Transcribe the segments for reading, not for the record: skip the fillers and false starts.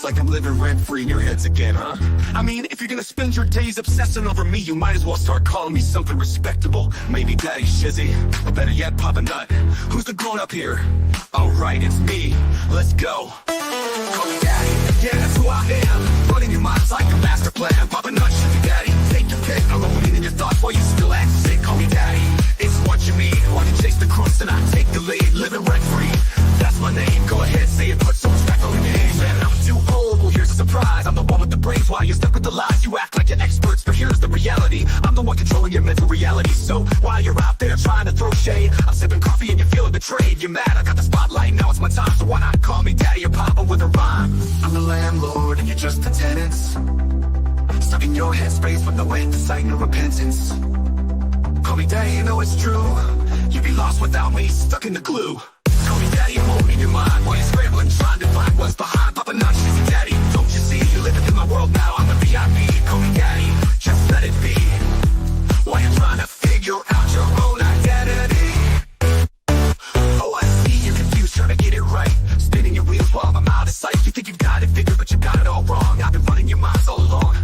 like I'm living rent-free in your heads again, huh? I mean, if you're gonna spend your days obsessing over me, you might as well start calling me something respectable. Maybe Daddy Shizzy, or better yet, Papa Nut. Who's the grown-up here? Alright, it's me. Let's go. Call me Daddy, yeah, that's who I am. Running your mind's like a master plan. Papa Nut, Shizzy Daddy, take your pick. I'm rolling in your thoughts while you still act sick. Call me Daddy, it's what you mean. Why you chase the crust and I take the lead? Living rent-free, that's my name. Go ahead, say it, put some respect on your name. Man, I'm too old, well here's a surprise. I'm the one with the brains while you're stuck with the lies. You act like you're experts, but here's the reality. I'm the one controlling your mental reality. So while you're out there trying to throw shade, I'm sipping coffee and you're feeling betrayed. You're mad, I got the spotlight, now it's my time. So why not call me Daddy or Papa with a rhyme? I'm the landlord and you're just the tenants, stuck in your headspace with no end to sight, no repentance. Call me Daddy, you know it's true. You'd be lost without me, stuck in the glue. Call me Daddy, I'm holding your mind while you're scrambling, trying to find what's behind. Papa Nut, Shizzy Daddy, don't you see? You're living in my world now, I'm the VIP. Call me Daddy, just let it be. While you're trying to figure out your own identity. Oh, I see you're confused, trying to get it right, spinning your wheels while I'm out of sight. You think you got it figured, but you got it all wrong. I've been running your minds all along,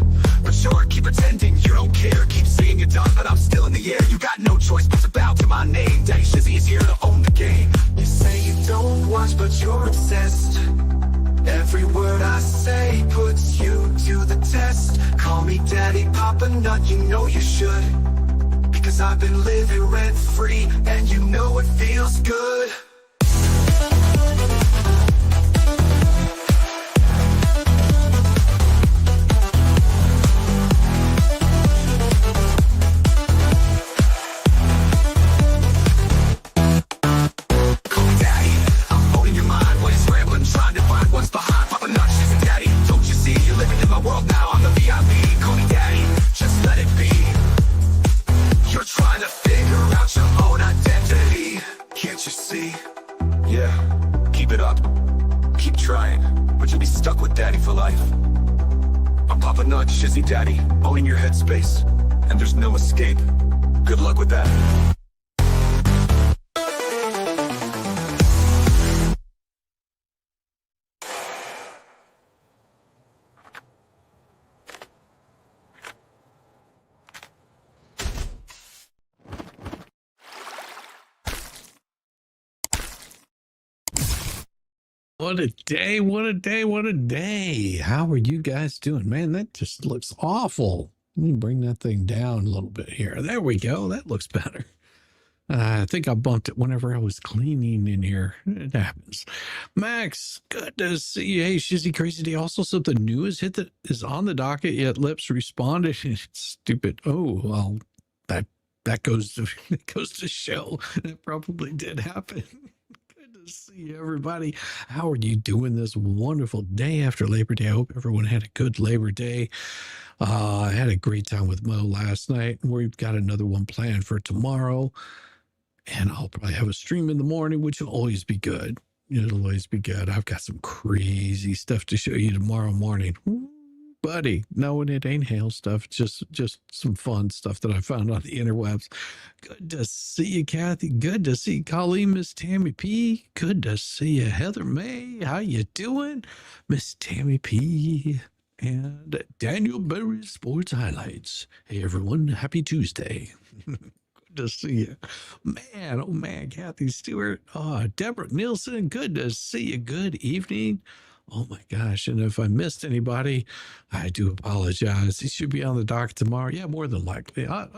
but sure, keep pretending you don't care. Keep saying you're done, but I'm still in the air. You got no choice but to bow to my name. Daddy Shizzy is here to own the game. You say you don't watch, but you're obsessed. Every word I say puts you to the test. Call me Daddy, Papa Nut, you know you should, because I've been living rent-free, and you know it feels good. Stuck with Daddy for life. I'm Papa Nut, Shizzy Daddy, owning your headspace, and there's no escape. Good luck with that. What a day, what a day, what a day. How are you guys doing? Man, that just looks awful. Let me bring that thing down a little bit here. There we go. That looks better. I think I bumped it whenever I was cleaning in here. It happens. Max, good to see you. Hey, Shizzy Crazy Day. Also, something new is hit that is on the docket, yet Lips responded. It's stupid. Oh, well, that goes to show that probably did happen. See everybody. How are you doing this wonderful day after Labor Day? I hope everyone had a good Labor Day. I had a great time with Mo last night. We've got another one planned for tomorrow, and I'll probably have a stream in the morning, which will always be good. It'll always be good. I've got some crazy stuff to show you tomorrow morning. Buddy, no, it ain't hail stuff. Just some fun stuff that I found on the interwebs. Good to see you, Kathy. Good to see you, Colleen, Miss Tammy P. Good to see you, Heather May. How you doing, Miss Tammy P. And Daniel Berry Sports Highlights. Hey, everyone. Happy Tuesday. Good to see you. Man, oh, man, Kathy Stewart. Oh, Deborah Nielsen. Good to see you. Good evening. Oh my gosh. And if I missed anybody, I do apologize. He should be on the docket tomorrow. Yeah, more than likely. I'll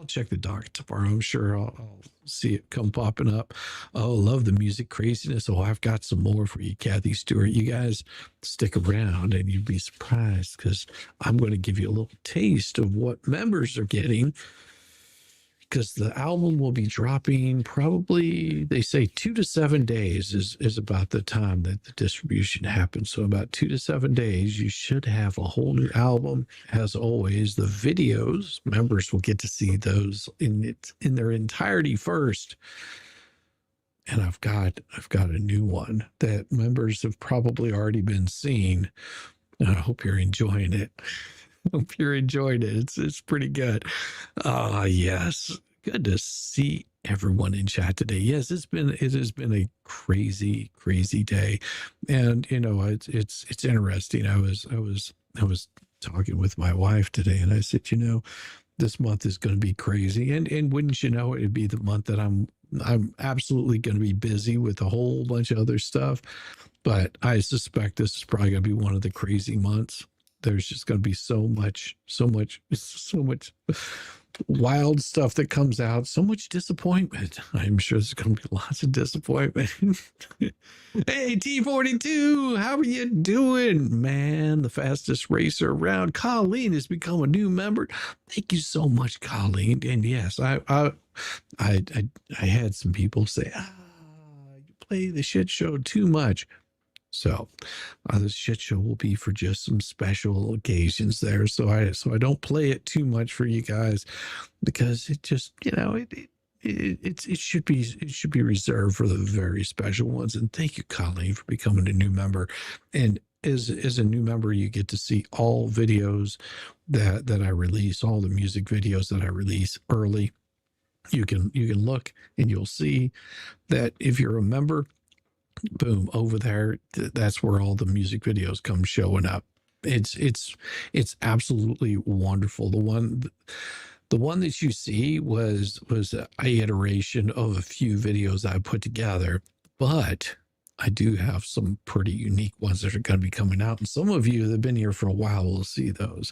check the docket tomorrow. I'm sure I'll see it come popping up. Oh, love the music craziness. Oh, I've got some more for you, Kathy Stewart. You guys stick around and you'd be surprised, because I'm going to give you a little taste of what members are getting, because the album will be dropping probably, they say 2 to 7 days is about the time that the distribution happens. So about 2 to 7 days, you should have a whole new album. As always, the videos, members will get to see those in their entirety first. And I've got a new one that members have probably already been seeing. And I hope you're enjoying it. Hope you're enjoying it. It's pretty good. Yes. Good to see everyone in chat today. Yes, it has been a crazy, crazy day. And you know, it's interesting. I was talking with my wife today, and I said, you know, this month is going to be crazy. And wouldn't you know, it'd be the month that I'm absolutely going to be busy with a whole bunch of other stuff. But I suspect this is probably going to be one of the crazy months. There's just going to be so much wild stuff that comes out, so much disappointment. I'm sure there's going to be lots of disappointment. Hey, T42, how are you doing? Man, the fastest racer around. Colleen has become a new member. Thank you so much, Colleen. And yes, I had some people say, you play the shit show too much. So the shit show will be for just some special occasions there. So I don't play it too much for you guys, because it just, you know, it should be reserved for the very special ones. And thank you, Colleen, for becoming a new member. And as a new member, you get to see all videos that I release, all the music videos that I release early. You can look and you'll see that if you're a member, boom, over there, that's where all the music videos come showing up. It's absolutely wonderful. The one that you see was a iteration of a few videos I put together, but I do have some pretty unique ones that are going to be coming out. And some of you that have been here for a while will see those.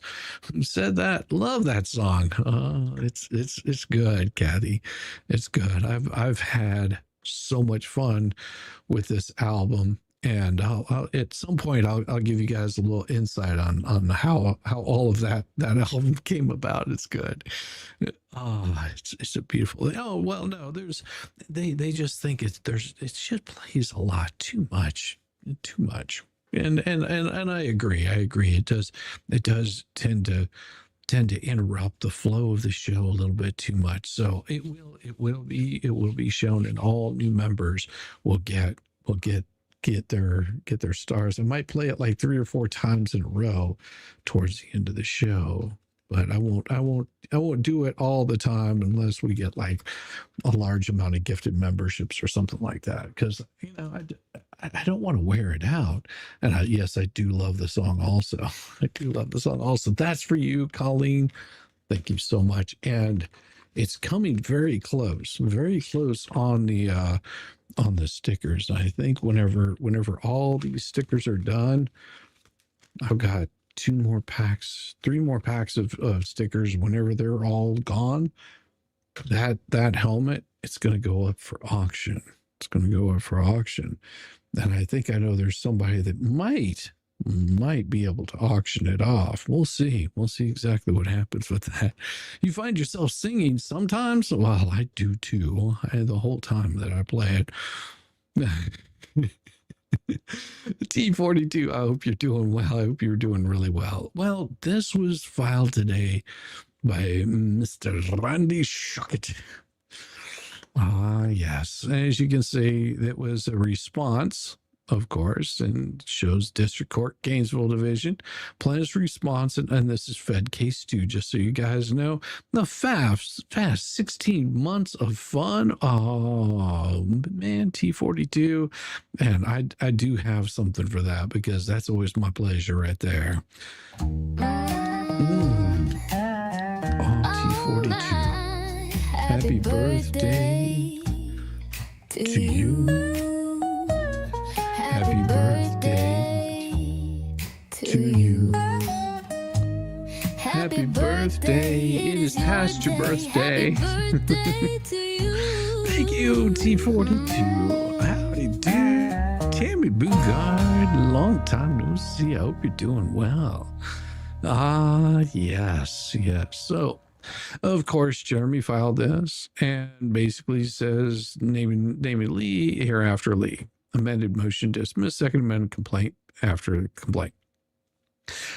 Who said that? Love that song. It's good, Kathy. It's good. I've had so much fun with this album, and I'll at some point I'll give you guys a little insight on how all of that album came about. It's good. It's a beautiful. Oh well, no, they just think it just plays a lot too much, and I agree. It does tend to interrupt the flow of the show a little bit too much. So it will be shown, and all new members will get their stars. I might play it like 3 or 4 times in a row towards the end of the show, but I won't do it all the time unless we get like a large amount of gifted memberships or something like that, because you know I don't want to wear it out. And yes, I do love the song also. I do love the song also. That's for you, Colleen. Thank you so much. And it's coming very close on the stickers. I think whenever all these stickers are done, I've got 3 more packs of stickers. Whenever they're all gone, that helmet, it's going to go up for auction. And I think I know there's somebody that might be able to auction it off. We'll see exactly what happens with that. You find yourself singing sometimes? Well, I do too. The whole time that I play it. T42, I hope you're doing well. I hope you're doing really well. Well, this was filed today by Mr. Randy Shuckett. Yes. As you can see, it was a response, of course, and shows District Court, Gainesville Division. Plaintiff's response, and this is Fed Case 2, just so you guys know. The fast 16 months of fun. Oh, man, T42. And I do have something for that, because that's always my pleasure right there. T42. Happy birthday to you. Happy birthday to you. Happy birthday. It is past your birthday. Thank you, T42. Howdy, dude. Tammy Bugard. Long time no see. I hope you're doing well. Yes. So, of course, Jeremy filed this and basically says, naming Lee, hereafter Lee. Amended motion dismiss, second amendment complaint after the complaint.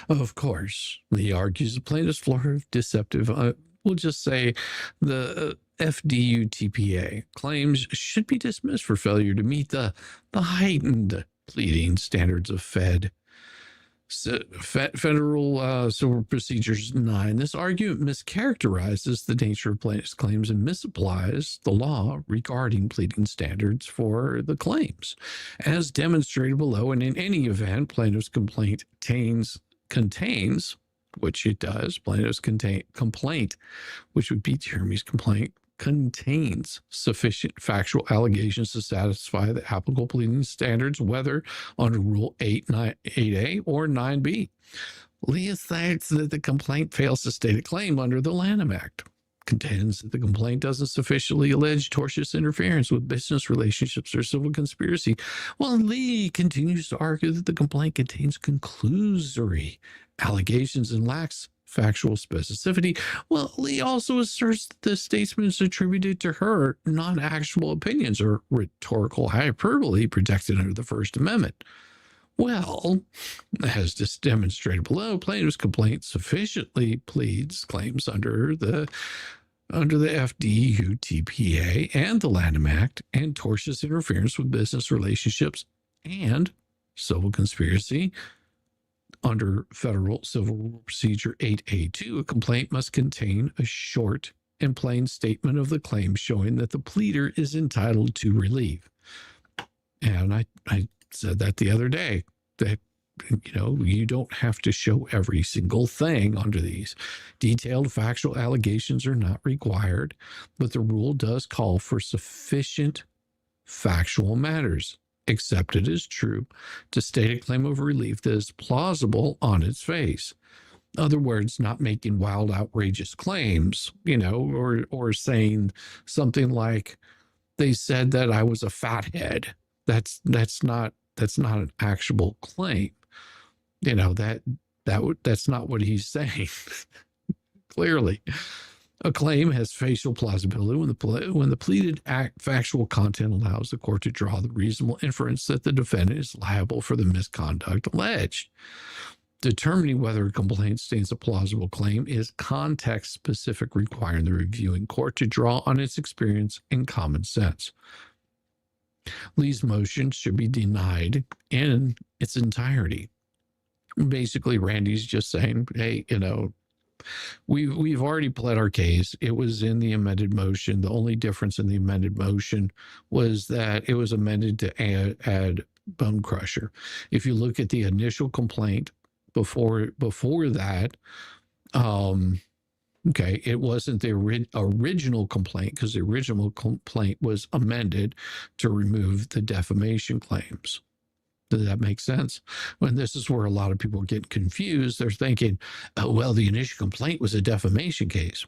Of course, Lee argues the plaintiff's Florida deceptive, we'll just say the FDUTPA claims should be dismissed for failure to meet the heightened pleading standards of Fed Federal Civil Procedures 9. This argument mischaracterizes the nature of plaintiff's claims and misapplies the law regarding pleading standards for the claims. As demonstrated below, and in any event, plaintiff's complaint contains, which it does, plaintiff's complaint, which would be Jeremy's complaint, contains sufficient factual allegations to satisfy the applicable pleading standards, whether under Rule 8A or 9B. Lee asserts that the complaint fails to state a claim under the Lanham Act, contends that the complaint doesn't sufficiently allege tortious interference with business relationships or civil conspiracy, while Lee continues to argue that the complaint contains conclusory allegations and lacks factual specificity. Well, Lee also asserts that the statements attributed to her non-actual opinions or rhetorical hyperbole protected under the First Amendment. Well, as just demonstrated below, plaintiff's complaint sufficiently pleads claims under the FDUTPA and the Lanham Act and tortious interference with business relationships and civil conspiracy. Under Federal Civil Procedure 8A2, a complaint must contain a short and plain statement of the claim showing that the pleader is entitled to relief. And I said that the other day, that, you don't have to show every single thing under these. Detailed factual allegations are not required, but the rule does call for sufficient factual matters accepted as true to state a claim of relief that is plausible on its face. In other words, not making wild, outrageous claims, or saying something like, they said that I was a fathead. That's not an actual claim. That's not what he's saying. Clearly. A claim has facial plausibility when the pleaded factual content allows the court to draw the reasonable inference that the defendant is liable for the misconduct alleged. Determining whether a complaint states a plausible claim is context-specific, requiring the reviewing court to draw on its experience and common sense. Lee's motion should be denied in its entirety. Basically, Randy's just saying, hey, we've already pled our case. It was in the amended motion. The only difference in the amended motion was that it was amended to add bone crusher. If you look at the initial complaint before that, it wasn't the original complaint, because the original complaint was amended to remove the defamation claims. Does that make sense? When this is where a lot of people get confused. They're thinking, oh, well, the initial complaint was a defamation case.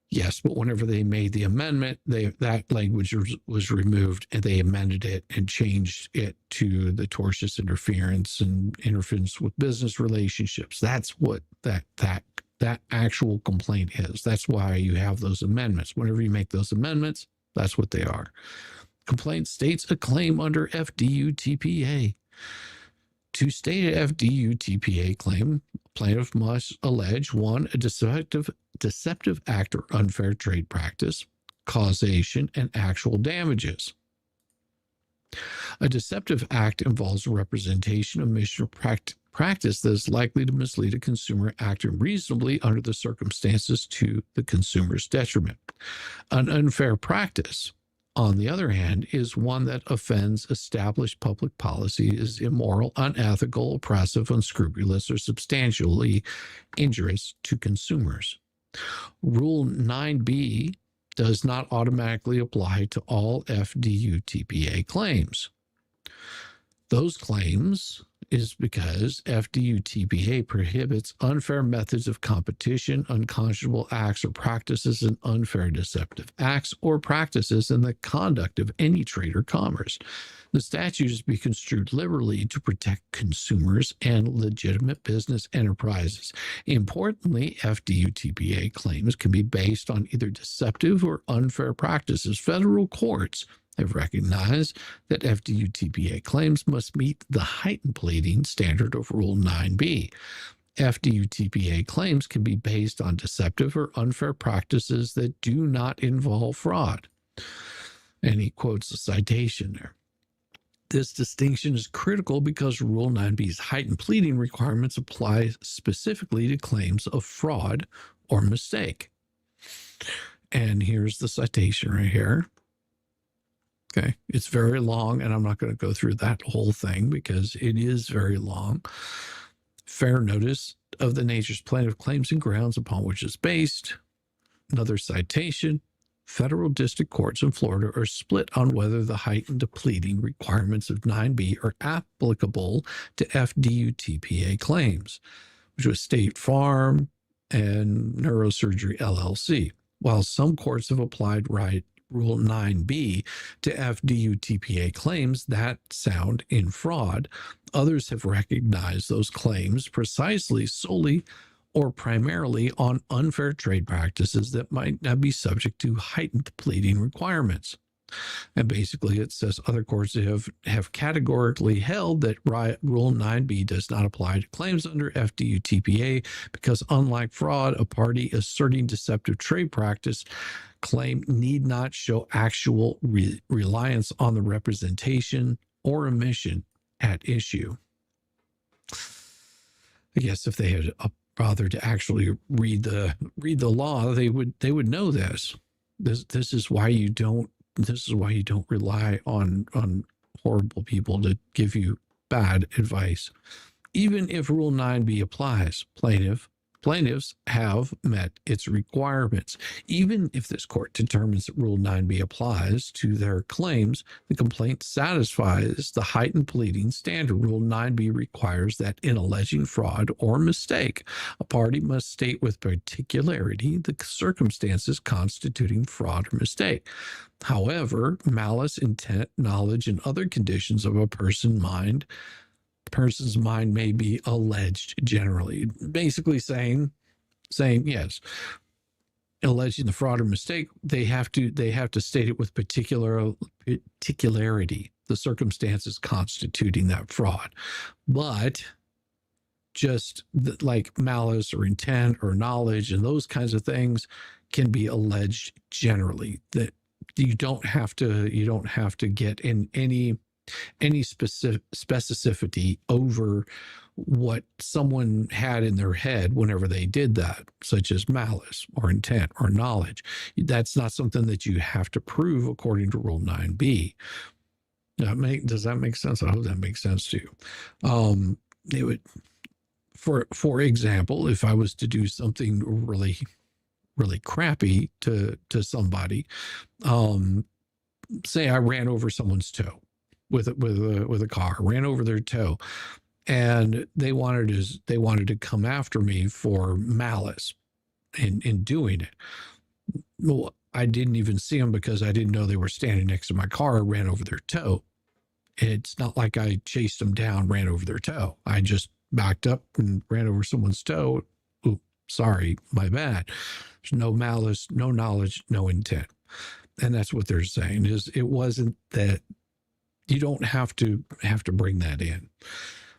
Yes, but whenever they made the amendment, that language was removed, and they amended it and changed it to the tortious interference and interference with business relationships. That's what that actual complaint is. That's why you have those amendments. Whenever you make those amendments, that's what they are. Complaint states a claim under FDUTPA. To state an FDUTPA claim, plaintiff must allege 1, a deceptive act or unfair trade practice, causation, and actual damages. A deceptive act involves a representation, omission, or practice that is likely to mislead a consumer acting reasonably under the circumstances to the consumer's detriment. An unfair practice, on the other hand, is one that offends established public policy, is immoral, unethical, oppressive, unscrupulous, or substantially injurious to consumers. Rule 9B does not automatically apply to all FDUTPA claims. Those claims is because FDUTPA prohibits unfair methods of competition, unconscionable acts or practices, and unfair deceptive acts or practices in the conduct of any trade or commerce. The statute is to be construed liberally to protect consumers and legitimate business enterprises. Importantly, FDUTPA claims can be based on either deceptive or unfair practices. Federal courts have recognized that FDUTPA claims must meet the heightened pleading standard of Rule 9B. FDUTPA claims can be based on deceptive or unfair practices that do not involve fraud. And he quotes a citation there. This distinction is critical because Rule 9b's heightened pleading requirements apply specifically to claims of fraud or mistake. And here's the citation right here. Okay, it's very long, and I'm not going to go through that whole thing because it is very long. Fair notice of the nature's plaintiff claims and grounds upon which it's based. Another citation. Federal district courts in Florida are split on whether the heightened pleading requirements of 9b are applicable to FDUTPA claims, which was State Farm and Neurosurgery LLC. While some courts have applied Rule 9b to FDUTPA claims that sound in fraud, others have recognized those claims precisely solely or primarily on unfair trade practices that might not be subject to heightened pleading requirements. And basically it says other courts have categorically held that Rule 9b does not apply to claims under FDUTPA because unlike fraud, a party asserting deceptive trade practice claim need not show actual reliance on the representation or omission at issue. I guess if they had bothered to actually read the law, they would know this. This is why you don't rely on horrible people to give you bad advice. Even if Rule 9b applies, plaintiffs have met its requirements. Even if this court determines that Rule 9b applies to their claims, the complaint satisfies the heightened pleading standard. Rule 9b requires that in alleging fraud or mistake, a party must state with particularity the circumstances constituting fraud or mistake. However, malice, intent, knowledge, and other conditions of a person's mind may be alleged generally. Basically saying yes, alleging the fraud or mistake, they have to state it with particularity, the circumstances constituting that fraud. But just like malice or intent or knowledge and those kinds of things can be alleged generally. That you don't have to get in any specificity over what someone had in their head whenever they did that, such as malice or intent or knowledge. That's not something that you have to prove according to Rule 9b. Does that make sense? I hope that makes sense to you. It would, for example, if I was to do something really, really crappy to somebody, say I ran over someone's toe with a car, ran over their toe, and they wanted to come after me for malice in doing it. Well, I didn't even see them because I didn't know they were standing next to my car. I ran over their toe. It's not like I chased them down, ran over their toe. I just backed up and ran over someone's toe. Ooh, sorry, my bad. There's no malice, no knowledge, no intent. And that's what they're saying, is it wasn't that. You don't have to bring that in.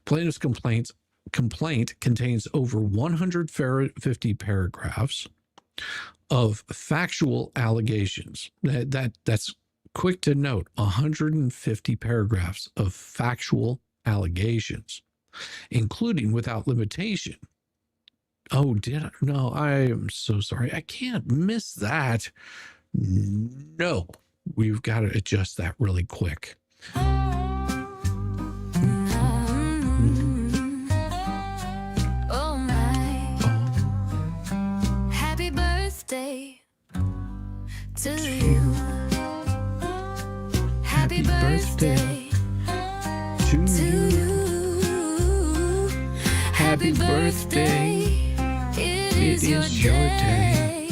Plaintiff's complaint contains over 150 paragraphs of factual allegations. That's quick to note. 150 paragraphs of factual allegations, including without limitation. Oh, did I? No, I am so sorry. I can't miss that. No, we've got to adjust that really quick. Oh my, happy birthday to you. Happy birthday to you. Happy birthday, it is your day.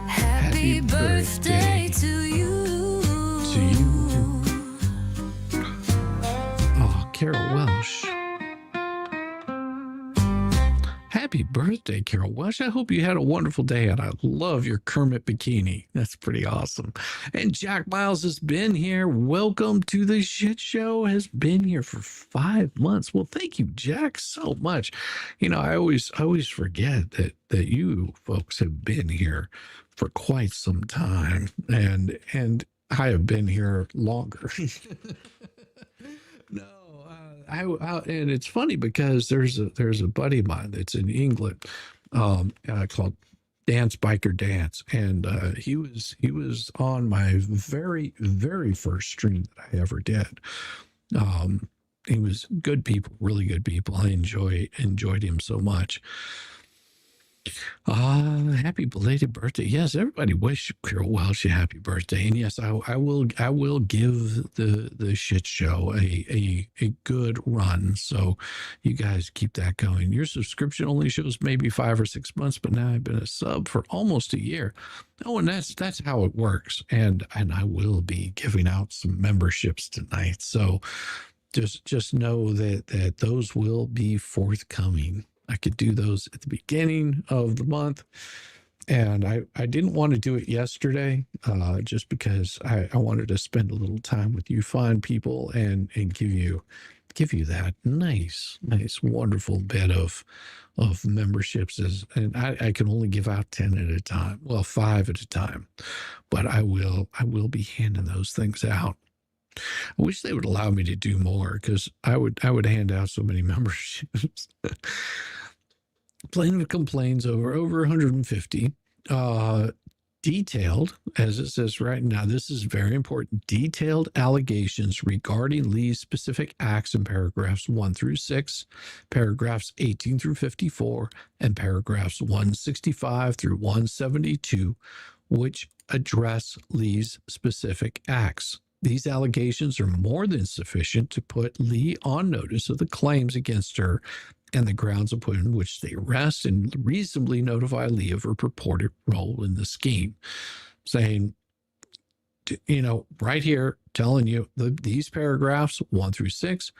Happy birthday to you. Carol Welsh. Happy birthday, Carol Welsh. I hope you had a wonderful day, and I love your Kermit bikini. That's pretty awesome. And Jack Miles has been here. Welcome to the shit show. Has been here for 5 months. Well, thank you, Jack, so much. You know, I always forget that you folks have been here for quite some time, and I have been here longer. and it's funny because there's a buddy of mine that's in England, called Dance Biker Dance, and he was on my very first stream that I ever did. He was good people, really good people. I enjoyed him so much. Happy belated birthday. Yes, everybody wish Carol Welsh a happy birthday. And yes, I will give the shit show a good run. So you guys keep that going. Your subscription only shows maybe 5 or 6 months, but now I've been a sub for almost a year. Oh, and that's how it works. And I will be giving out some memberships tonight. So just know that those will be forthcoming. I could do those at the beginning of the month. And I didn't want to do it yesterday, just because I wanted to spend a little time with you fine people and give you that nice, wonderful bit of memberships. And I can only give out 10 at a time. Well, 5 at a time, but I will be handing those things out. I wish they would allow me to do more, because I would hand out so many memberships. Plaintiff complains over 150. Detailed, as it says right now, this is very important. Detailed allegations regarding Lee's specific acts in paragraphs 1 through 6, paragraphs 18 through 54, and paragraphs 165 through 172, which address Lee's specific acts. These allegations are more than sufficient to put Lee on notice of the claims against her and the grounds upon which they rest, and reasonably notify Lee of her purported role in the scheme. Saying, right here, telling you these paragraphs 1 through 6,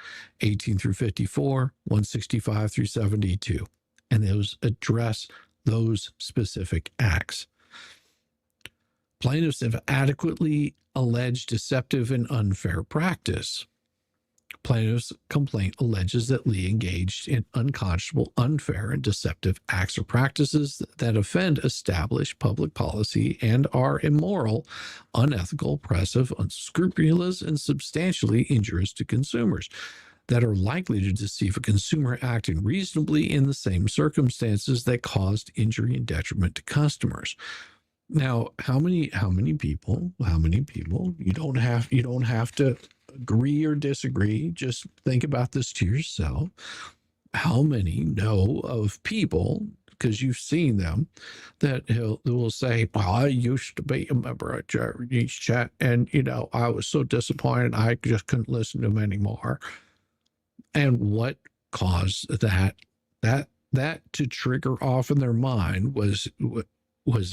18 through 54, 165 through 72, and those address those specific acts. Plaintiffs have adequately alleged deceptive and unfair practice. Plaintiff's complaint alleges that Lee engaged in unconscionable, unfair, and deceptive acts or practices that offend established public policy and are immoral, unethical, oppressive, unscrupulous, and substantially injurious to consumers, that are likely to deceive a consumer acting reasonably in the same circumstances that caused injury and detriment to customers. Now, how many people, you don't have to agree or disagree. Just think about this to yourself. How many know of people, because you've seen them, that will say, well, I used to be a member of Jerry's chat, and, I was so disappointed I just couldn't listen to him anymore. And what caused that to trigger off in their mind? Was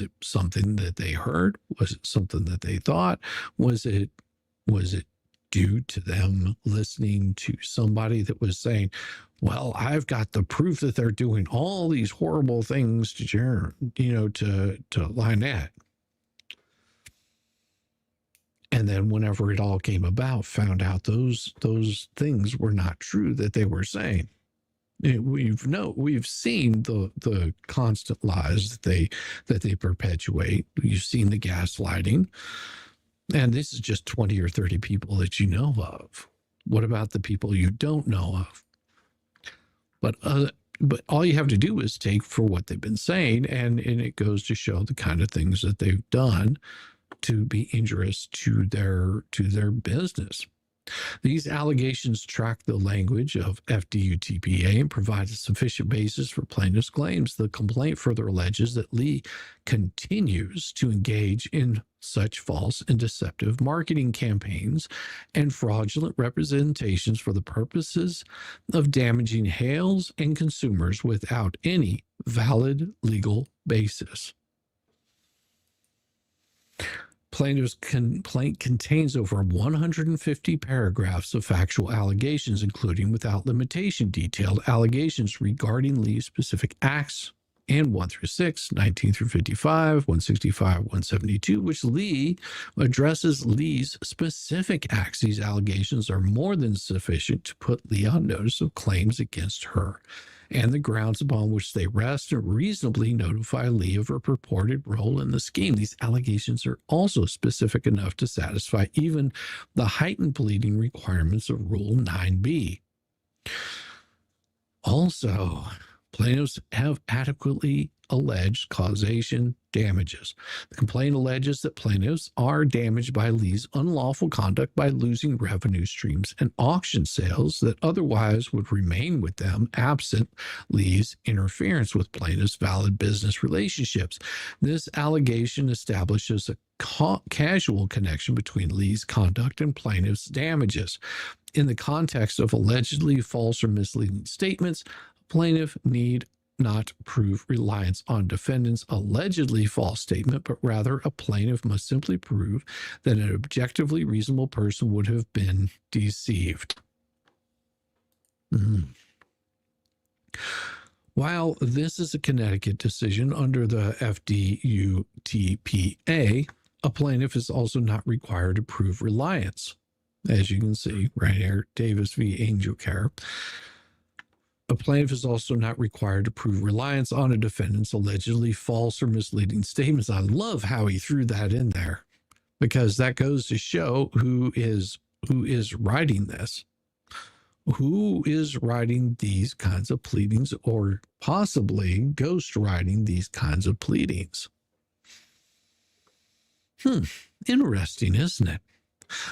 it something that they heard? Was it something that they thought? Was it due to them listening to somebody that was saying, well, I've got the proof that they're doing all these horrible things to Lynette. And then whenever it all came about, found out those things were not true that they were saying. We've seen the constant lies that they perpetuate. You've seen the gaslighting. And this is just 20 or 30 people that you know of. What about the people you don't know of? But all you have to do is take for what they've been saying, and it goes to show the kind of things that they've done to be injurious to their business. These allegations track the language of FDUTPA and provide a sufficient basis for plaintiff's claims. The complaint further alleges that Lee continues to engage in such false and deceptive marketing campaigns and fraudulent representations for the purposes of damaging Hales and consumers without any valid legal basis. Plaintiff's complaint contains over 150 paragraphs of factual allegations, including without limitation detailed allegations regarding Lee's specific acts, and 1 through 6, 19 through 55, 165, 172, which Lee addresses Lee's specific acts. These allegations are more than sufficient to put Lee on notice of claims against her and the grounds upon which they rest, and reasonably notify Lee of her purported role in the scheme. These allegations are also specific enough to satisfy even the heightened pleading requirements of Rule 9b. Also, plaintiffs have adequately alleged causation damages. The complaint alleges that plaintiffs are damaged by Lee's unlawful conduct by losing revenue streams and auction sales that otherwise would remain with them absent Lee's interference with plaintiffs' valid business relationships. This allegation establishes a casual connection between Lee's conduct and plaintiffs' damages. In the context of allegedly false or misleading statements, a plaintiff need not prove reliance on defendant's allegedly false statement, but rather a plaintiff must simply prove that an objectively reasonable person would have been deceived. While this is a Connecticut decision under the FDUTPA, a plaintiff is also not required to prove reliance. As you can see right here, Davis v. Angel Care. A plaintiff is also not required to prove reliance on a defendant's allegedly false or misleading statements. I love how he threw that in there, because that goes to show who is writing this. Who is writing these kinds of pleadings, or possibly ghost writing these kinds of pleadings? Interesting, isn't it?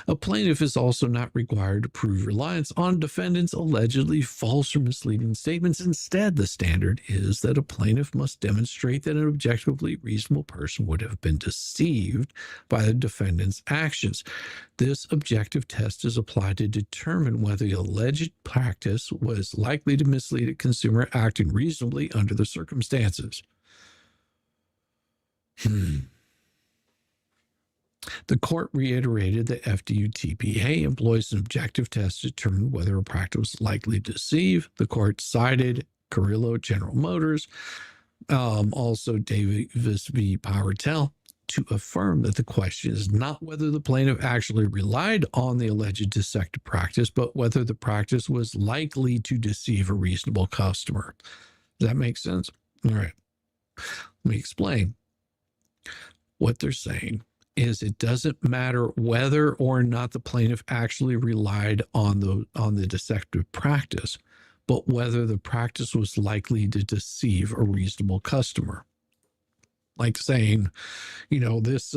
A plaintiff is also not required to prove reliance on defendant's allegedly false or misleading statements. Instead, the standard is that a plaintiff must demonstrate that an objectively reasonable person would have been deceived by the defendant's actions. This objective test is applied to determine whether the alleged practice was likely to mislead a consumer acting reasonably under the circumstances. The court reiterated that FDUTPA employs an objective test to determine whether a practice was likely to deceive. The court cited Carrillo General Motors, also Davis v. Powertel, to affirm that the question is not whether the plaintiff actually relied on the alleged deceptive practice, but whether the practice was likely to deceive a reasonable customer. Does that make sense? All right. Let me explain. What they're saying is it doesn't matter whether or not the plaintiff actually relied on the deceptive practice, but whether the practice was likely to deceive a reasonable customer. Like saying, this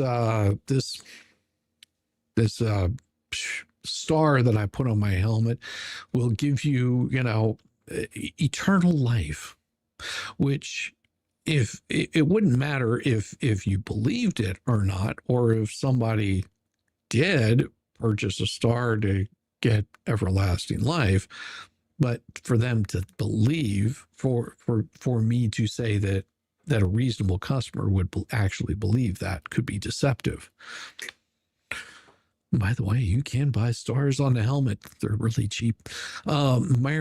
star that I put on my helmet will give you, eternal life, which if it wouldn't matter if you believed it or not, or if somebody did purchase a star to get everlasting life, but for them to believe, for me to say that a reasonable customer would actually believe that could be deceptive. By the way, you can buy stars on the helmet. They're really cheap. Merake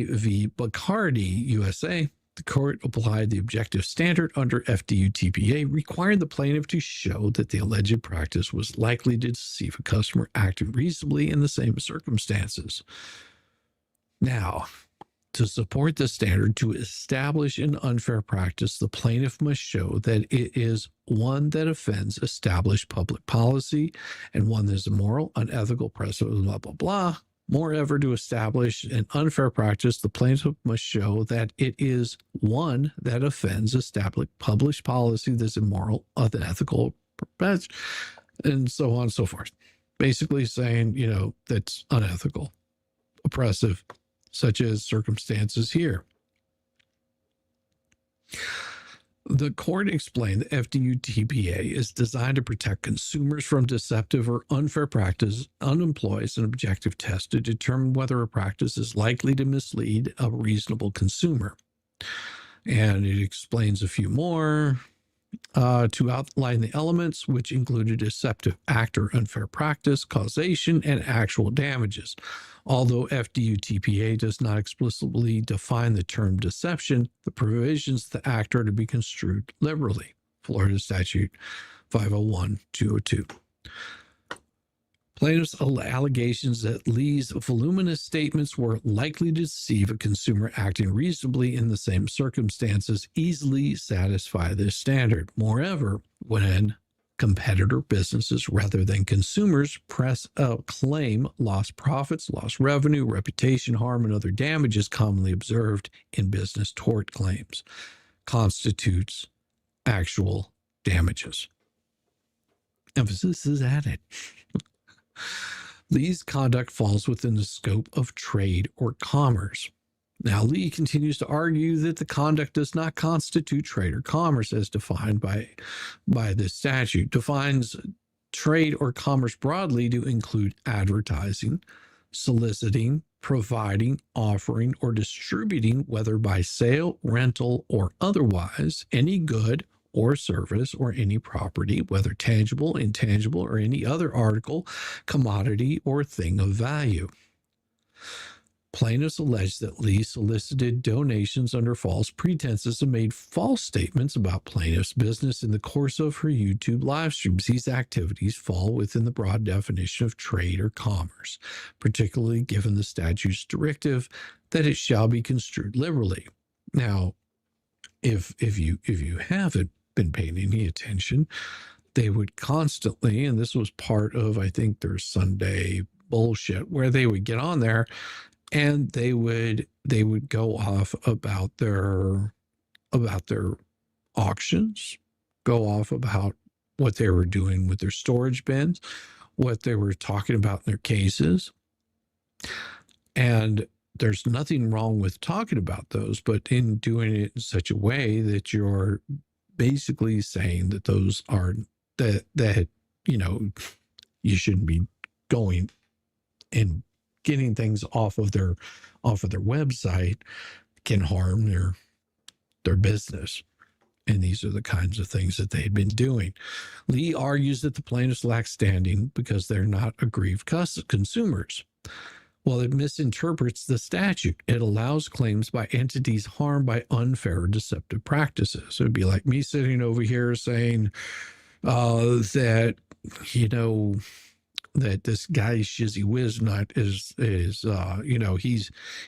v. Bacardi, USA. The court applied the objective standard under FDUTPA, requiring the plaintiff to show that the alleged practice was likely to deceive a customer acting reasonably in the same circumstances. Now, to support the standard to establish an unfair practice, the plaintiff must show that it is one that offends established public policy and one that is immoral, unethical, oppressive, blah, blah, blah. Moreover, to establish an unfair practice, the plaintiff must show that it is one that offends established published policy that's immoral, unethical, and so on and so forth. Basically saying, that's unethical, oppressive, such as circumstances here. The court explained that FDUTPA is designed to protect consumers from deceptive or unfair practice, employs an objective test to determine whether a practice is likely to mislead a reasonable consumer. And it explains a few more to outline the elements, which included deceptive act or unfair practice, causation, and actual damages. Although FDUTPA does not explicitly define the term deception, the provisions of the act are to be construed liberally. Florida Statute 501-202. Plaintiff's allegations that Lee's voluminous statements were likely to deceive a consumer acting reasonably in the same circumstances easily satisfy this standard. Moreover, when competitor businesses rather than consumers press a claim lost profits, lost revenue, reputation harm, and other damages commonly observed in business tort claims constitutes actual damages. Emphasis is added. Lee's conduct falls within the scope of trade or commerce. Now, Lee continues to argue that the conduct does not constitute trade or commerce as defined by this statute. Defines trade or commerce broadly to include advertising, soliciting, providing, offering, or distributing, whether by sale, rental, or otherwise, any good or service or any property, whether tangible, intangible, or any other article, commodity, or thing of value. Plaintiffs allege that Lee solicited donations under false pretenses and made false statements about plaintiff's business in the course of her YouTube live streams. These activities fall within the broad definition of trade or commerce, particularly given the statute's directive that it shall be construed liberally. Now, if you haven't been paying any attention, they would constantly, and this was part of, I think, their Sunday bullshit, where they would get on there and they would go off about their auctions, go off about what they were doing with their storage bins, what they were talking about in their cases. And there's nothing wrong with talking about those, but in doing it in such a way that you're basically saying that those are that you shouldn't be going and getting things off of their website can harm their business. And these are the kinds of things that they had been doing. Lee argues that the plaintiffs lack standing because they're not aggrieved consumers. Well, it misinterprets the statute. It allows claims by entities harmed by unfair or deceptive practices. It would be like me sitting over here saying that, that this guy Shizzywhiznut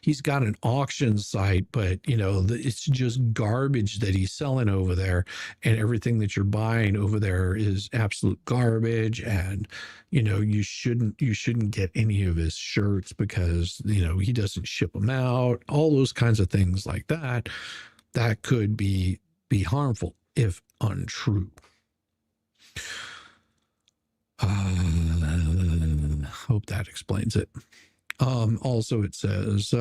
he's got an auction site, but it's just garbage that he's selling over there, and everything that you're buying over there is absolute garbage, and you shouldn't get any of his shirts because he doesn't ship them out. All those kinds of things like that could be harmful if untrue. Hope that explains it. Also, it says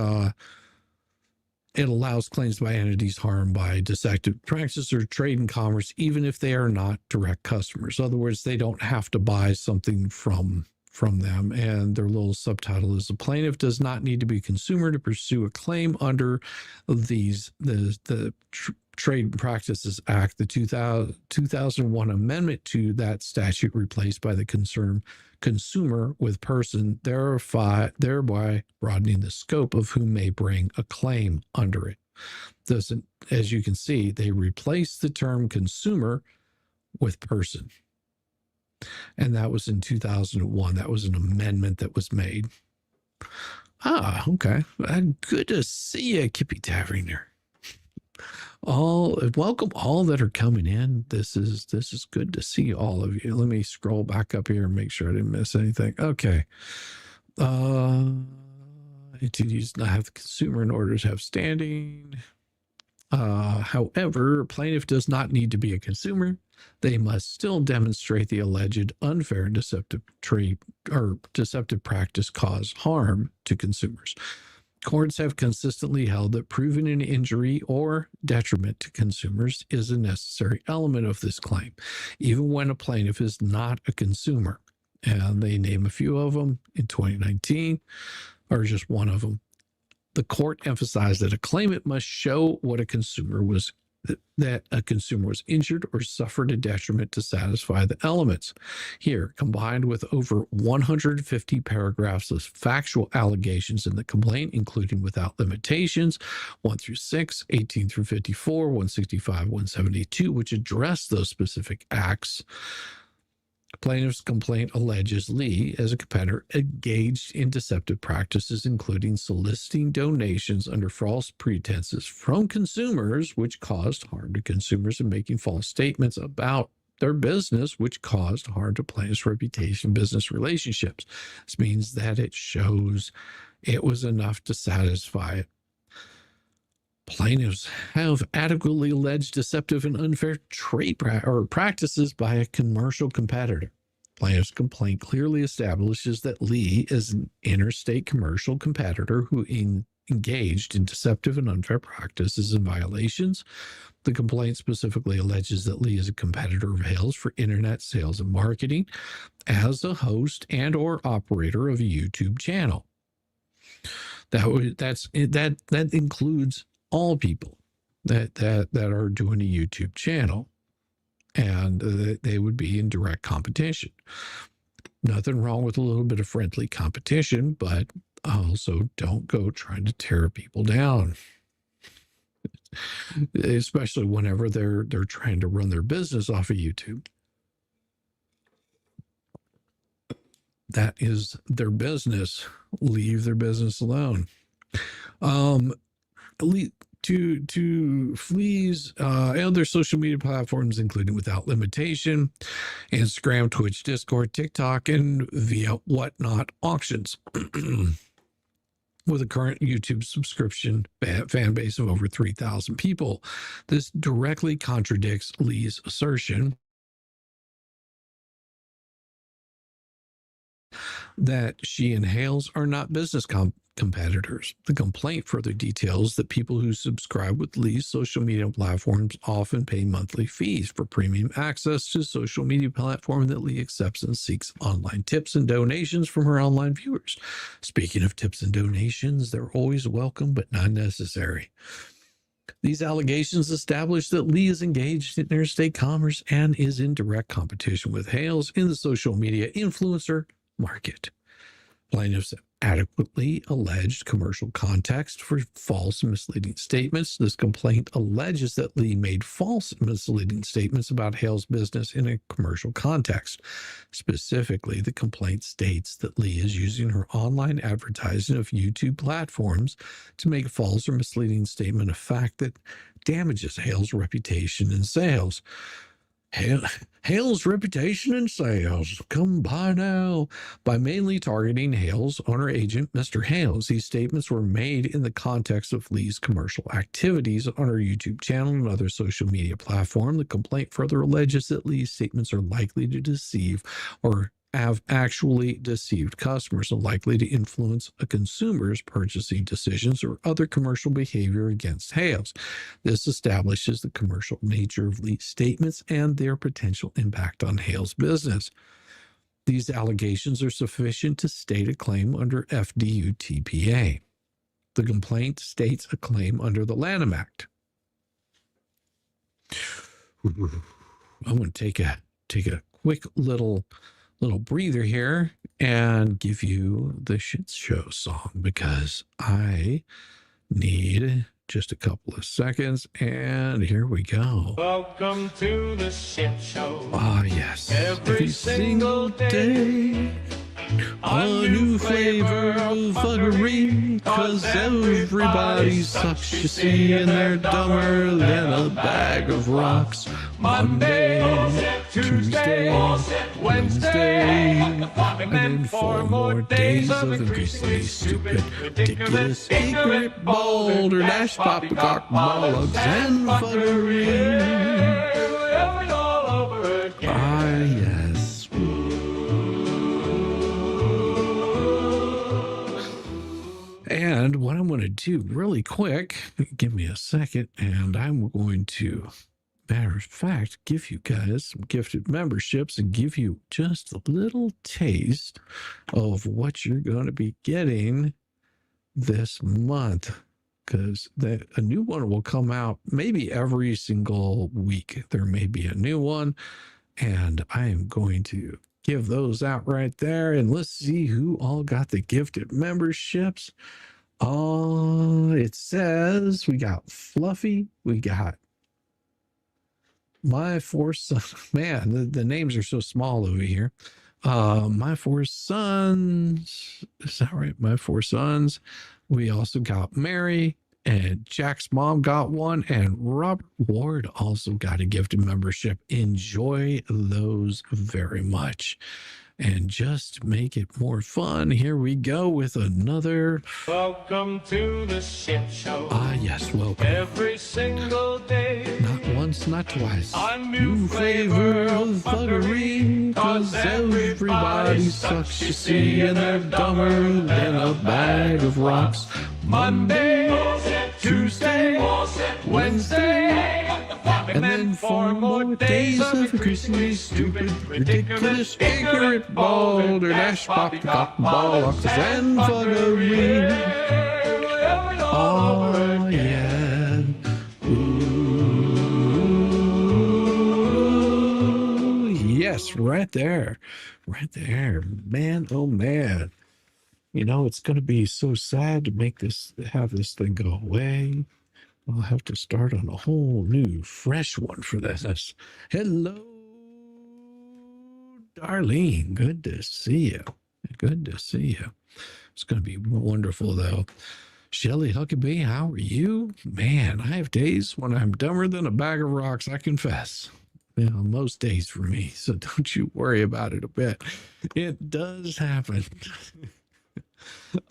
it allows claims by entities harmed by deceptive practice or trade and commerce, even if they are not direct customers. In other words, they don't have to buy something from them. And their little subtitle is: the plaintiff does not need to be a consumer to pursue a claim under the Trade Practices Act. The 2001 amendment to that statute replaced by the consumer with person, thereby broadening the scope of who may bring a claim under it. As you can see, they replaced the term consumer with person. And that was in 2001. That was an amendment that was made. Okay. Good to see you, Kippy Taverner. Welcome all that are coming in. This is good to see all of you. Let me scroll back up here and make sure I didn't miss anything. Okay. Entities not have the consumer in order to have standing. However, a plaintiff does not need to be a consumer. They must still demonstrate the alleged unfair and deceptive trade or deceptive practice cause harm to consumers. Courts have consistently held that proving an injury or detriment to consumers is a necessary element of this claim, even when a plaintiff is not a consumer. And they name a few of them in 2019, or just one of them. The court emphasized that a claimant must show that a consumer was injured or suffered a detriment to satisfy the elements. Here, combined with over 150 paragraphs of factual allegations in the complaint, including without limitations 1 through 6, 18 through 54, 165, 172, which address those specific acts. Plaintiff's complaint alleges Lee, as a competitor, engaged in deceptive practices, including soliciting donations under false pretenses from consumers, which caused harm to consumers, and making false statements about their business, which caused harm to plaintiff's reputation, business relationships. This means that it shows it was enough to satisfy it. Plaintiffs have adequately alleged deceptive and unfair trade practices by a commercial competitor. Plaintiff's complaint clearly establishes that Lee is an interstate commercial competitor who engaged in deceptive and unfair practices and violations. The complaint specifically alleges that Lee is a competitor of Hales for internet sales and marketing as a host and or operator of a YouTube channel. That includes all people that are doing a YouTube channel, and they would be in direct competition. Nothing wrong with a little bit of friendly competition, but also don't go trying to tear people down, especially whenever they're trying to run their business off of YouTube. That is their business. Leave their business alone. To Flea's other social media platforms, including Without Limitation, Instagram, Twitch, Discord, TikTok, and via Whatnot auctions. With a current YouTube subscription fan base of over 3,000 people. This directly contradicts Lee's assertion that she and Hales are not business competitors. The complaint further details that people who subscribe with Lee's social media platforms often pay monthly fees for premium access to social media platform that Lee accepts and seeks online tips and donations from her online viewers. Speaking of tips and donations, they're always welcome but not necessary. These allegations establish that Lee is engaged in interstate commerce and is in direct competition with Hales in the social media influencer market. Plaintiffs adequately alleged commercial context for false and misleading statements. This complaint alleges that Lee made false and misleading statements about Hale's business in a commercial context. Specifically, the complaint states that Lee is using her online advertising of YouTube platforms to make a false or misleading statement of fact that damages Hale's reputation and sales. Hale's reputation and sales come by now by mainly targeting Hale's owner agent, Mr. Hales. These statements were made in the context of Lee's commercial activities on her YouTube channel and other social media platform. The complaint further alleges that Lee's statements are likely to deceive or have actually deceived customers and likely to influence a consumer's purchasing decisions or other commercial behavior against Hales. This establishes the commercial nature of Lee's statements and their potential impact on Hales' business. These allegations are sufficient to state a claim under FDUTPA. The complaint states a claim under the Lanham Act. I'm going to take a quick little breather here and give you the shit show song because I need just a couple of seconds, and here we go. Welcome to the shit show. Ah, yes. Every single day, a new flavor of fuckery, cause everybody sucks, you see, and they're dumber than a bag of rocks. Monday, Tuesday, Wednesday, and then 4 more days of increasingly stupid, ridiculous, ignorant, bold, or dash poppycock monologues and fuckery. Ah, yes. And what I'm going to do really quick, give me a second, and I'm going to, matter of fact, give you guys some gifted memberships and give you just a little taste of what you're going to be getting this month. Because a new one will come out maybe every single week. There may be a new one, and I am going to give those out right there. And let's see who all got the gifted memberships. It says we got Fluffy, we got My Four Sons. Man, the names are so small over here. My Four Sons. Is that right? My Four Sons. We also got Mary, and Jack's mom got one, and Robert Ward also got a gifted membership. Enjoy those very much. And just to make it more fun, here we go with another. Welcome to the shit show. Ah, yes, welcome. Every single day. Not once, not twice. A new flavor of fuckery. 'Cause everybody sucks, you see, and they're dumber than a bag of rocks. Monday, Tuesday, Wednesday, and then 4 more days of increasingly stupid, ridiculous, ignorant, balderdash, poppycock, bollocks, and fuckery. Oh, yeah. Ooh, yes, right there. Right there. Man, oh, man. You know, it's going to be so sad to have this thing go away. I'll have to start on a whole new, fresh one for this. Hello, Darlene. Good to see you. Good to see you. It's going to be wonderful, though. Shelly Huckabee, how are you? Man, I have days when I'm dumber than a bag of rocks, I confess. You know, most days for me, so don't you worry about it a bit. It does happen.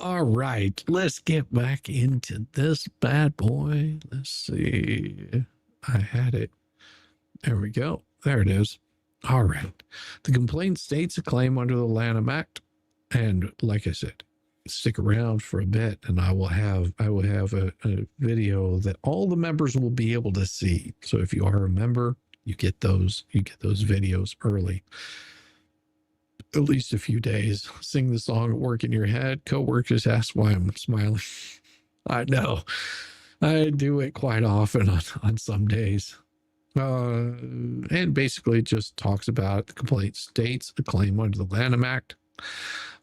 All right, let's get back into this bad boy. Let's see. I had it. There we go. There it is. All right. The complaint states a claim under the Lanham Act. And like I said, stick around for a bit and I will have a video that all the members will be able to see. So if you are a member, you get those videos early. At least a few days. Sing the song at work in your head. Coworkers ask why I'm smiling. I know. I do it quite often on some days. And basically it just talks about the complaint states a claim under the Lanham Act.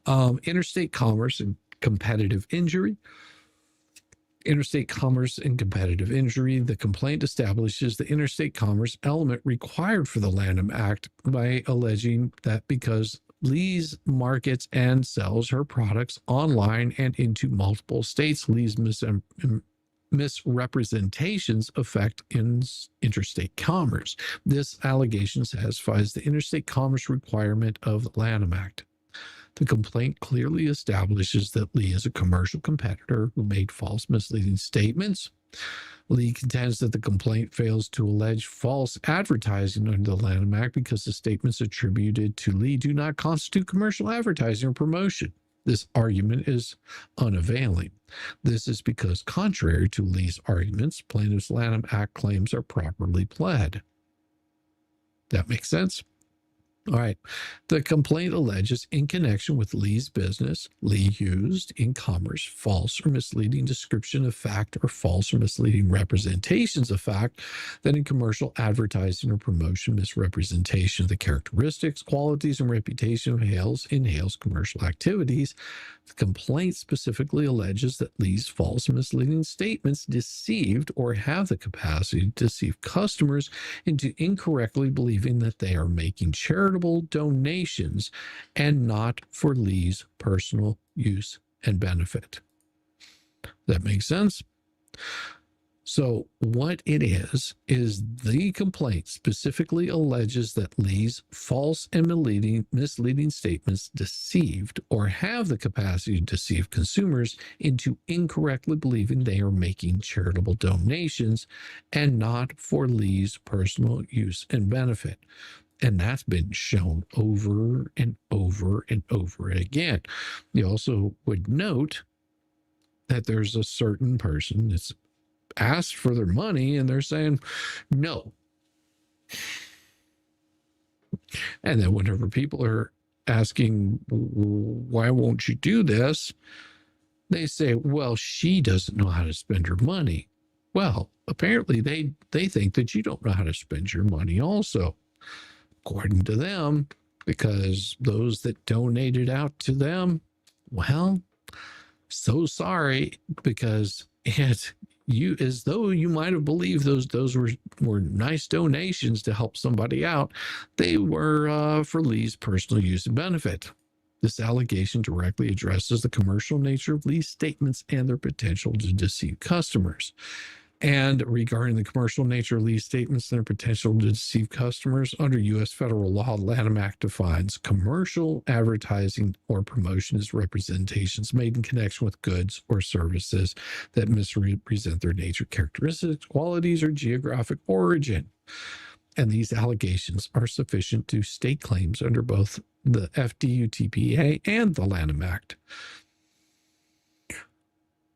Interstate commerce and competitive injury. Interstate commerce and competitive injury. The complaint establishes the interstate commerce element required for the Lanham Act by alleging that because Lee's markets and sells her products online and into multiple states, Lee's misrepresentations affect interstate commerce. This allegation satisfies the interstate commerce requirement of the Lanham Act. The complaint clearly establishes that Lee is a commercial competitor who made false, misleading statements. Lee contends that the complaint fails to allege false advertising under the Lanham Act because the statements attributed to Lee do not constitute commercial advertising or promotion. This argument is unavailing. This is because, contrary to Lee's arguments, plaintiff's Lanham Act claims are properly pled. That makes sense? All right. The complaint alleges in connection with Lee's business, Lee used in commerce false or misleading description of fact or false or misleading representations of fact that in commercial advertising or promotion misrepresentation of the characteristics, qualities, and reputation of Hale's commercial activities. The complaint specifically alleges that Lee's false or misleading statements deceived or have the capacity to deceive customers into incorrectly believing that they are making charitable donations and not for Lee's personal use and benefit. That makes sense? So what it is the complaint specifically alleges that Lee's false and misleading statements deceived or have the capacity to deceive consumers into incorrectly believing they are making charitable donations and not for Lee's personal use and benefit. And that's been shown over and over and over again. You also would note that there's a certain person that's asked for their money and they're saying no. And then whenever people are asking, why won't you do this? They say, well, she doesn't know how to spend her money. Well, apparently they think that you don't know how to spend your money also, according to them, because those that donated out to them, well, so sorry, because as though you might have believed those were nice donations to help somebody out, they were for Lee's personal use and benefit. This allegation directly addresses the commercial nature of lease statements and their potential to deceive customers. And regarding the commercial nature of lease statements and their potential to deceive customers, under U.S. federal law, Lanham Act defines commercial advertising or promotion as representations made in connection with goods or services that misrepresent their nature, characteristics, qualities, or geographic origin. And these allegations are sufficient to state claims under both the FDUTPA and the Lanham Act.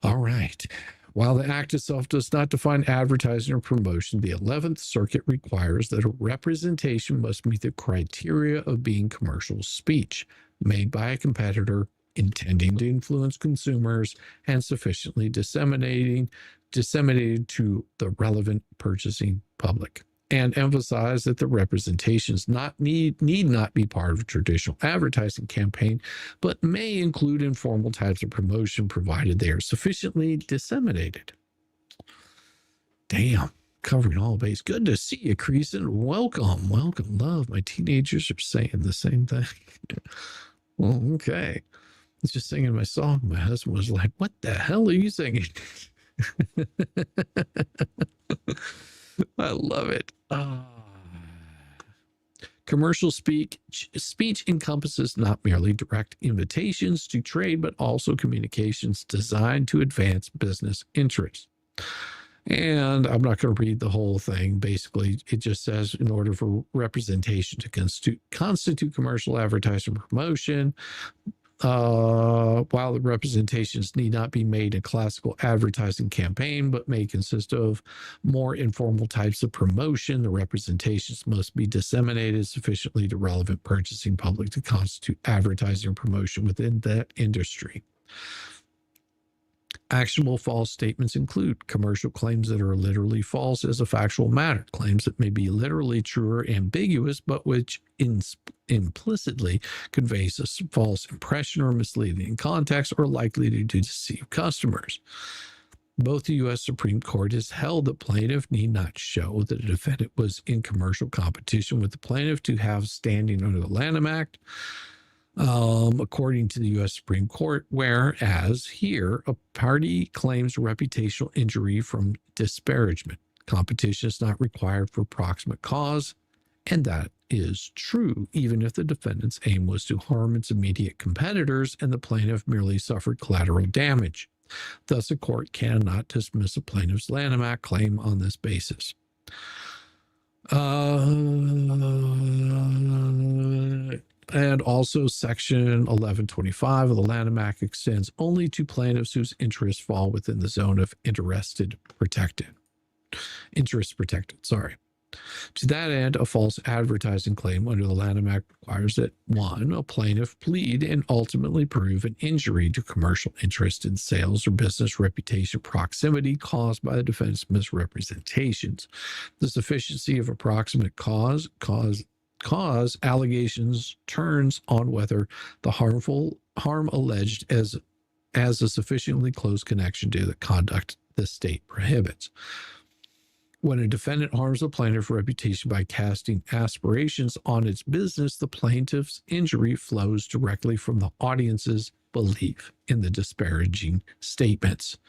All right. While the Act itself does not define advertising or promotion, the 11th Circuit requires that a representation must meet the criteria of being commercial speech made by a competitor intending to influence consumers and sufficiently disseminated to the relevant purchasing public, and emphasize that the representations need not be part of a traditional advertising campaign, but may include informal types of promotion provided they are sufficiently disseminated. Damn, covering all base. Good to see you, Creason. Welcome, welcome, love. My teenagers are saying the same thing. Well, okay. I was just singing my song. My husband was like, "What the hell are you singing?" I love it. Commercial speech encompasses not merely direct invitations to trade, but also communications designed to advance business interests. And I'm not going to read the whole thing. Basically, it just says in order for representation to constitute commercial advertising promotion, while the representations need not be made in classical advertising campaign, but may consist of more informal types of promotion, the representations must be disseminated sufficiently to relevant purchasing public to constitute advertising or promotion within that industry. Actionable false statements include commercial claims that are literally false as a factual matter, claims that may be literally true or ambiguous, but which implicitly conveys a false impression or misleading context or likely to deceive customers. Both the U.S. Supreme Court has held that plaintiff need not show that a defendant was in commercial competition with the plaintiff to have standing under the Lanham Act. According to the U.S. Supreme Court, whereas here a party claims reputational injury from disparagement. Competition is not required for proximate cause, and that is true, even if the defendant's aim was to harm its immediate competitors and the plaintiff merely suffered collateral damage. Thus, a court cannot dismiss a plaintiff's Lanham Act claim on this basis. And also Section 1125 of the Lanham Act extends only to plaintiffs whose interests fall within the zone of interest protected. To that end, a false advertising claim under the Lanham Act requires that 1, a plaintiff plead and ultimately prove an injury to commercial interest in sales or business reputation proximity caused by the defendant's misrepresentations. The sufficiency of approximate cause allegations turns on whether the harm alleged as a sufficiently close connection to the conduct the state prohibits. When a defendant harms a plaintiff's reputation by casting aspersions on its business, the plaintiff's injury flows directly from the audience's belief in the disparaging statements.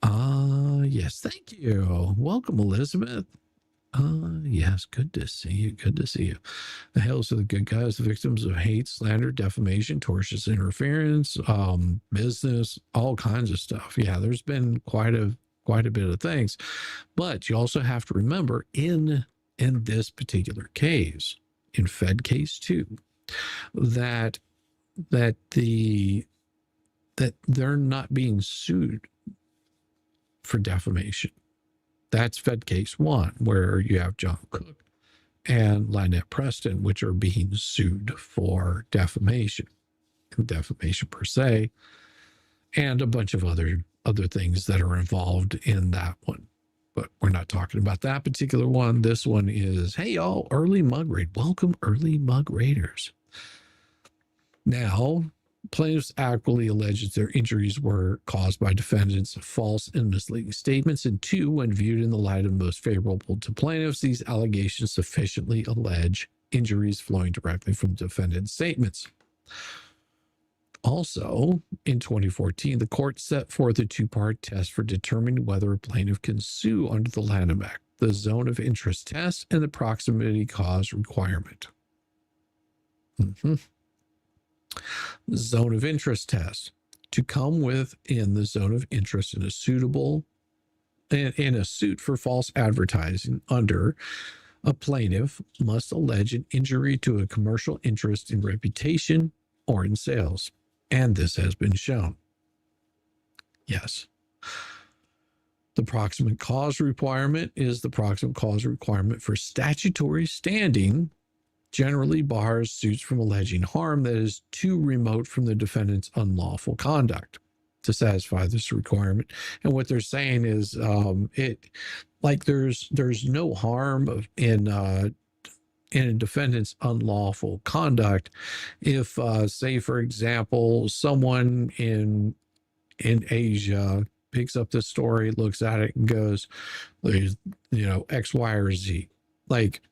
Yes, thank you. Welcome, Elizabeth. Yes, good to see you. Good to see you. The hails to the good guys, the victims of hate, slander, defamation, tortious interference, business, all kinds of stuff. Yeah, there's been quite a bit of things, but you also have to remember in this particular case, in Fed case 2, that they're not being sued for defamation. That's Fed case 1, where you have John Cook and Lynette Preston, which are being sued for defamation per se, and a bunch of other things that are involved in that one. But we're not talking about that particular one. This one is, hey, y'all, early mug raid. Welcome, early mug raiders. Now, plaintiffs accurately alleged their injuries were caused by defendants' false and misleading statements. And 2, when viewed in the light of most favorable to plaintiffs, these allegations sufficiently allege injuries flowing directly from defendant's statements. Also, in 2014, the court set forth a two-part test for determining whether a plaintiff can sue under the Lanham Act: the zone of interest test and the proximity cause requirement. Zone of interest test. To come within the zone of interest in a suit for false advertising under, a plaintiff must allege an injury to a commercial interest in reputation or in sales. And this has been shown. Yes. The proximate cause requirement is the proximate cause requirement for statutory standing. Generally bars suits from alleging harm that is too remote from the defendant's unlawful conduct to satisfy this requirement. And what they're saying is there's no harm in a defendant's unlawful conduct if, say, for example, someone in Asia picks up the story, looks at it, and goes, X, Y, or Z. Like,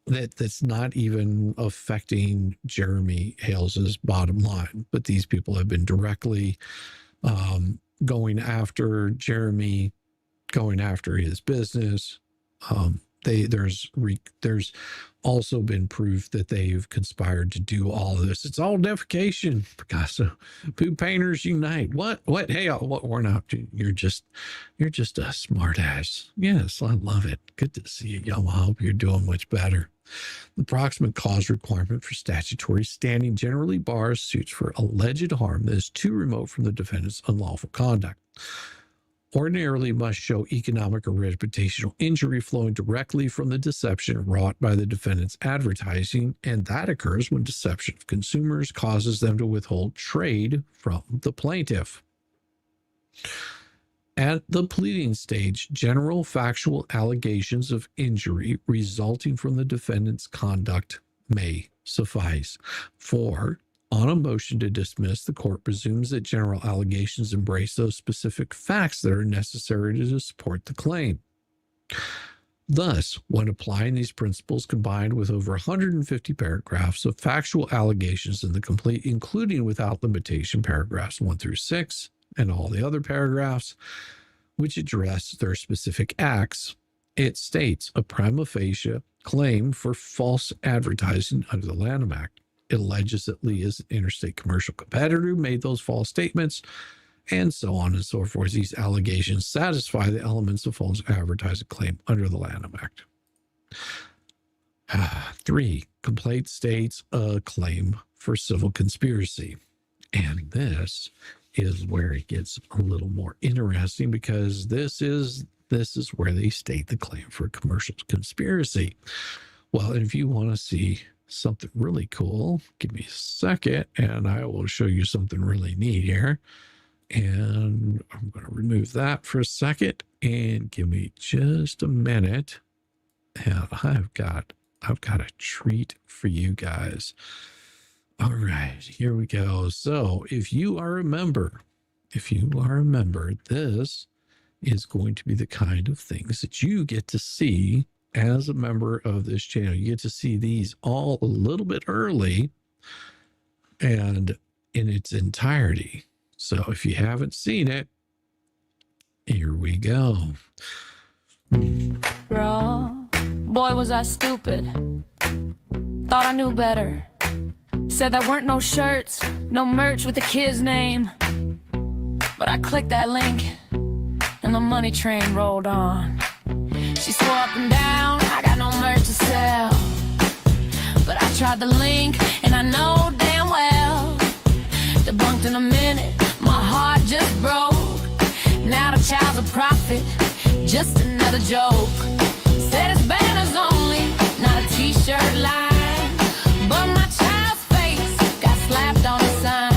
that's not even affecting Jeremy Hales's bottom line. But these people have been directly going after Jeremy, going after his business. There's also been proof that they've conspired to do all of this. It's all defecation. Picasso, poop painters unite. What? Hey, we're not. You're just a smart ass. Yes, I love it. Good to see you, y'all. I hope you're doing much better. The proximate cause requirement for statutory standing generally bars suits for alleged harm that is too remote from the defendant's unlawful conduct. Ordinarily must show economic or reputational injury flowing directly from the deception wrought by the defendant's advertising, and that occurs when deception of consumers causes them to withhold trade from the plaintiff. At the pleading stage, general factual allegations of injury resulting from the defendant's conduct may suffice. For on a motion to dismiss, the court presumes that general allegations embrace those specific facts that are necessary to support the claim. Thus, when applying these principles combined with over 150 paragraphs of factual allegations in the complete, including without limitation paragraphs 1 through 6, and all the other paragraphs, which address their specific acts, it states a prima facie claim for false advertising under the Lanham Act. It alleges that Lee is an interstate commercial competitor who made those false statements, and so on and so forth. These allegations satisfy the elements of false advertising claim under the Lanham Act. 3, complaint states a claim for civil conspiracy. And this is where it gets a little more interesting, because this is where they state the claim for commercial conspiracy. Well, if you want to see something really cool, give me a second and I will show you something really neat here. And I'm going to remove that for a second and give me just a minute. And I've got a treat for you guys. All right, here we go. So if you are a member, this is going to be the kind of things that you get to see as a member of this channel. You get to see these all a little bit early and in its entirety. So if you haven't seen it, here we go. Wrong. Boy, was I stupid. Thought I knew better. Said there weren't no shirts, no merch with the kid's name. But I clicked that link and the money train rolled on. She swore up and down, I got no merch to sell. But I tried the link and I know damn well, debunked in a minute, my heart just broke. Now the child's a prophet, just another joke. Said it's banners only, not a t-shirt line. But my child's face got slapped on a sign.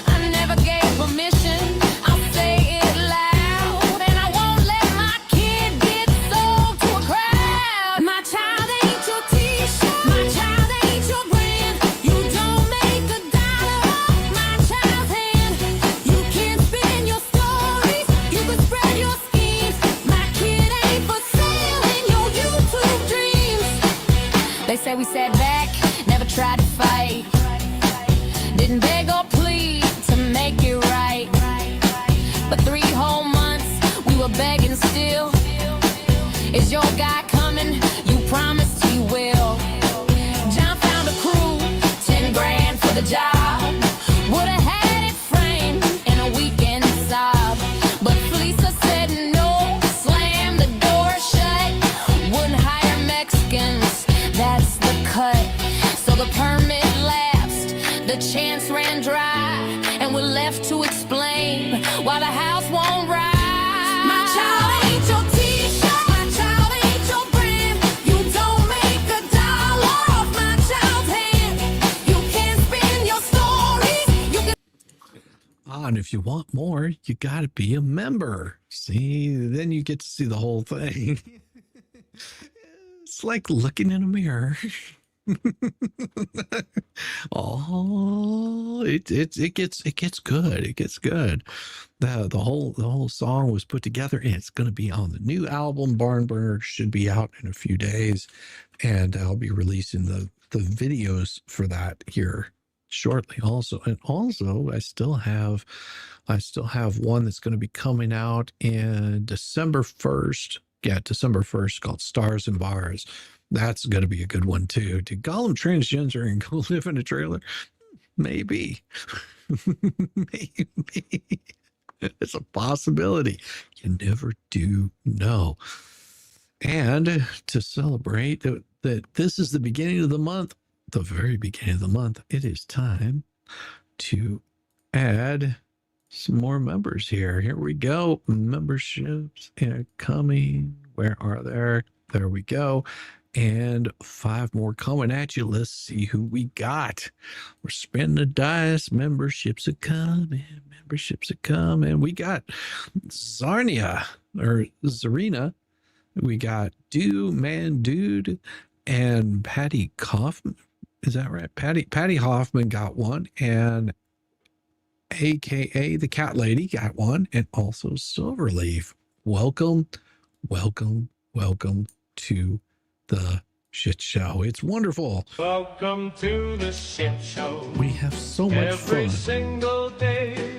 I never gave permission, I'll say it loud. And I won't let my kid get sold to a crowd. My child ain't your t-shirt, my child ain't your brand. You don't make a dollar off my child's hand. You can spin your stories, you can spread your schemes. My kid ain't for sale in your YouTube dreams. They say we sat back, never tried to fight. Didn't beg or plead to make it right, but 3 whole months we were begging still. Is your guy coming? You promised he will. John found a crew, 10 grand for the job. Would've had it framed in a weekend sob, but Felisa said no, slammed the door shut. Wouldn't hire Mexicans, that's the cut. So the permit lapsed, the chance ran dry, and we're left to explain why the house won't rise. My child ain't your t-shirt, my child ain't your brand. You don't make $1 off my child's hand. You can't spin your stories, you can. And if you want more, you got to be a member. See, then you get to see the whole thing. It's like looking in a mirror. Oh, it gets good. It gets good. The whole song was put together, and it's going to be on the new album. Barn Burner should be out in a few days, and I'll be releasing the videos for that here shortly. Also, I still have one that's going to be coming out in December 1st. Yeah, December 1st, called Stars and Bars. That's going to be a good one too. Did Gollum transgender and go live in a trailer? Maybe. Maybe. It's a possibility. You never do know. And to celebrate that this is the beginning of the month, the very beginning of the month, it is time to add some more members here. Here we go. Memberships are coming. Where are there? There we go. And 5 more coming at you. Let's see who we got. We're spinning the dice. Memberships are coming. Memberships are coming. We got Zarnia or Zarina. We got Dude, and Patty Kaufman. Is that right? Patty Hoffman got one, and AKA the Cat Lady got one, and also Silverleaf. Welcome to the shit show. It's wonderful. Welcome to the shit show. We have so much Every fun. single day.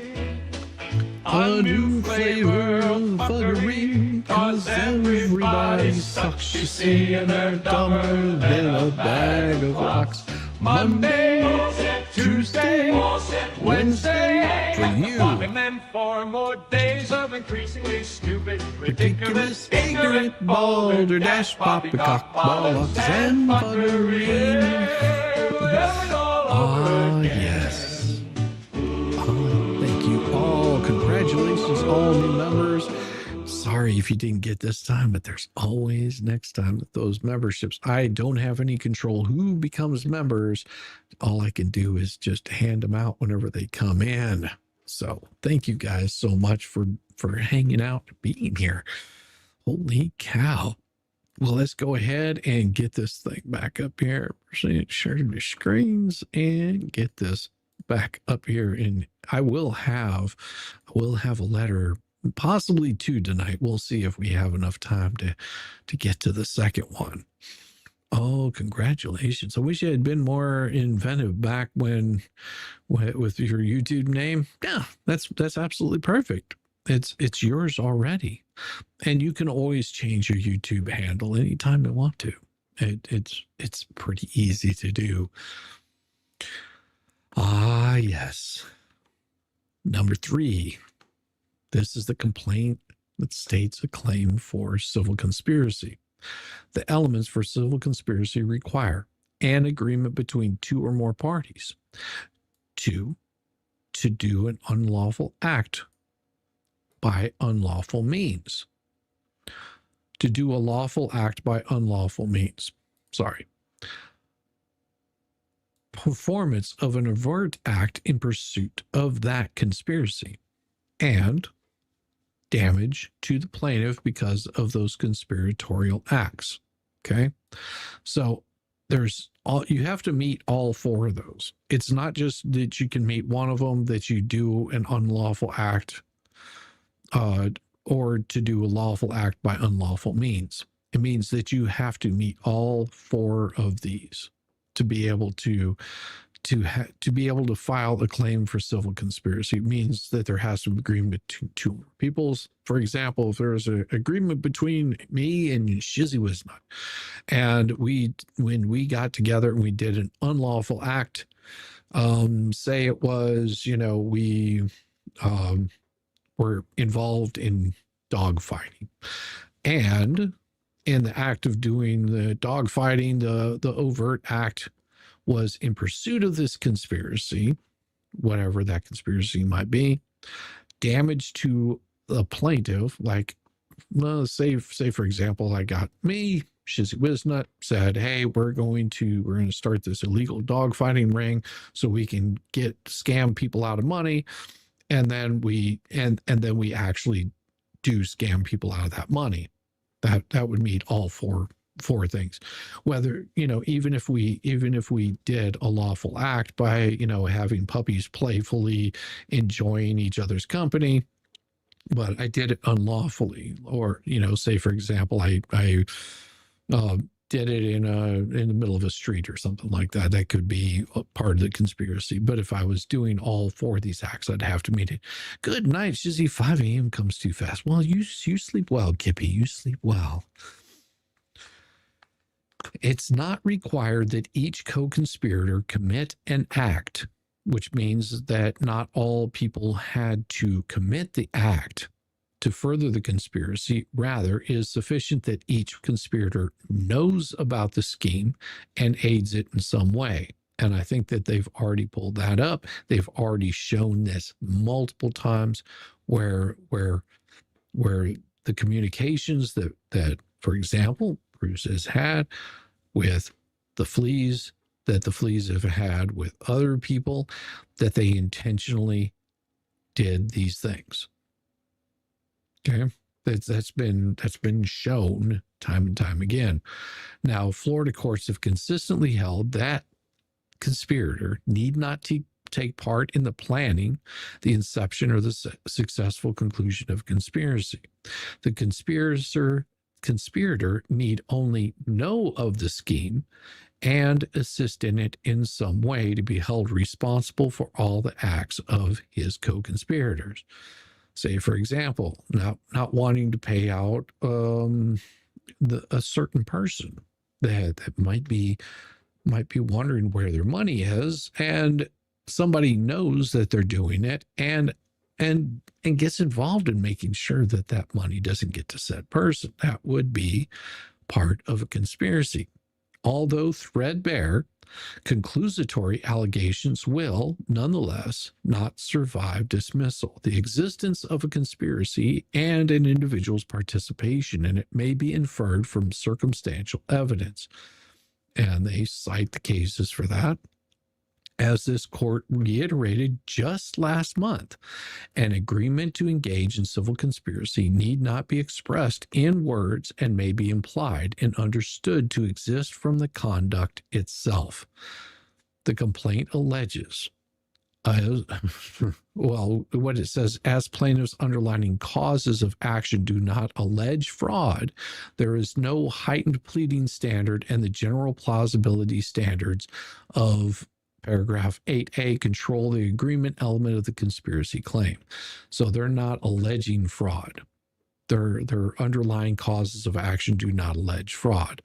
A new flavor of buggery, 'cause everybody sucks, you see, and they're dumber than a bag of rocks. Monday, Tuesday, Wednesday, for you. And then 4 more days of increasingly stupid, Ridiculous, ignorant, balderdash, poppycock, bollocks, and buggery. Ah, yes. Thank you all. Congratulations, all new members. Sorry if you didn't get this time, but there's always next time with those memberships. I don't have any control who becomes members. All I can do is just hand them out whenever they come in. So thank you guys so much for hanging out and being here. Holy cow. Well, let's go ahead and get this thing back up here. Share the screens and get this back up here. And I will have a letter, possibly 2 tonight. We'll see if we have enough time to get to the second one. Oh, congratulations. I wish I had been more inventive back when with your YouTube name. Yeah, that's absolutely perfect. It's yours already. And you can always change your YouTube handle anytime you want to. It's pretty easy to do. Ah, yes. Number 3. This is the complaint that states a claim for civil conspiracy. The elements for civil conspiracy require an agreement between 2 or more parties. 2, to do an unlawful act by unlawful means. To do a lawful act by unlawful means. Sorry. Performance of an overt act in pursuit of that conspiracy. And damage to the plaintiff because of those conspiratorial acts. Okay. So you have to meet all 4 of those. It's not just that you can meet one of them, that you do an unlawful act, or to do a lawful act by unlawful means. It means that you have to meet all 4 of these to be able to to be able to file a claim for civil conspiracy means that there has to be agreement between two peoples. For example, if there's an agreement between me and Shizzywhiznut, and when we got together and we did an unlawful act, say it was, we were involved in dog fighting, and in the act of doing the dog fighting, the overt act was in pursuit of this conspiracy, whatever that conspiracy might be, damage to the plaintiff, like, well, say for example, I got me, Shizzywhiznut, said, hey, we're going to start this illegal dog fighting ring so we can scam people out of money, and then we actually do scam people out of that money. That would meet all four things. Whether, even if we did a lawful act by, having puppies playfully enjoying each other's company, but I did it unlawfully, or, say for example, I did it in the middle of a street or something like that, that could be a part of the conspiracy. But if I was doing all four of these acts, I'd have to meet it. Good night, Shizzy. 5 a.m. comes too fast. Well, you sleep well, Kippy. You sleep well. It's not required that each co-conspirator commit an act, which means that not all people had to commit the act to further the conspiracy. Rather, it is sufficient that each conspirator knows about the scheme and aids it in some way. And I think that they've already pulled that up. They've already shown this multiple times where the communications that for example, Bruce has had with the Fleas, that the Fleas have had with other people, that they intentionally did these things. Okay, that's been shown time and time again. Now, Florida courts have consistently held that conspirator need not take part in the planning, the inception, or the successful conclusion of conspiracy. The conspirator need only know of the scheme and assist in it in some way to be held responsible for all the acts of his co-conspirators. Say, for example, not wanting to pay out a certain person that might be wondering where their money is, and somebody knows that they're doing it and gets involved in making sure that money doesn't get to said person. That would be part of a conspiracy. Although threadbare, conclusatory allegations will, nonetheless, not survive dismissal. The existence of a conspiracy and an individual's participation in it may be inferred from circumstantial evidence. And they cite the cases for that. As this court reiterated just last month, an agreement to engage in civil conspiracy need not be expressed in words and may be implied and understood to exist from the conduct itself. The complaint alleges, what it says, as plaintiffs' underlying causes of action do not allege fraud, there is no heightened pleading standard, and the general plausibility standards of Paragraph 8A control the agreement element of the conspiracy claim. So they're not alleging fraud. Their underlying causes of action do not allege fraud.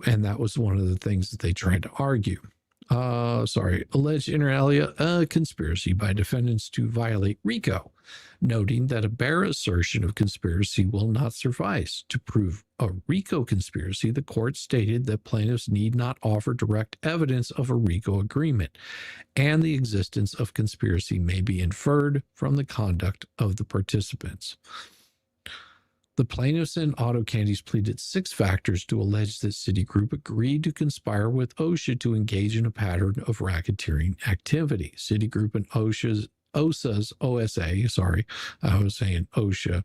And that was one of the things that they tried to argue. Alleged inter alia conspiracy by defendants to violate RICO, noting that a bare assertion of conspiracy will not suffice. To prove a RICO conspiracy, the court stated that plaintiffs need not offer direct evidence of a RICO agreement, and the existence of conspiracy may be inferred from the conduct of the participants. The plaintiffs in Auto Candies pleaded 6 factors to allege that Citigroup agreed to conspire with OSHA to engage in a pattern of racketeering activity. Citigroup and OSHA, I was saying OSHA,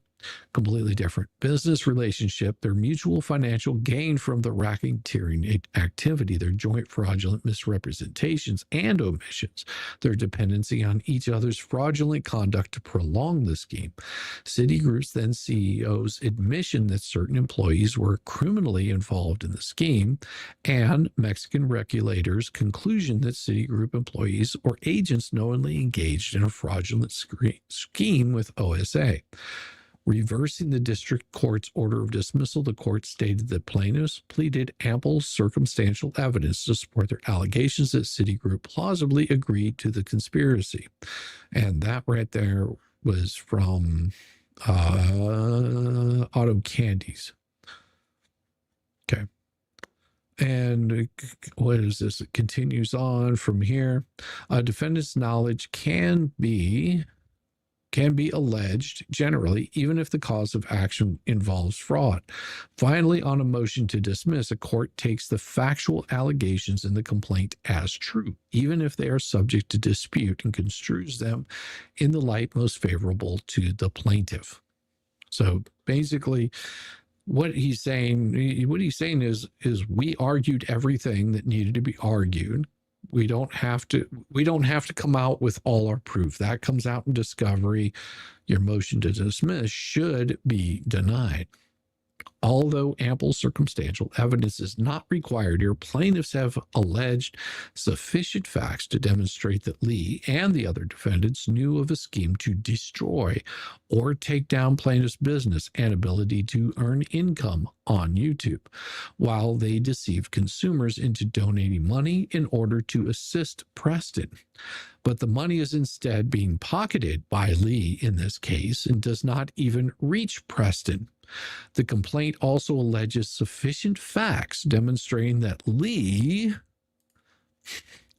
Completely different business relationship, their mutual financial gain from the racketeering activity, their joint fraudulent misrepresentations and omissions, their dependency on each other's fraudulent conduct to prolong the scheme. Citigroup's then CEO's admission that certain employees were criminally involved in the scheme, and Mexican regulators' conclusion that Citigroup employees or agents knowingly engaged in a fraudulent scheme with OSA. Reversing the district court's order of dismissal, the court stated that plaintiffs pleaded ample circumstantial evidence to support their allegations that Citigroup plausibly agreed to the conspiracy. And that right there was from Auto Candies. Okay. And what is this? It continues on from here. Defendant's knowledge can be alleged generally, even if the cause of action involves fraud. Finally, on a motion to dismiss, a court takes the factual allegations in the complaint as true, even if they are subject to dispute, and construes them in the light most favorable to the plaintiff. So basically, what he's saying is we argued everything that needed to be argued. We don't have to come out with all our proof. That comes out in discovery. Your motion to dismiss should be denied. Although ample circumstantial evidence is not required here, plaintiffs have alleged sufficient facts to demonstrate that Lee and the other defendants knew of a scheme to destroy or take down plaintiffs' business and ability to earn income on YouTube, while they deceived consumers into donating money in order to assist Preston. But the money is instead being pocketed by Lee in this case and does not even reach Preston. The complaint also alleges sufficient facts demonstrating that Lee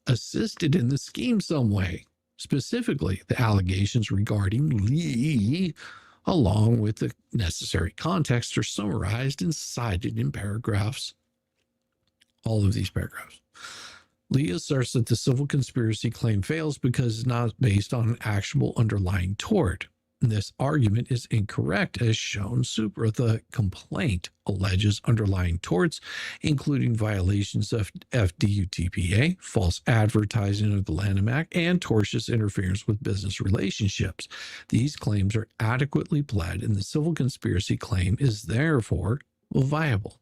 assisted in the scheme some way. Specifically, the allegations regarding Lee, along with the necessary context, are summarized and cited in paragraphs. All of these paragraphs. Lee asserts that the civil conspiracy claim fails because it's not based on an actual underlying tort. This argument is incorrect, as shown supra. The complaint alleges underlying torts, including violations of FDUTPA, false advertising of the Lanham Act, and tortious interference with business relationships. These claims are adequately pled, and the civil conspiracy claim is therefore viable.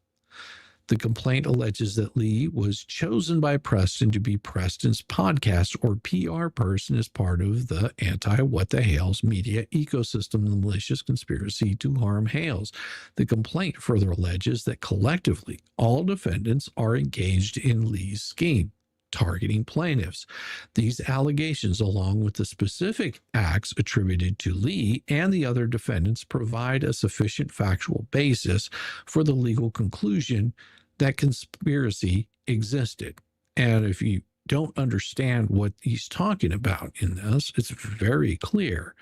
The complaint alleges that Lee was chosen by Preston to be Preston's podcast or PR person as part of the anti-What the Hales media ecosystem, the malicious conspiracy to harm Hales. The complaint further alleges that collectively all defendants are engaged in Lee's scheme, targeting plaintiffs. These allegations, along with the specific acts attributed to Lee and the other defendants, provide a sufficient factual basis for the legal conclusion that conspiracy existed. And if you don't understand what he's talking about in this, it's very clear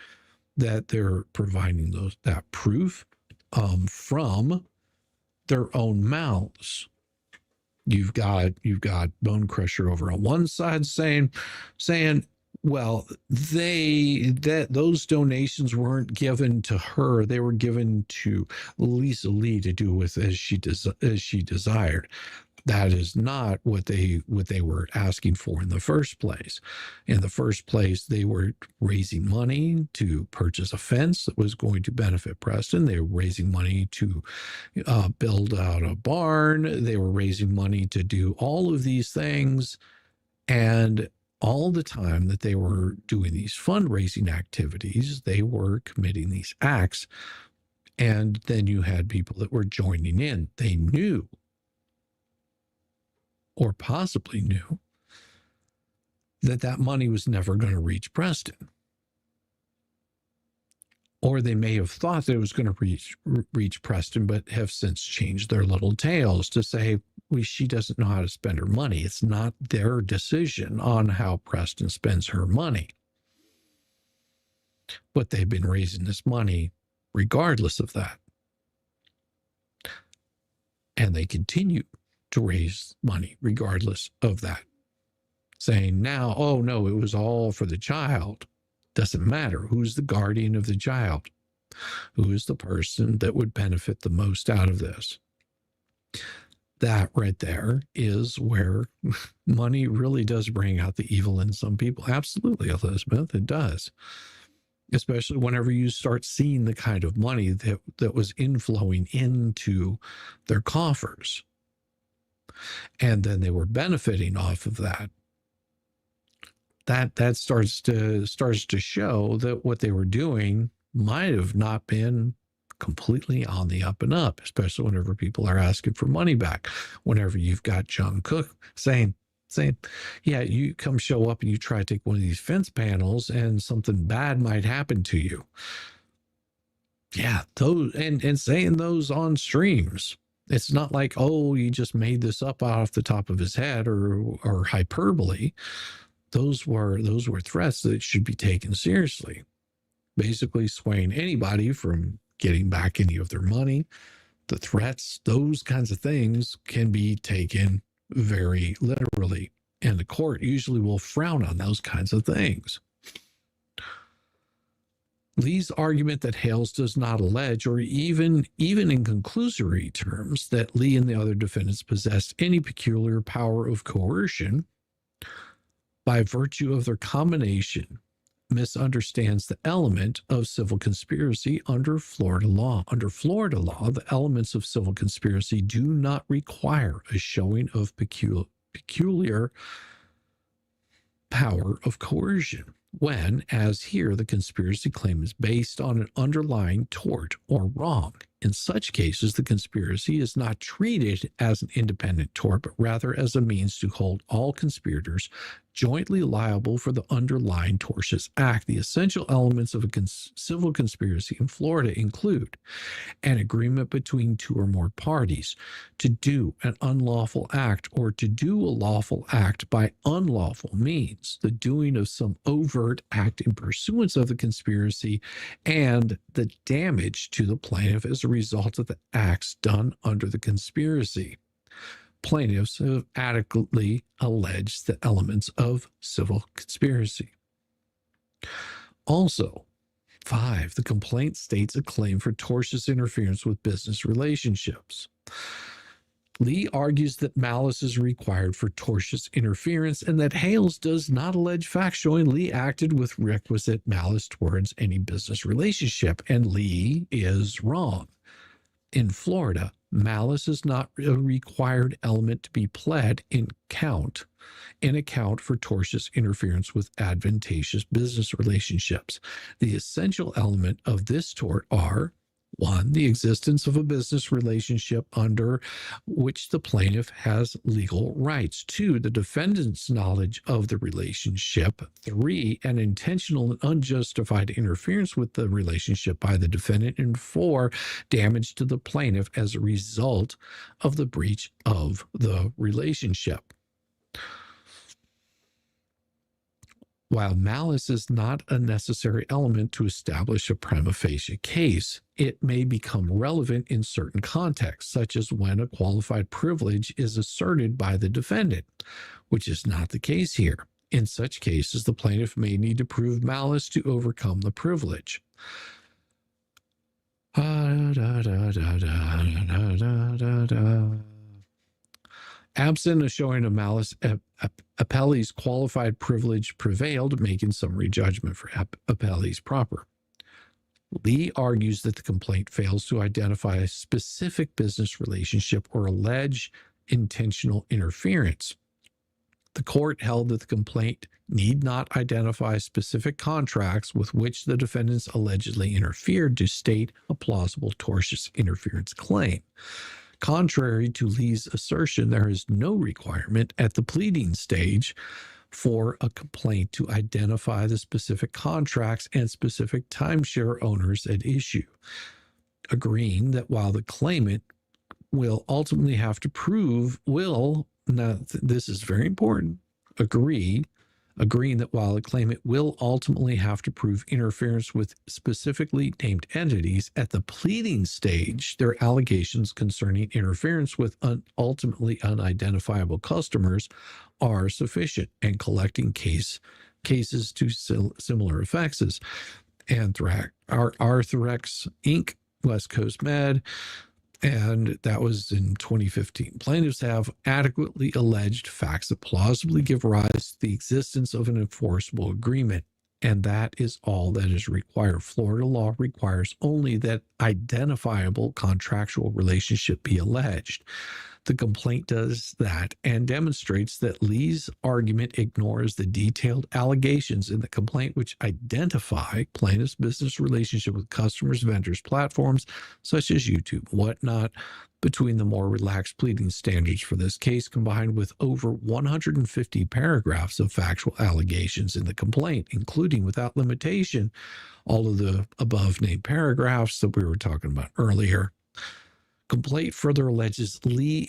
that they're providing that proof from their own mouths. You've got Bone Crusher over on one side saying, well, those donations weren't given to her; they were given to Lisa Lee to do with as she desired. That is not what they were asking for in the first place. In the first place, they were raising money to purchase a fence that was going to benefit Preston. They were raising money to build out a barn. They were raising money to do all of these things. And all the time that they were doing these fundraising activities, they were committing these acts. And then you had people that were joining in. They knew, or possibly knew, that money was never going to reach Preston. Or they may have thought that it was going to reach Preston, but have since changed their little tales to say, well, she doesn't know how to spend her money. It's not their decision on how Preston spends her money. But they've been raising this money regardless of that. And they continue to raise money regardless of that. Saying now, oh no, it was all for the child. Doesn't matter who's the guardian of the child. Who is the person that would benefit the most out of this? That right there is where money really does bring out the evil in some people. Absolutely, Elizabeth, it does. Especially whenever you start seeing the kind of money that was inflowing into their coffers. And then they were benefiting off of that. That starts to show that what they were doing might have not been completely on the up and up, especially whenever people are asking for money back. Whenever you've got John Cook saying, yeah, you come show up and you try to take one of these fence panels and something bad might happen to you. Yeah, those and saying those on streams. It's not like, oh, you just made this up off the top of his head or hyperbole. Those were threats that should be taken seriously. Basically swaying anybody from getting back any of their money. The threats, those kinds of things can be taken very literally, and the court usually will frown on those kinds of things. Lee's argument that Hales does not allege, or even in conclusory terms, that Lee and the other defendants possessed any peculiar power of coercion by virtue of their combination, misunderstands the element of civil conspiracy under Florida law. Under Florida law, the elements of civil conspiracy do not require a showing of peculiar power of coercion when, as here, the conspiracy claim is based on an underlying tort or wrong. In such cases, the conspiracy is not treated as an independent tort, but rather as a means to hold all conspirators jointly liable for the underlying tortious act. The essential elements of a civil conspiracy in Florida include an agreement between two or more parties to do an unlawful act or to do a lawful act by unlawful means, the doing of some overt act in pursuance of the conspiracy, and the damage to the plaintiff as a result of the acts done under the conspiracy. Plaintiffs have adequately alleged the elements of civil conspiracy. Also, 5, the complaint states a claim for tortious interference with business relationships. Lee argues that malice is required for tortious interference and that Hales does not allege facts showing Lee acted with requisite malice towards any business relationship, and Lee is wrong. In Florida, malice is not a required element to be pled in account for tortious interference with advantageous business relationships. The essential element of this tort are: 1, the existence of a business relationship under which the plaintiff has legal rights. 2, the defendant's knowledge of the relationship. 3, an intentional and unjustified interference with the relationship by the defendant. And 4, damage to the plaintiff as a result of the breach of the relationship. While malice is not a necessary element to establish a prima facie case, it may become relevant in certain contexts, such as when a qualified privilege is asserted by the defendant, which is not the case here. In such cases, the plaintiff may need to prove malice to overcome the privilege. Absent a showing of malice, appellee's qualified privilege prevailed, making summary judgment for appellee's proper. Lee argues that the complaint fails to identify a specific business relationship or allege intentional interference. The court held that the complaint need not identify specific contracts with which the defendants allegedly interfered to state a plausible tortious interference claim. Contrary to Lee's assertion, there is no requirement at the pleading stage for a complaint to identify the specific contracts and specific timeshare owners at issue, agreeing that while the claimant will ultimately have to prove, now this is very important, agreeing that while the claimant will ultimately have to prove interference with specifically named entities, at the pleading stage, their allegations concerning interference with ultimately unidentifiable customers are sufficient, and collecting cases to similar effects Arthrex Inc., West Coast Med, and that was in 2015. Plaintiffs have adequately alleged facts that plausibly give rise to the existence of an enforceable agreement, and that is all that is required. Florida law requires only that identifiable contractual relationship be alleged. The complaint does that and demonstrates that Lee's argument ignores the detailed allegations in the complaint which identify plaintiff's business relationship with customers, vendors, platforms such as YouTube, whatnot, between the more relaxed pleading standards for this case, combined with over 150 paragraphs of factual allegations in the complaint, including without limitation all of the above named paragraphs that we were talking about earlier. Complaint further alleges Lee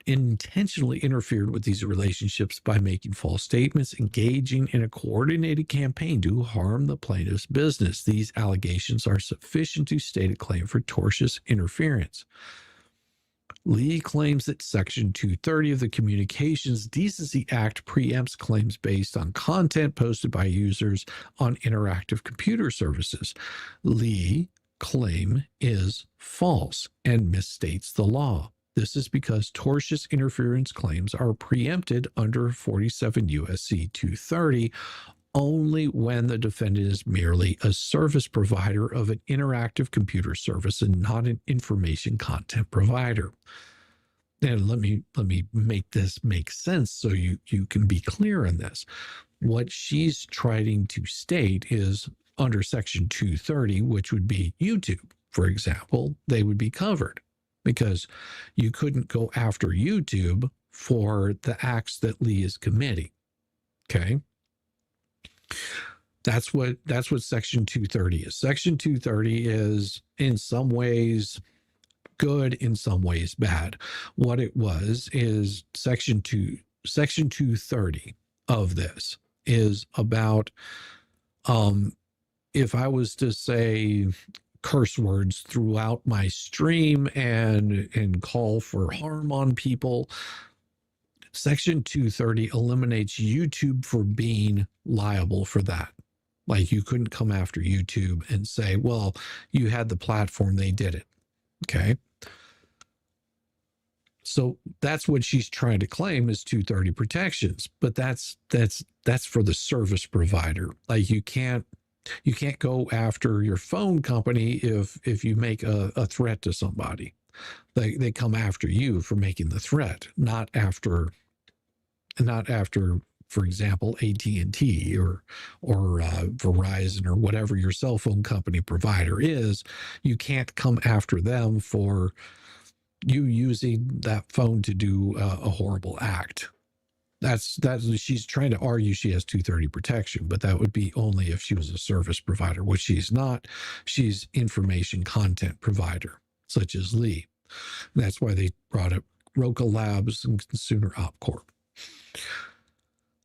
intentionally interfered with these relationships by making false statements, engaging in a coordinated campaign to harm the plaintiff's business. These allegations are sufficient to state a claim for tortious interference. Lee claims that Section 230 of the Communications Decency Act preempts claims based on content posted by users on interactive computer services. Lee claim is false and misstates the law. This is because tortious interference claims are preempted under 47 U.S.C. 230 only when the defendant is merely a service provider of an interactive computer service and not an information content provider. And let me make this make sense so you can be clear on this. What she's trying to state is under Section 230, which would be YouTube, for example, they would be covered because you couldn't go after YouTube for the acts that Lee is committing. Okay. That's what Section 230 is. Section 230 is in some ways good, in some ways bad. What it was is Section 230 of this is about if I was to say curse words throughout my stream and call for harm on people, Section 230 eliminates YouTube for being liable for that. Like you couldn't come after YouTube and say, well, you had the platform, they did it. Okay. So that's what she's trying to claim is 230 protections, but that's for the service provider. Like you can't go after your phone company if you make a threat to somebody. They come after you for making the threat, not after, for example, AT&T or Verizon or whatever your cell phone company provider is. You can't come after them for you using that phone to do a horrible act. That's she's trying to argue she has 230 protection, but that would be only if she was a service provider, which she's not. She's information content provider, such as Lee. And that's why they brought up Roca Labs and Consumer OpCorp.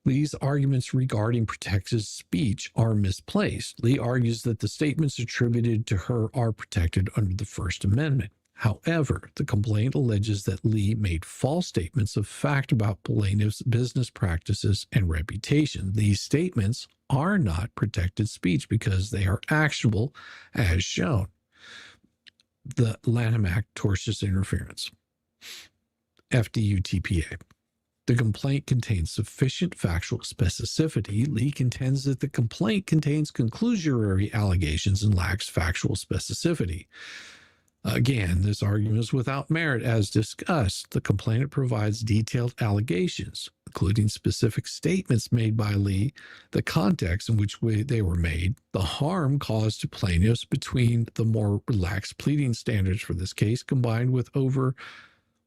Lee's arguments regarding protected speech are misplaced. Lee argues that the statements attributed to her are protected under the First Amendment. However, the complaint alleges that Lee made false statements of fact about plaintiff's business practices and reputation. These statements are not protected speech because they are actionable as shown. The Lanham Act tortious interference. FDUTPA. The complaint contains sufficient factual specificity. Lee contends that the complaint contains conclusory allegations and lacks factual specificity. Again, this argument is without merit. As discussed, the complainant provides detailed allegations, including specific statements made by Lee, the context in which they were made, the harm caused to plaintiffs between the more relaxed pleading standards for this case, combined with over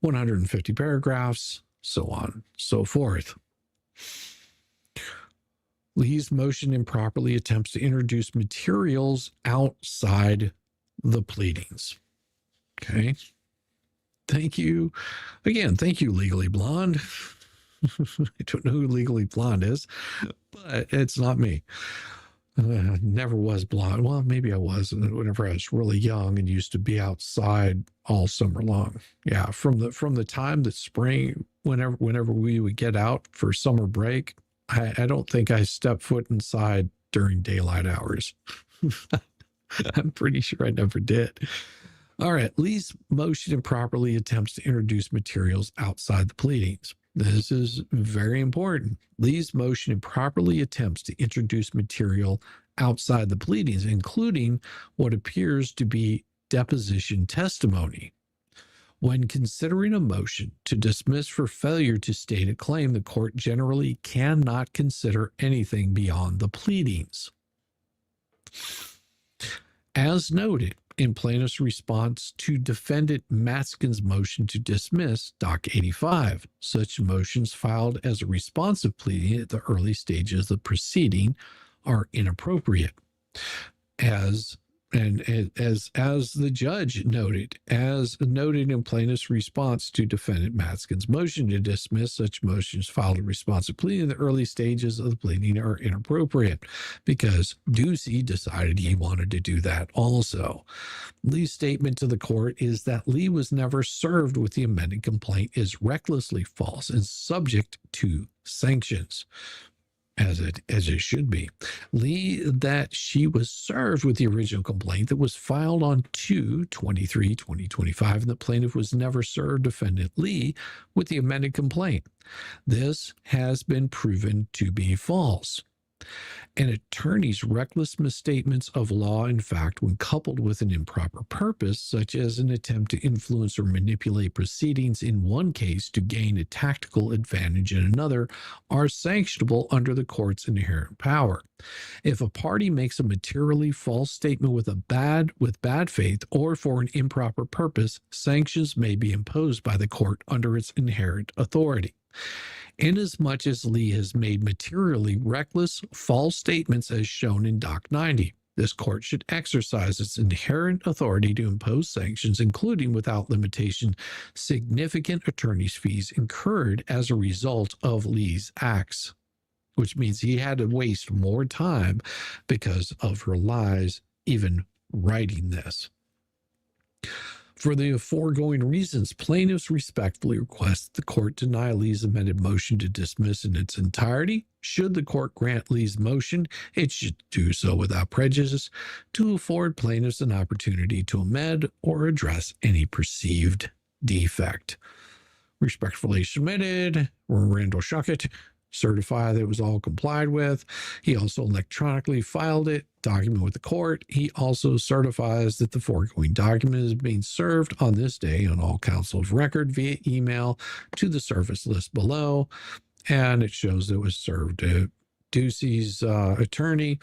150 paragraphs, so on, so forth. Lee's motion improperly attempts to introduce materials outside the pleadings. Okay. Thank you. Again, thank you, Legally Blonde. I don't know who Legally Blonde is, but it's not me. Never was blonde. Well, maybe I was whenever I was really young and used to be outside all summer long. Yeah, from the time that spring, whenever we would get out for summer break, I don't think I stepped foot inside during daylight hours. I'm pretty sure I never did. All right. Lee's motion improperly attempts to introduce materials outside the pleadings. This is very important. Lee's motion improperly attempts to introduce material outside the pleadings, including what appears to be deposition testimony. When considering a motion to dismiss for failure to state a claim, the court generally cannot consider anything beyond the pleadings. As noted in plaintiff's response to defendant Matskin's motion to dismiss, Doc 85, such motions filed as a responsive pleading at the early stages of the proceeding are inappropriate. As the judge noted, as noted in plaintiff's response to defendant Matskin's motion to dismiss, such motions filed in response to pleading in the early stages of the pleading are inappropriate because Ducey decided he wanted to do that also. Lee's statement to the court is that Lee was never served with the amended complaint is recklessly false and subject to sanctions. As it should be. Lee, that she was served with the original complaint that was filed on 2/23/2025, and the plaintiff was never served defendant Lee with the amended complaint. This has been proven to be false. An attorney's reckless misstatements of law and fact, when coupled with an improper purpose, such as an attempt to influence or manipulate proceedings in one case to gain a tactical advantage in another, are sanctionable under the court's inherent power. If a party makes a materially false statement with bad faith or for an improper purpose, sanctions may be imposed by the court under its inherent authority. Inasmuch as Lee has made materially reckless, false statements as shown in Doc 90, this court should exercise its inherent authority to impose sanctions, including without limitation, significant attorney's fees incurred as a result of Lee's acts, which means he had to waste more time because of her lies, even writing this. For the foregoing reasons, plaintiffs respectfully request that the court deny Lee's amended motion to dismiss in its entirety. Should the court grant Lee's motion, it should do so without prejudice to afford plaintiffs an opportunity to amend or address any perceived defect. Respectfully submitted, Randall Shuckett. Certify that it was all complied with. He also electronically filed it, document with the court. He also certifies that the foregoing document is being served on this day on all counsel of record via email to the service list below. And it shows that it was served to Ducey's attorney,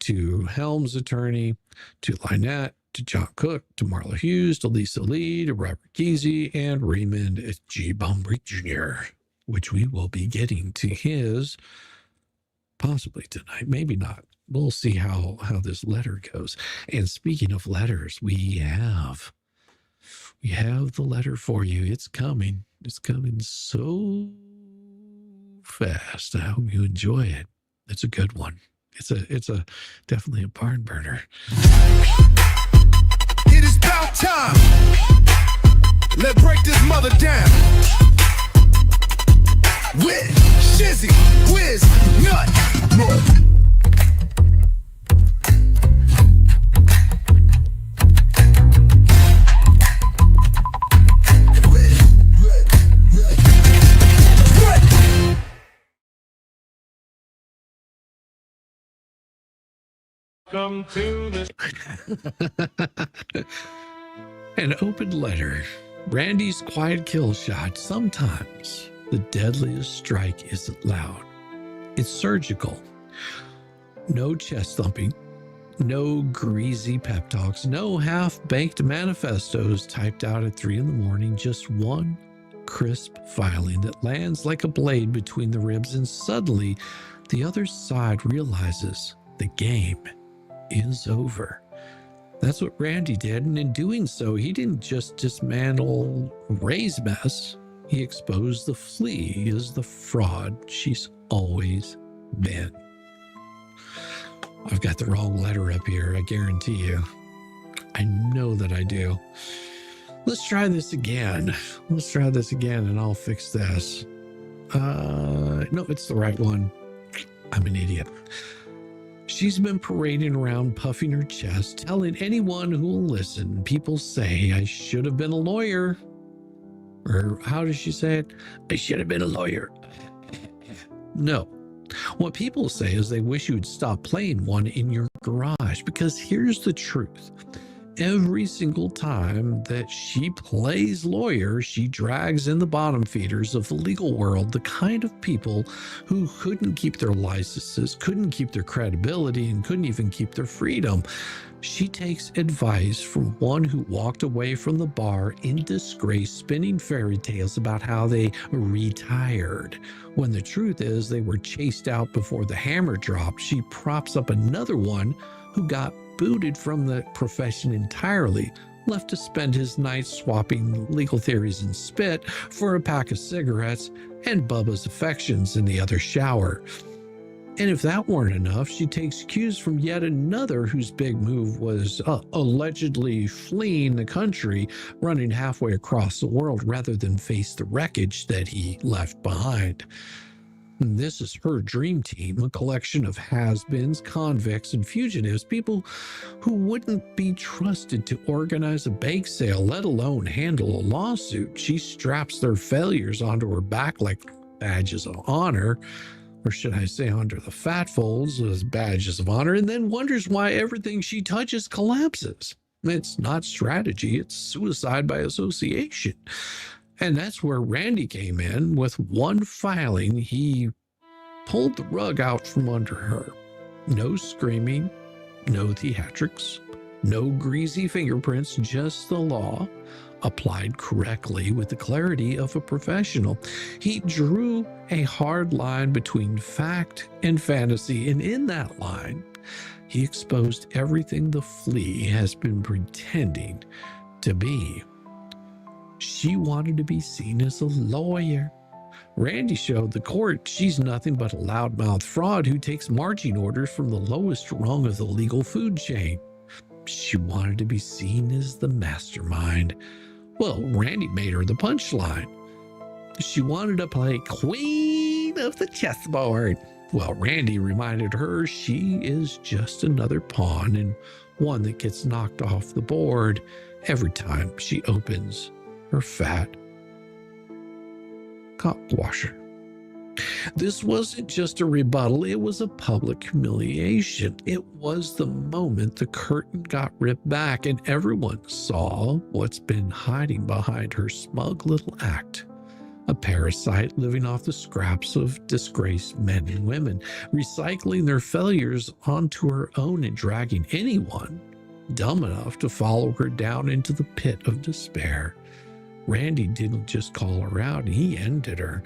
to Helms' attorney, to Lynette, to John Cook, to Marla Hughes, to Lisa Lee, to Robert Geezy, and Raymond G. Bumbrick Jr., which we will be getting to his possibly tonight, maybe not. We'll see how this letter goes. And speaking of letters, we have the letter for you. It's coming. It's coming so fast. I hope you enjoy it. It's a good one. It's a definitely a barn burner. It is about time. Let's break this mother down. With Shizzywhiznut. Come to the An open letter. Randy's quiet kill shot. Sometimes the deadliest strike isn't loud. It's surgical. No chest thumping. No greasy pep talks. No half-baked manifestos typed out at 3 a.m. Just one crisp filing that lands like a blade between the ribs, and suddenly the other side realizes the game is over. That's what Randy did, and in doing so, he didn't just dismantle Ray's mess. He exposed the Flea as the fraud she's always been. I've got the wrong letter up here, I guarantee you. I know that I do. Let's try this again. And I'll fix this. No, it's the right one. I'm an idiot. She's been parading around, puffing her chest, telling anyone who will listen, people say I should have been a lawyer. Or how does she say it? I should have been a lawyer. No. What people say is they wish you would stop playing one in your garage, because here's the truth. Every single time that she plays lawyer, she drags in the bottom feeders of the legal world, the kind of people who couldn't keep their licenses, couldn't keep their credibility, and couldn't even keep their freedom. She takes advice from one who walked away from the bar in disgrace, spinning fairy tales about how they retired, when the truth is they were chased out before the hammer dropped. She props up another one who got booted from the profession entirely, left to spend his nights swapping legal theories and spit for a pack of cigarettes and Bubba's affections in the other shower. And if that weren't enough, she takes cues from yet another whose big move was allegedly fleeing the country, running halfway across the world rather than face the wreckage that he left behind. And this is her dream team, a collection of has-beens, convicts, and fugitives, people who wouldn't be trusted to organize a bake sale, let alone handle a lawsuit. She straps their failures onto her back like badges of honor, or should I say onto the fat folds as badges of honor, and then wonders why everything she touches collapses. It's not strategy, it's suicide by association. And that's where Randy came in. With one filing, he pulled the rug out from under her. No screaming, no theatrics, no greasy fingerprints, just the law applied correctly with the clarity of a professional. He drew a hard line between fact and fantasy, and in that line, he exposed everything the Flea has been pretending to be. She wanted to be seen as a lawyer. Randy showed the court she's nothing but a loudmouth fraud who takes marching orders from the lowest rung of the legal food chain. She wanted to be seen as the mastermind. Well, Randy made her the punchline. She wanted to play queen of the chessboard. Well, Randy reminded her she is just another pawn, and one that gets knocked off the board every time she opens her fat cock washer. This wasn't just a rebuttal, it was a public humiliation. It was the moment the curtain got ripped back and everyone saw what's been hiding behind her smug little act. A parasite living off the scraps of disgraced men and women, recycling their failures onto her own and dragging anyone dumb enough to follow her down into the pit of despair. Randy didn't just call her out, he ended her.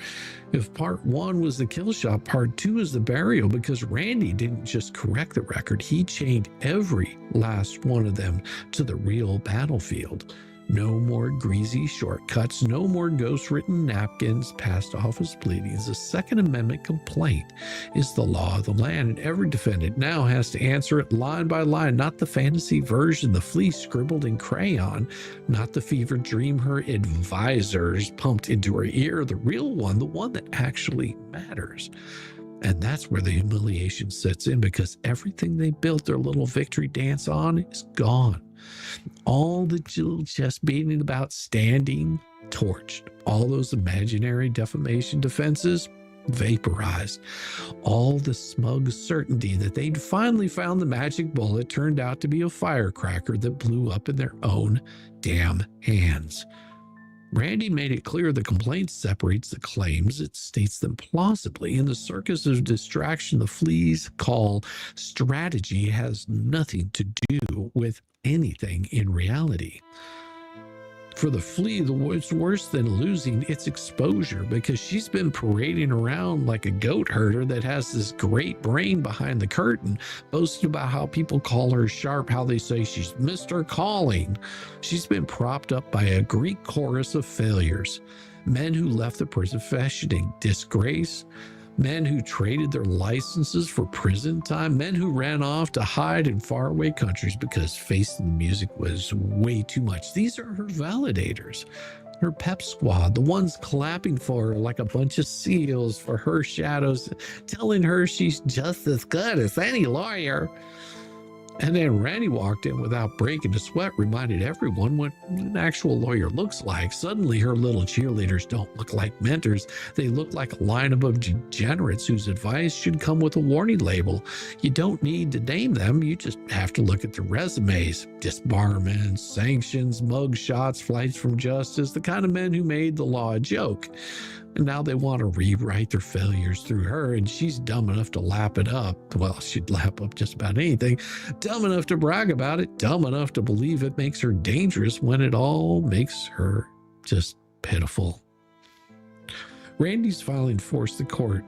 If part one was the kill shot, part two is the burial, because Randy didn't just correct the record, he chained every last one of them to the real battlefield. No more greasy shortcuts, no more ghost-written napkins passed off as pleadings. The Second Amendment complaint is the law of the land, and every defendant now has to answer it line by line, not the fantasy version the Flea scribbled in crayon, not the fever dream her advisors pumped into her ear, the real one, the one that actually matters. And that's where the humiliation sets in, because everything they built their little victory dance on is gone. All the chest beating about standing, torched. All those imaginary defamation defenses, vaporized. All the smug certainty that they'd finally found the magic bullet turned out to be a firecracker that blew up in their own damn hands. Randy made it clear the complaint separates the claims, it states them plausibly. In the circus of distraction the Fleas call strategy has nothing to do with anything in reality. For the Flea, it's worse than losing its exposure, because she's been parading around like a goat herder that has this great brain behind the curtain, boasting about how people call her sharp, how they say she's Mr. Calling. She's been propped up by a Greek chorus of failures, men who left the profession in disgrace, men who traded their licenses for prison time, men who ran off to hide in faraway countries because facing the music was way too much. These are her validators. Her pep squad, the ones clapping for her like a bunch of seals for her shadows, telling her she's just as good as any lawyer. And then Randy walked in without breaking a sweat, reminded everyone what an actual lawyer looks like. Suddenly, her little cheerleaders don't look like mentors. They look like a lineup of degenerates whose advice should come with a warning label. You don't need to name them. You just have to look at their resumes. Disbarments, sanctions, mug shots, flights from justice, the kind of men who made the law a joke. And now they want to rewrite their failures through her, and she's dumb enough to lap it up. Well, she'd lap up just about anything. Dumb enough to brag about it, dumb enough to believe it makes her dangerous when it all makes her just pitiful. Randy's filing forced the court,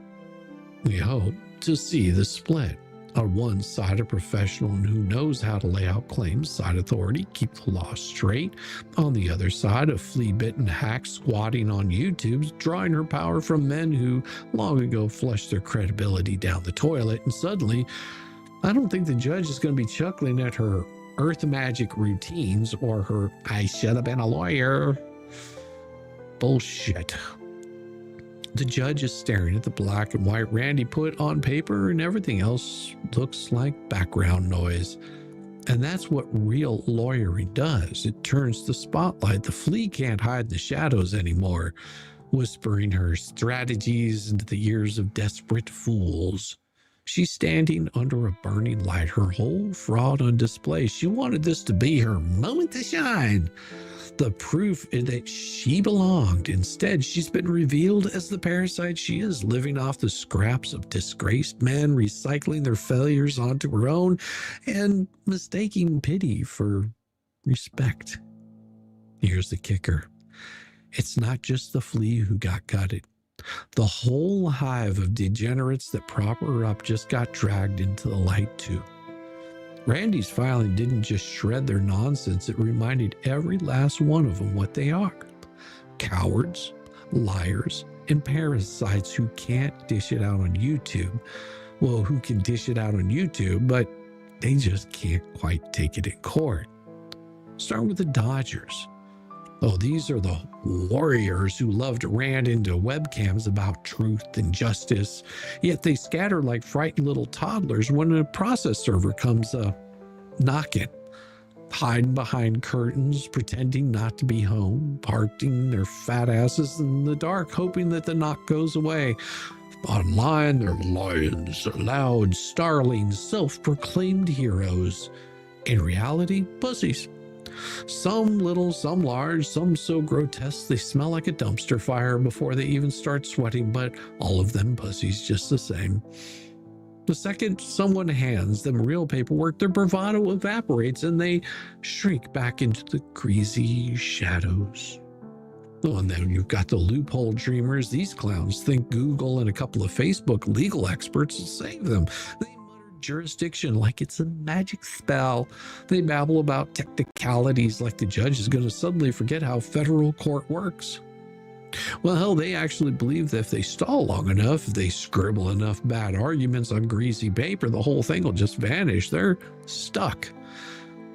we hope, to see the split. On one side, a professional who knows how to lay out claims, cite authority, keep the law straight. On the other side, a flea-bitten hack squatting on YouTube, drawing her power from men who long ago flushed their credibility down the toilet. And suddenly, I don't think the judge is going to be chuckling at her earth magic routines or her "I should have been a lawyer" bullshit. The judge is staring at the black and white Randy put on paper, and everything else looks like background noise. And that's what real lawyering does. It turns the spotlight. The flea can't hide in the shadows anymore, whispering her strategies into the ears of desperate fools. She's standing under a burning light, her whole fraud on display. She wanted this to be her moment to shine. The proof is that she belonged. Instead, she's been revealed as the parasite she is, living off the scraps of disgraced men, recycling their failures onto her own, and mistaking pity for respect. Here's the kicker. It's not just the flea who got gutted. The whole hive of degenerates that prop her up just got dragged into the light too. Randy's filing didn't just shred their nonsense, it reminded every last one of them what they are. Cowards, liars, and parasites who can't dish it out on YouTube. Well, who can dish it out on YouTube, but they just can't quite take it in court. Start with the Dodgers. Oh, these are the warriors who love to rant into webcams about truth and justice, yet they scatter like frightened little toddlers when a process server comes knocking, hiding behind curtains, pretending not to be home, parking their fat asses in the dark, hoping that the knock goes away. Online, they're lions, loud, starlings, self-proclaimed heroes. In reality, pussies. Some little, some large, some so grotesque they smell like a dumpster fire before they even start sweating, but all of them pussies just the same. The second someone hands them real paperwork, their bravado evaporates and they shrink back into the greasy shadows. Oh, and then you've got the loophole dreamers. These clowns think Google and a couple of Facebook legal experts will save them. They jurisdiction like it's a magic spell. They babble about technicalities like the judge is going to suddenly forget how federal court works. Well, hell, they actually believe that if they stall long enough, if they scribble enough bad arguments on greasy paper, the whole thing will just vanish. They're stuck.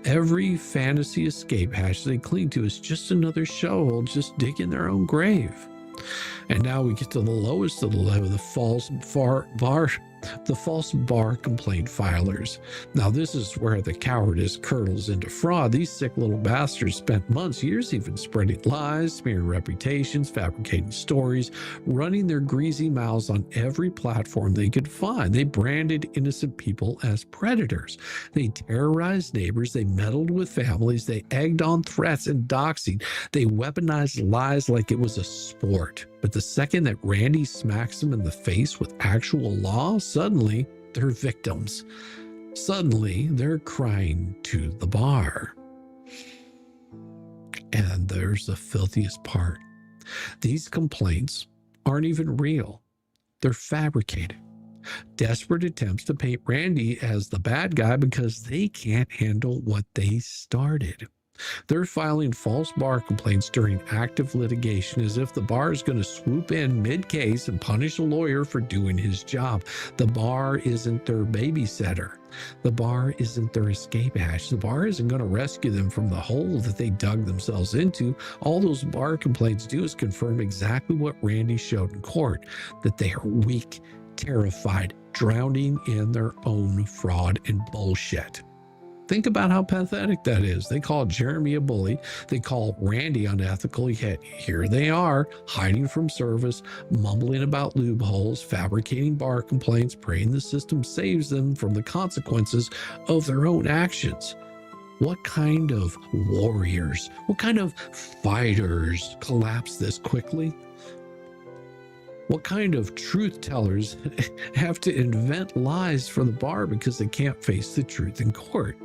Every fantasy escape hatch they cling to is just another shovel just digging their own grave. And now we get to the lowest of the level, the false bar complaint filers. Now this is where the cowardice curdles into fraud. These sick little bastards spent months, years even spreading lies, smearing reputations, fabricating stories, running their greasy mouths on every platform they could find. They branded innocent people as predators. They terrorized neighbors. They meddled with families. They egged on threats and doxing. They weaponized lies like it was a sport. But the second that Randy smacks them in the face with actual law, suddenly they're victims. Suddenly they're crying to the bar. And there's the filthiest part. These complaints aren't even real. They're fabricated. Desperate attempts to paint Randy as the bad guy because they can't handle what they started. They're filing false bar complaints during active litigation as if the bar is going to swoop in mid-case and punish a lawyer for doing his job. The bar isn't their babysitter. The bar isn't their escape hatch. The bar isn't going to rescue them from the hole that they dug themselves into. All those bar complaints do is confirm exactly what Randy showed in court, that they are weak, terrified, drowning in their own fraud and bullshit. Think about how pathetic that is. They call Jeremy a bully. They call Randy unethical, yet here they are, hiding from service, mumbling about loopholes, fabricating bar complaints, praying the system saves them from the consequences of their own actions. What kind of warriors, what kind of fighters collapse this quickly? What kind of truth tellers have to invent lies for the bar because they can't face the truth in court?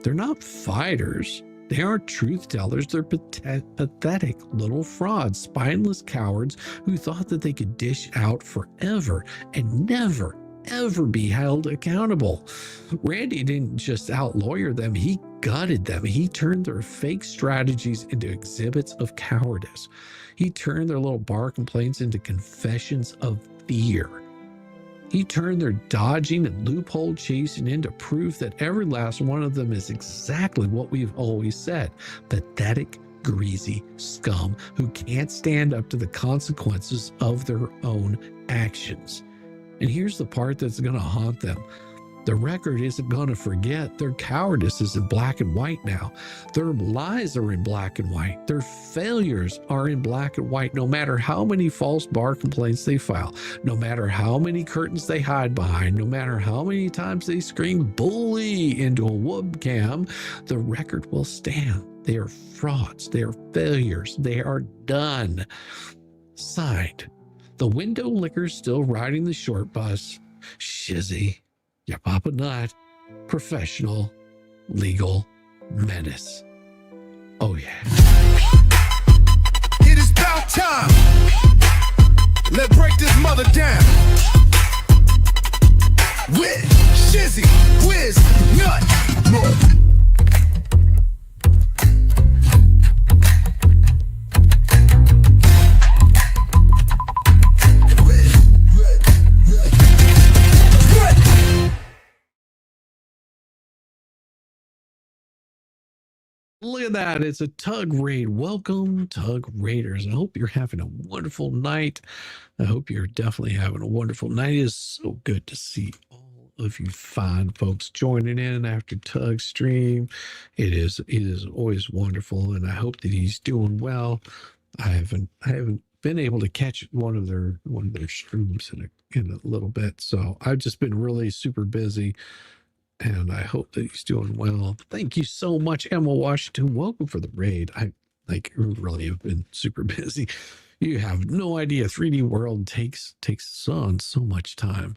They're not fighters. They aren't truth tellers. They're pathetic little frauds, spineless cowards who thought that they could dish out forever and never, ever be held accountable. Randy didn't just outlawyer them, he gutted them. He turned their fake strategies into exhibits of cowardice. He turned their little bar complaints into confessions of fear. He turned their dodging and loophole chasing into proof that every last one of them is exactly what we've always said: pathetic, greasy scum who can't stand up to the consequences of their own actions. And here's the part that's going to haunt them. The record isn't going to forget. Their cowardice is in black and white now. Their lies are in black and white. Their failures are in black and white, no matter how many false bar complaints they file, no matter how many curtains they hide behind, no matter how many times they scream bully into a webcam, the record will stand. They are frauds. They are failures. They are done. Signed, the window licker still riding the short bus, Shizzy, your Papa Nut, professional, legal menace. Oh, yeah. It is about time. Let's break this mother down. With Shizzywhiznut. Look at that. It's a tug raid. Welcome, tug raiders. I hope you're having a wonderful night. I hope you're definitely having a wonderful night. It is so good to see all of you fine folks joining in after tug stream. It is always wonderful, and I hope that he's doing well. I haven't been able to catch one of their streams in a little bit, so I've just been really super busy. And I hope that he's doing well. Thank you so much, Emma Washington. Welcome for the raid. I really have been super busy. You have no idea. 3D World takes on so much time.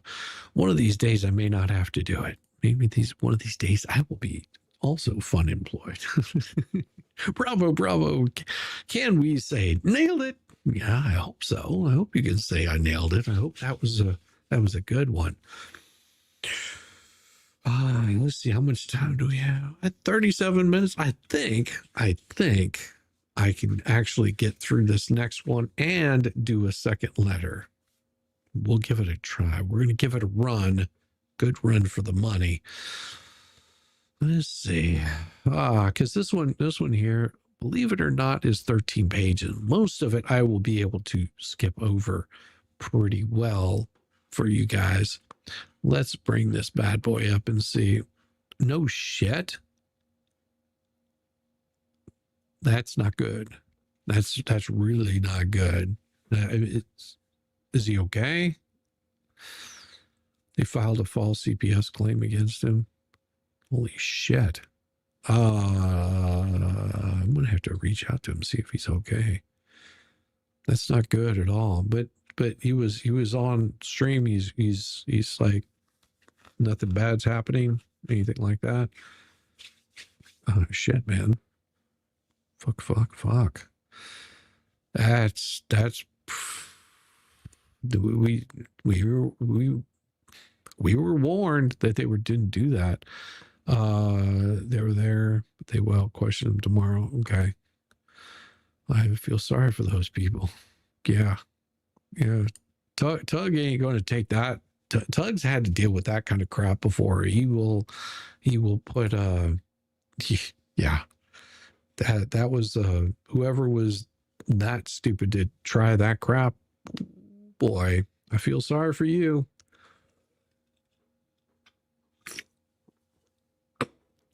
One of these days I may not have to do it. Maybe one of these days I will be also fun employed. Bravo, bravo. Can we say nailed it? Yeah, I hope so. I hope you can say I nailed it. I hope that was a good one. Let's see, how much time do we have? At 37 minutes. I think I can actually get through this next one and do a second letter. We'll give it a try. We're going to give it a run. Good run for the money. Let's see. Because this one here, believe it or not, is 13 pages. Most of it I will be able to skip over pretty well for you guys. Let's bring this bad boy up and see. No shit. That's not good. That's really not good. Is he okay? They filed a false CPS claim against him. Holy shit. I'm gonna have to reach out to him, see if he's okay. That's not good at all. But he was on stream. He's like, nothing bad's happening, anything like that. Oh shit, man. Fuck. That's we were warned that they didn't do that. They were there, but they will question them tomorrow. Okay. I feel sorry for those people. Yeah. Yeah. Tug ain't going to take that. Tug's had to deal with that kind of crap before. He will put, yeah, that was, whoever was that stupid to try that crap. Boy, I feel sorry for you.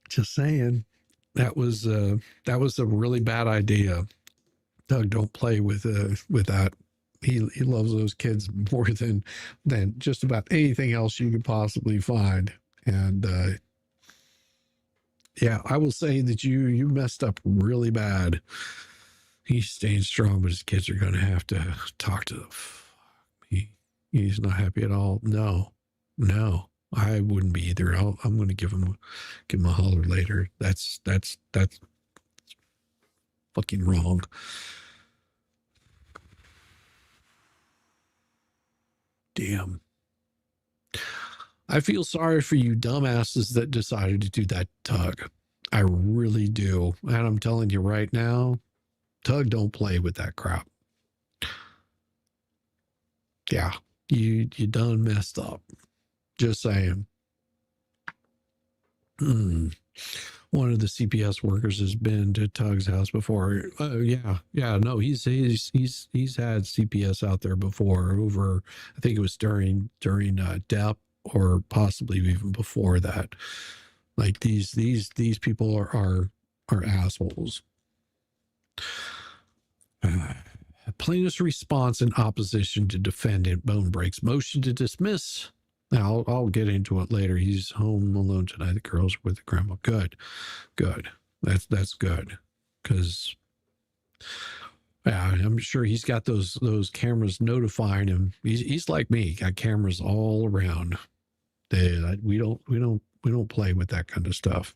Just saying, that was a really bad idea. Doug, don't play with that. He loves those kids more than just about anything else you could possibly find. And yeah, I will say that you messed up really bad. He's staying strong, but his kids are going to have to talk to him. He's not happy at all. No, I wouldn't be either. I'm going to give him a holler later. That's fucking wrong. Damn. I feel sorry for you dumbasses that decided to do that, Tug. I really do. And I'm telling you right now, Tug, don't play with that crap. Yeah, you done messed up. Just saying. One of the CPS workers has been to Tug's house before. Yeah. No, he's had CPS out there before. Over, I think it was during DEP or possibly even before that. Like these people are assholes. Plaintiff's response in opposition to defendant Bone Break's motion to dismiss. Now, I'll get into it later. He's home alone tonight. The girls are with the grandma. Good. That's good. Because, yeah, I'm sure he's got those cameras notifying him. He's like me. Got cameras all around. We don't play with that kind of stuff.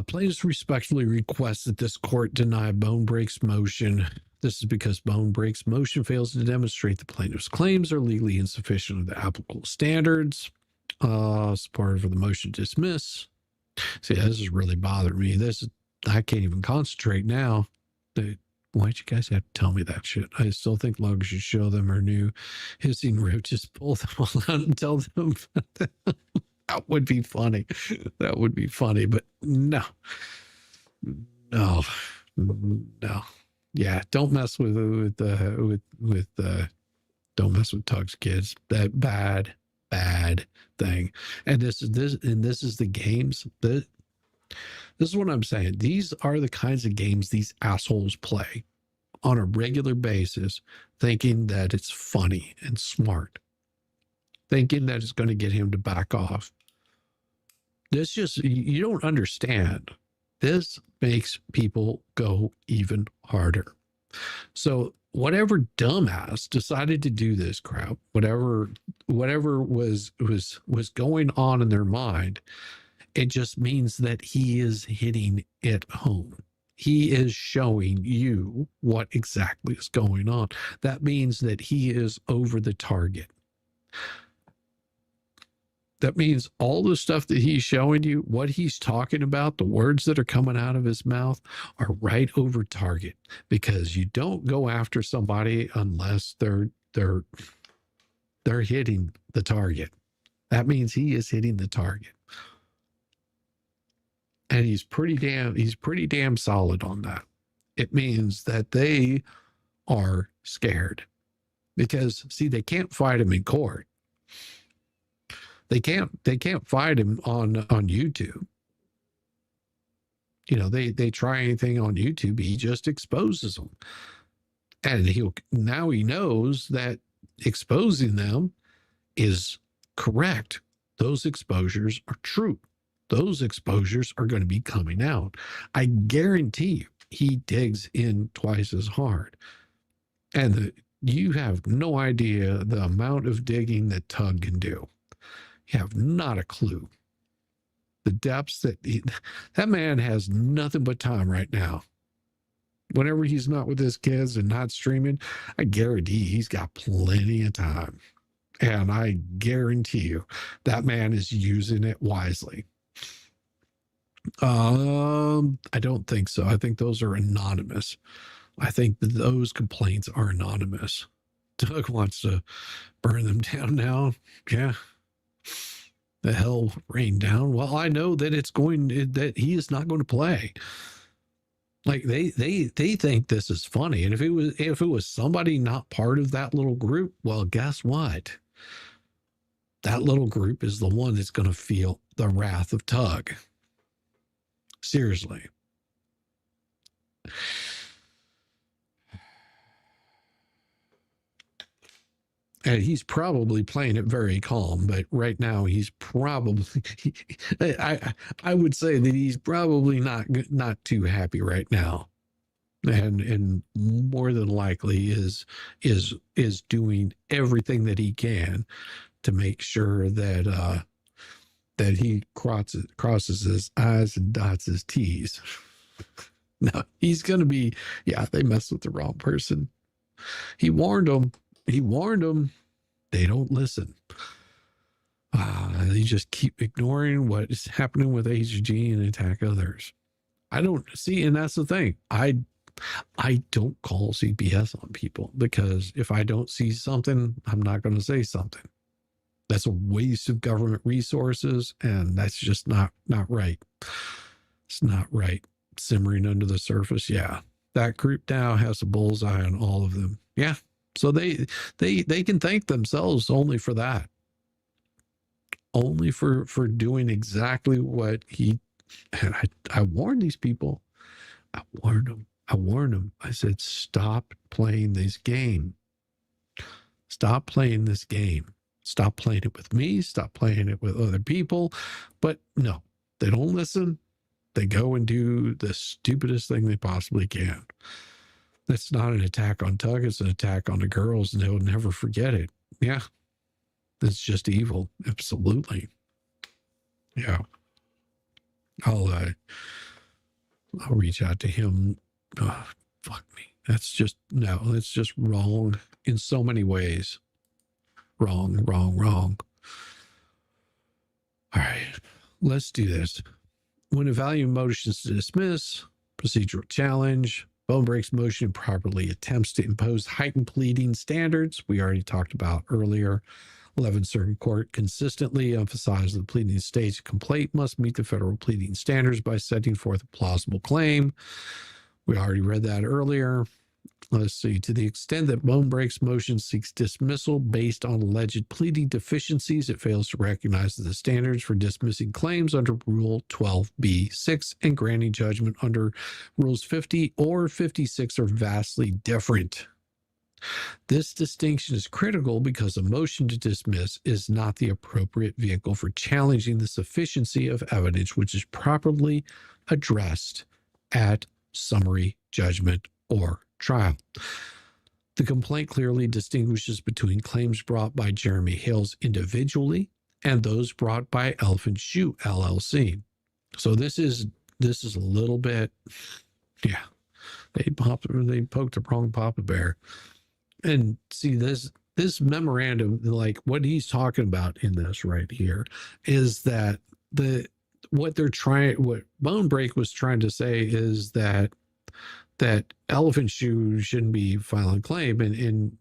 Plaintiffs respectfully request that this court deny Bone Break's motion. This is because Bone Break's motion fails to demonstrate the plaintiff's claims are legally insufficient of the applicable standards. Support for the motion to dismiss. See, this is really bothering me. I can't even concentrate now. Why'd you guys have to tell me that shit? I still think Logan should show them her new hissing rip. Just pull them all out and tell them. That would be funny. That would be funny, but no. Yeah, don't mess with don't mess with Tug's kids. That bad thing. And this is the games. This is what I'm saying. These are the kinds of games these assholes play on a regular basis, thinking that it's funny and smart, thinking that it's going to get him to back off. You don't understand. This makes people go even harder. So whatever dumbass decided to do this crap, whatever was going on in their mind, it just means that he is hitting it home. He is showing you what exactly is going on. That means that he is over the target. That means all the stuff that he's showing you, what he's talking about, the words that are coming out of his mouth are right over target, because you don't go after somebody unless they're hitting the target. That means he is hitting the target. And he's pretty damn solid on that. It means that they are scared because, see, they can't fight him in court. They can't fight him on YouTube. You know, they try anything on YouTube, he just exposes them. And now he knows that exposing them is correct. Those exposures are true. Those exposures are going to be coming out. I guarantee you, he digs in twice as hard. And you have no idea the amount of digging that Tug can do. You have not a clue. The depths that man has nothing but time right now. Whenever he's not with his kids and not streaming, I guarantee he's got plenty of time. And I guarantee you that man is using it wisely. I don't think so. I think those are anonymous. I think that those complaints are anonymous. Doug wants to burn them down now. Yeah. The hell rain down. Well, I know that that he is not going to play. Like they think this is funny. And if it was somebody not part of that little group, well, guess what? That little group is the one that's going to feel the wrath of Tug. Seriously. And he's probably playing it very calm, but right now he's probably, I would say that he's probably not too happy right now. And more than likely is doing everything that he can to make sure that that he crosses his I's and dots his T's. No, he's going to be, yeah, they messed with the wrong person. He warned them. They don't listen. They just keep ignoring what is happening with HG and attack others. I don't see, and that's the thing. I don't call CPS on people because if I don't see something, I'm not going to say something. That's a waste of government resources, and that's just not right. It's not right. Simmering under the surface, yeah. That group now has a bullseye on all of them. Yeah. So they can thank themselves only for that. Only for doing exactly what he, and I warned these people. I warned them. I said, stop playing this game. Stop playing this game. Stop playing it with me. Stop playing it with other people. But no, they don't listen. They go and do the stupidest thing they possibly can. That's not an attack on Tug. It's an attack on the girls, and they'll never forget it. Yeah. It's just evil. Absolutely. Yeah. I'll reach out to him. Oh, fuck me. That's just wrong in so many ways. Wrong. All right. Let's do this. When evaluating motions to dismiss, procedural challenge, Bone Break's motion properly attempts to impose heightened pleading standards. We already talked about earlier. 11th Circuit Court consistently emphasized the pleading stage complaint must meet the federal pleading standards by setting forth a plausible claim. We already read that earlier. Let's see. To the extent that Bone Break's motion seeks dismissal based on alleged pleading deficiencies, it fails to recognize that the standards for dismissing claims under Rule 12b-6 and granting judgment under Rules 50 or 56 are vastly different. This distinction is critical because a motion to dismiss is not the appropriate vehicle for challenging the sufficiency of evidence which is properly addressed at summary judgment or trial. The complaint clearly distinguishes between claims brought by Jeremy Hales individually and those brought by Elephant Shoe LLC. So this is a little bit, yeah, they poked the wrong Papa Bear. And see, this memorandum, like what he's talking about in this right here, is that what Bone Break was trying to say is that Elephant Shoe shouldn't be filing claim, and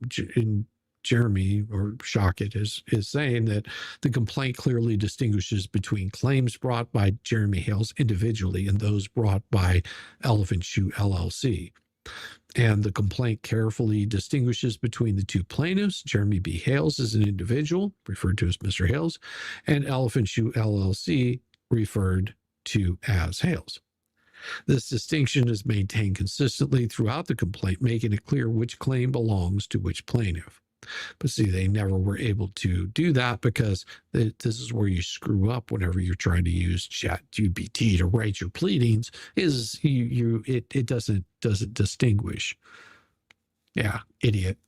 Jeremy or Shockett is saying that the complaint clearly distinguishes between claims brought by Jeremy Hales individually and those brought by Elephant Shoe LLC. And the complaint carefully distinguishes between the two plaintiffs. Jeremy B. Hales is an individual, referred to as Mr. Hales, and Elephant Shoe LLC, referred to as Hales. This distinction is maintained consistently throughout the complaint, making it clear which claim belongs to which plaintiff. But see, they never were able to do that because this is where you screw up whenever you're trying to use ChatGPT to write your pleadings. Is it doesn't distinguish. Yeah, idiot.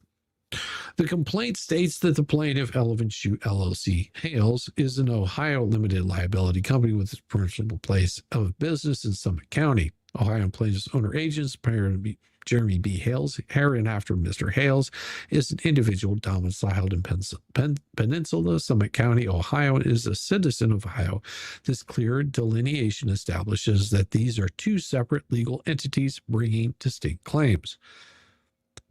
The complaint states that the plaintiff, Elephant Shoe LLC Hales, is an Ohio limited liability company with its principal place of business in Summit County, Ohio plaintiff's owner agents, Jeremy B. Hales, hereinafter Mr. Hales, is an individual domiciled in Peninsula Summit County, Ohio, and is a citizen of Ohio. This clear delineation establishes that these are two separate legal entities bringing distinct claims.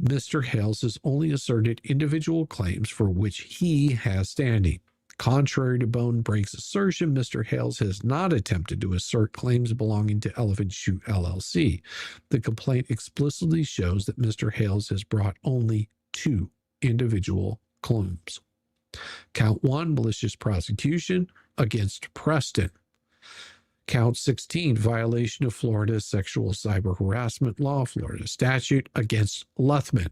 Mr. Hales has only asserted individual claims for which he has standing. Contrary to Bone Break's assertion, Mr. Hales has not attempted to assert claims belonging to Elephant Shoe LLC. The complaint explicitly shows that Mr. Hales has brought only two individual claims. Count 1, malicious prosecution against Preston. Count 16, violation of Florida sexual cyber harassment law, Florida statute against Luthman.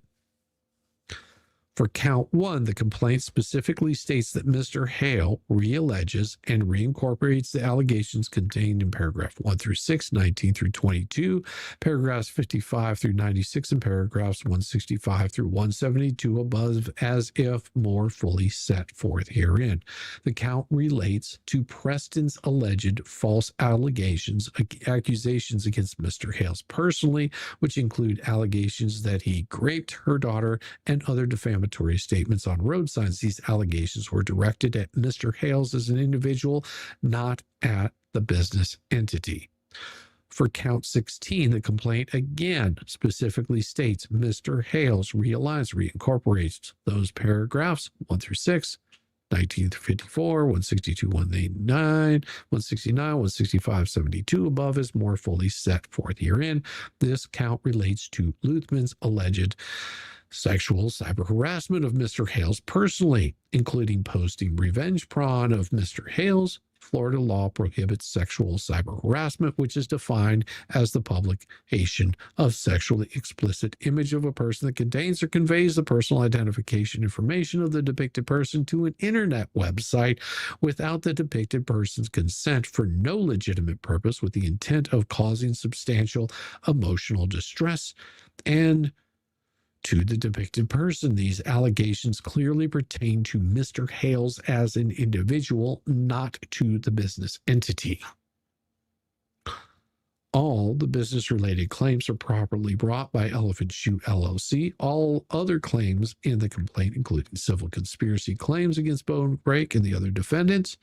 For count 1, the complaint specifically states that Mr. Hale realleges and reincorporates the allegations contained in paragraph 1 through 6, 19 through 22, paragraphs 55 through 96, and paragraphs 165 through 172 above as if more fully set forth herein. The count relates to Preston's alleged false accusations against Mr. Hales personally, which include allegations that he raped her daughter and other defamatory statements on road signs. These allegations were directed at Mr. Hales as an individual, not at the business entity. For count 16, the complaint again specifically states Mr. Hales reincorporates those paragraphs 1 through 6, 19 through 54, 162, 189, 169, 165, 72 above is more fully set forth herein. This count relates to Luthman's alleged sexual cyber harassment of Mr. Hales personally, including posting revenge porn of Mr. Hales. Florida law prohibits sexual cyber harassment, which is defined as the publication of sexually explicit image of a person that contains or conveys the personal identification information of the depicted person to an internet website without the depicted person's consent for no legitimate purpose, with the intent of causing substantial emotional distress and to the depicted person. These allegations clearly pertain to Mr. Hales as an individual, not to the business entity. All the business-related claims are properly brought by Elephant Shoe LLC. All other claims in the complaint, including civil conspiracy claims against Bone Break and the other defendants.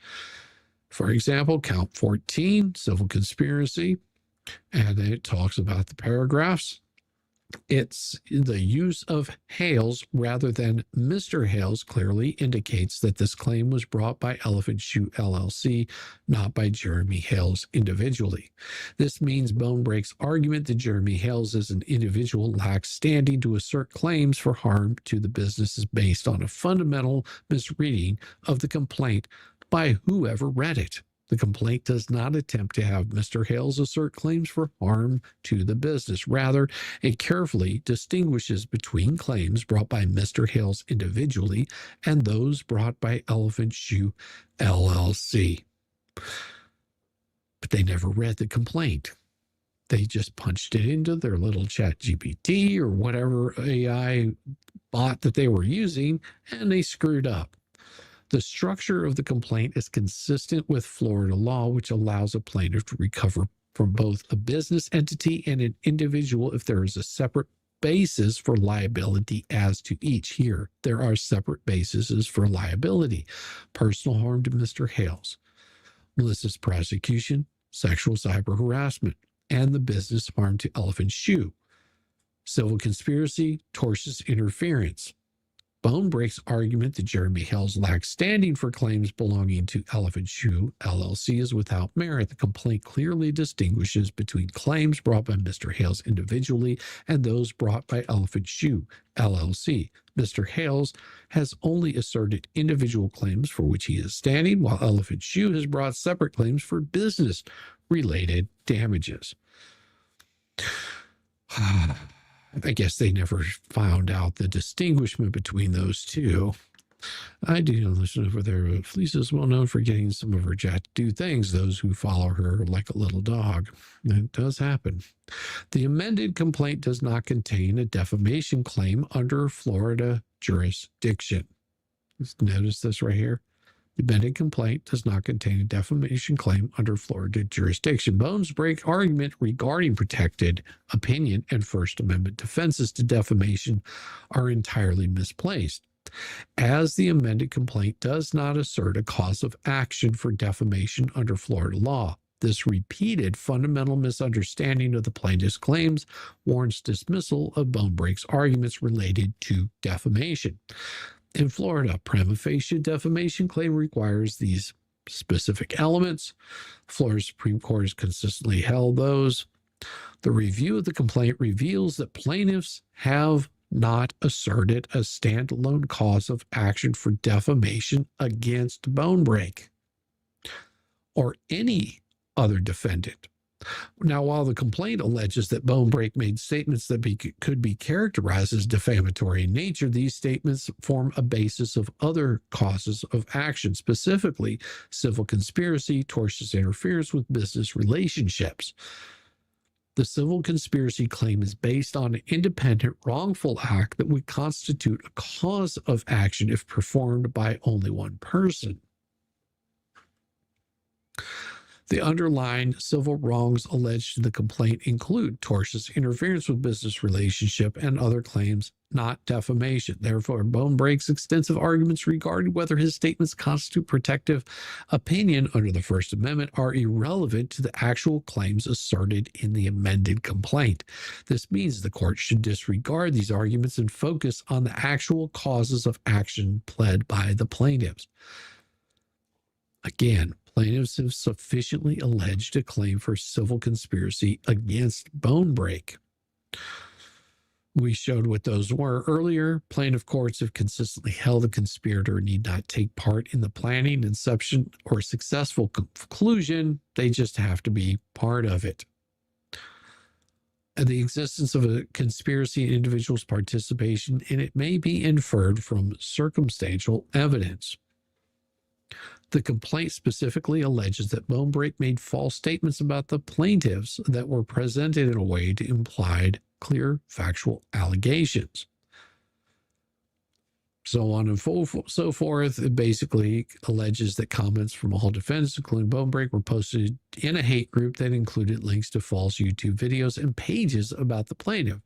For example, count 14, civil conspiracy, and it talks about the paragraphs. It's the use of Hales rather than Mr. Hales clearly indicates that this claim was brought by Elephant Shoe LLC, not by Jeremy Hales individually. This means Bone Break's argument that Jeremy Hales as an individual lacks standing to assert claims for harm to the business is based on a fundamental misreading of the complaint by whoever read it. The complaint does not attempt to have Mr. Hales assert claims for harm to the business. Rather, it carefully distinguishes between claims brought by Mr. Hales individually and those brought by Elephant Shoe LLC. But they never read the complaint. They just punched it into their little chat GPT or whatever AI bot that they were using, and they screwed up. The structure of the complaint is consistent with Florida law, which allows a plaintiff to recover from both a business entity and an individual if there is a separate basis for liability as to each. Here, there are separate bases for liability. Personal harm to Mr. Hales, malicious prosecution, sexual cyber harassment, and the business harm to Elephant Shoe. Civil conspiracy, tortious interference. Bone Break's argument that Jeremy Hales lacks standing for claims belonging to Elephant Shoe LLC is without merit. The complaint clearly distinguishes between claims brought by Mr. Hales individually and those brought by Elephant Shoe LLC. Mr. Hales has only asserted individual claims for which he is standing, while Elephant Shoe has brought separate claims for business-related damages. I guess they never found out the distinguishment between those two. I do listen over there. Flea is well known for getting some of her chat to do things, those who follow her like a little dog. It does happen. The amended complaint does not contain a defamation claim under Florida jurisdiction. Just notice this right here. The amended complaint does not contain a defamation claim under Florida jurisdiction. Bones break argument regarding protected opinion and First Amendment defenses to defamation are entirely misplaced, as the amended complaint does not assert a cause of action for defamation under Florida law. This repeated fundamental misunderstanding of the plaintiff's claims warrants dismissal of Bonebreak's arguments related to defamation. In Florida, prima facie defamation claim requires these specific elements. Florida Supreme Court has consistently held those. The review of the complaint reveals that plaintiffs have not asserted a standalone cause of action for defamation against Bonebreak or any other defendant. Now, while the complaint alleges that Bonebreak made statements that could be characterized as defamatory in nature, these statements form a basis of other causes of action, specifically civil conspiracy, tortious interference with business relationships. The civil conspiracy claim is based on an independent wrongful act that would constitute a cause of action if performed by only one person. The underlying civil wrongs alleged in the complaint include tortious interference with business relationship and other claims, not defamation. Therefore, Bonebreak's extensive arguments regarding whether his statements constitute protective opinion under the First Amendment are irrelevant to the actual claims asserted in the amended complaint. This means the court should disregard these arguments and focus on the actual causes of action pled by the plaintiffs. Again, plaintiffs have sufficiently alleged a claim for civil conspiracy against Bonebreak. We showed what those were earlier. Plaintiff courts have consistently held a conspirator need not take part in the planning, inception, or successful conclusion. They just have to be part of it. And the existence of a conspiracy and individual's participation in it may be inferred from circumstantial evidence. The complaint specifically alleges that Bonebreak made false statements about the plaintiffs that were presented in a way to imply clear factual allegations. So on and so forth. It basically alleges that comments from all defendants, including Bonebreak, were posted in a hate group that included links to false YouTube videos and pages about the plaintiff.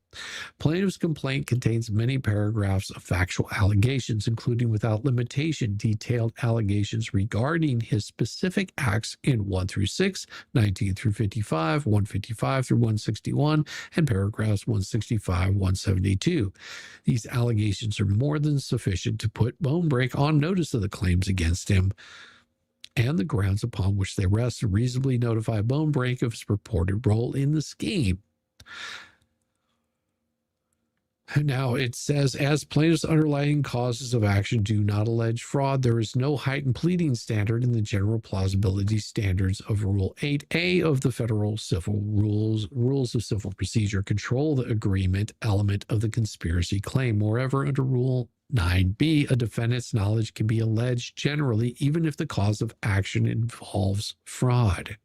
Plaintiff's complaint contains many paragraphs of factual allegations, including without limitation detailed allegations regarding his specific acts in 1 through 6, 19 through 55, 155 through 161, and paragraphs 165, 172. These allegations are more than sufficient to put Bonebreak on notice of the claims against him and the grounds upon which they rest, and reasonably notify Bonebreak of his purported role in the scheme. Now, it says, as plaintiff's underlying causes of action do not allege fraud, there is no heightened pleading standard in the general plausibility standards of Rule 8A of the Federal Civil Rules of Civil Procedure control the agreement element of the conspiracy claim. Moreover, under Rule 9B, a defendant's knowledge can be alleged generally, even if the cause of action involves fraud.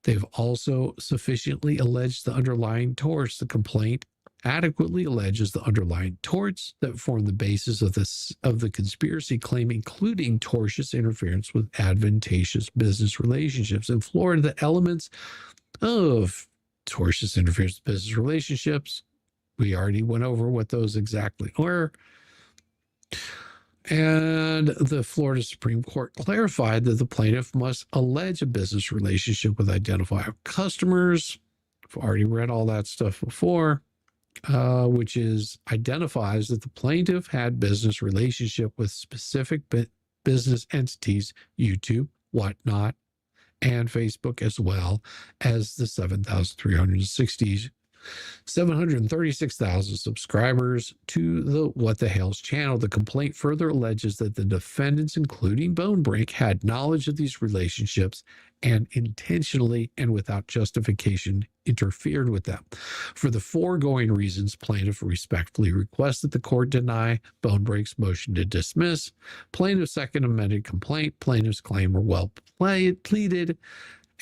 They've also sufficiently alleged the underlying torts. The complaint adequately alleges the underlying torts that form the basis of the conspiracy claim, including tortious interference with advantageous business relationships. In Florida, the elements of tortious interference with business relationships, we already went over what those exactly were. And the Florida Supreme Court clarified that the plaintiff must allege a business relationship with identifiable customers. I've already read all that stuff before. Which identifies that the plaintiff had business relationship with specific business entities, YouTube, whatnot, and Facebook, as well as the 736,000 subscribers to the What the Hell's channel. The complaint further alleges that the defendants, including Bonebreak, had knowledge of these relationships and intentionally and without justification interfered with them. For the foregoing reasons, plaintiff respectfully requests that the court deny Bonebreak's motion to dismiss. Plaintiff's second amended complaint. Plaintiff's claim were well pleaded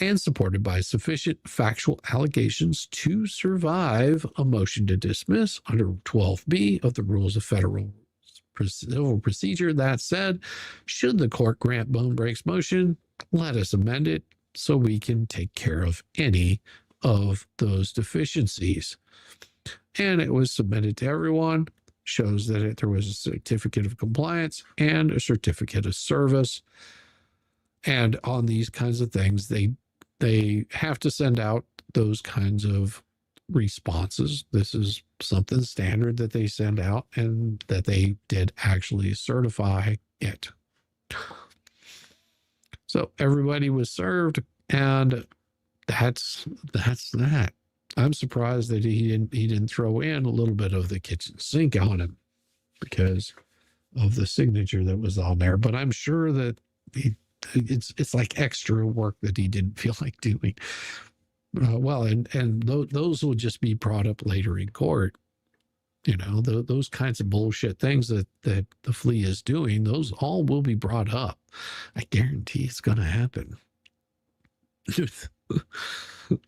and supported by sufficient factual allegations to survive a motion to dismiss under 12B of the Rules of Federal civil procedure. That said, should the court grant Bone Break's motion, let us amend it so we can take care of any of those deficiencies. And it was submitted to everyone. Shows that there was a certificate of compliance and a certificate of service. And on these kinds of things, they have to send out those kinds of responses. This is something standard that they send out, and that they did actually certify it. So everybody was served, and that's that. I'm surprised that he didn't throw in a little bit of the kitchen sink on him because of the signature that was on there. But I'm sure that it's like extra work that he didn't feel like doing. Those will just be brought up later in court. You know, those kinds of bullshit things that the Flea is doing, those all will be brought up. I guarantee it's going to happen.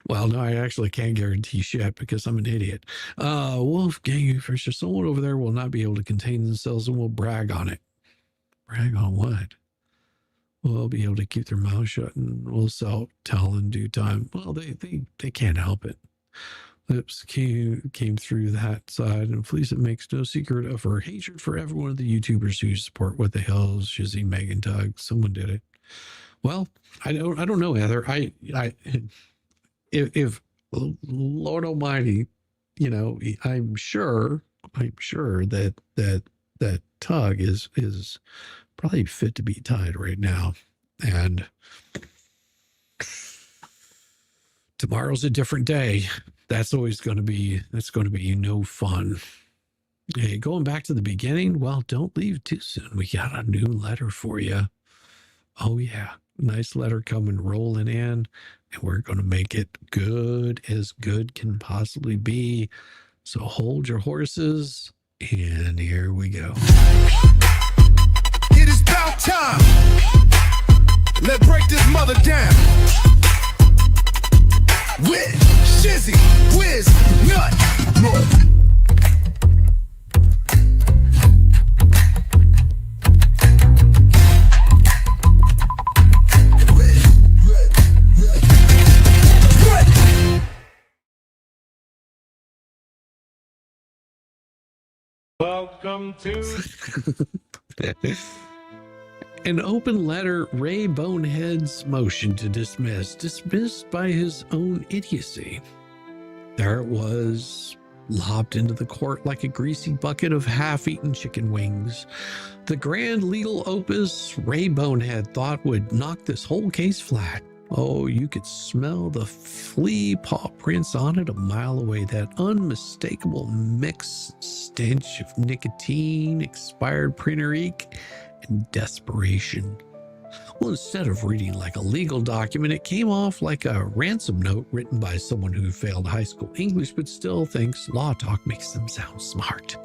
Well, no, I actually can't guarantee shit because I'm an idiot. Wolfgang Fisher, someone over there will not be able to contain themselves and will brag on it. Brag on what? We'll be able to keep their mouth shut and we'll tell in due time. Well, they can't help it. Lips came through that side, and Fleece makes no secret of her hatred for every one of the YouTubers who support What the Hell, Shizzy, Megan, Tug. Someone did it. Well, I don't know, Heather. If Lord Almighty, you know, I'm sure that Tug is probably fit to be tied right now, and tomorrow's a different day. That's going to be no fun. Hey, going back to the beginning, well, don't leave too soon. We got a new letter for you. Oh yeah, nice letter coming rolling in, and we're going to make it good as good can possibly be. So hold your horses, and here we go. It is about time. Let's break this mother down. With Shizzywhiznut. Welcome to An open letter, Ray Bonehead's motion to dismiss, dismissed by his own idiocy. There it was, lobbed into the court like a greasy bucket of half-eaten chicken wings. The grand legal opus Ray Bonehead thought would knock this whole case flat. Oh, you could smell the flea paw prints on it a mile away, that unmistakable mixed stench of nicotine, expired printer ink, and desperation. Well, instead of reading like a legal document, it came off like a ransom note written by someone who failed high school English but still thinks law talk makes them sound smart.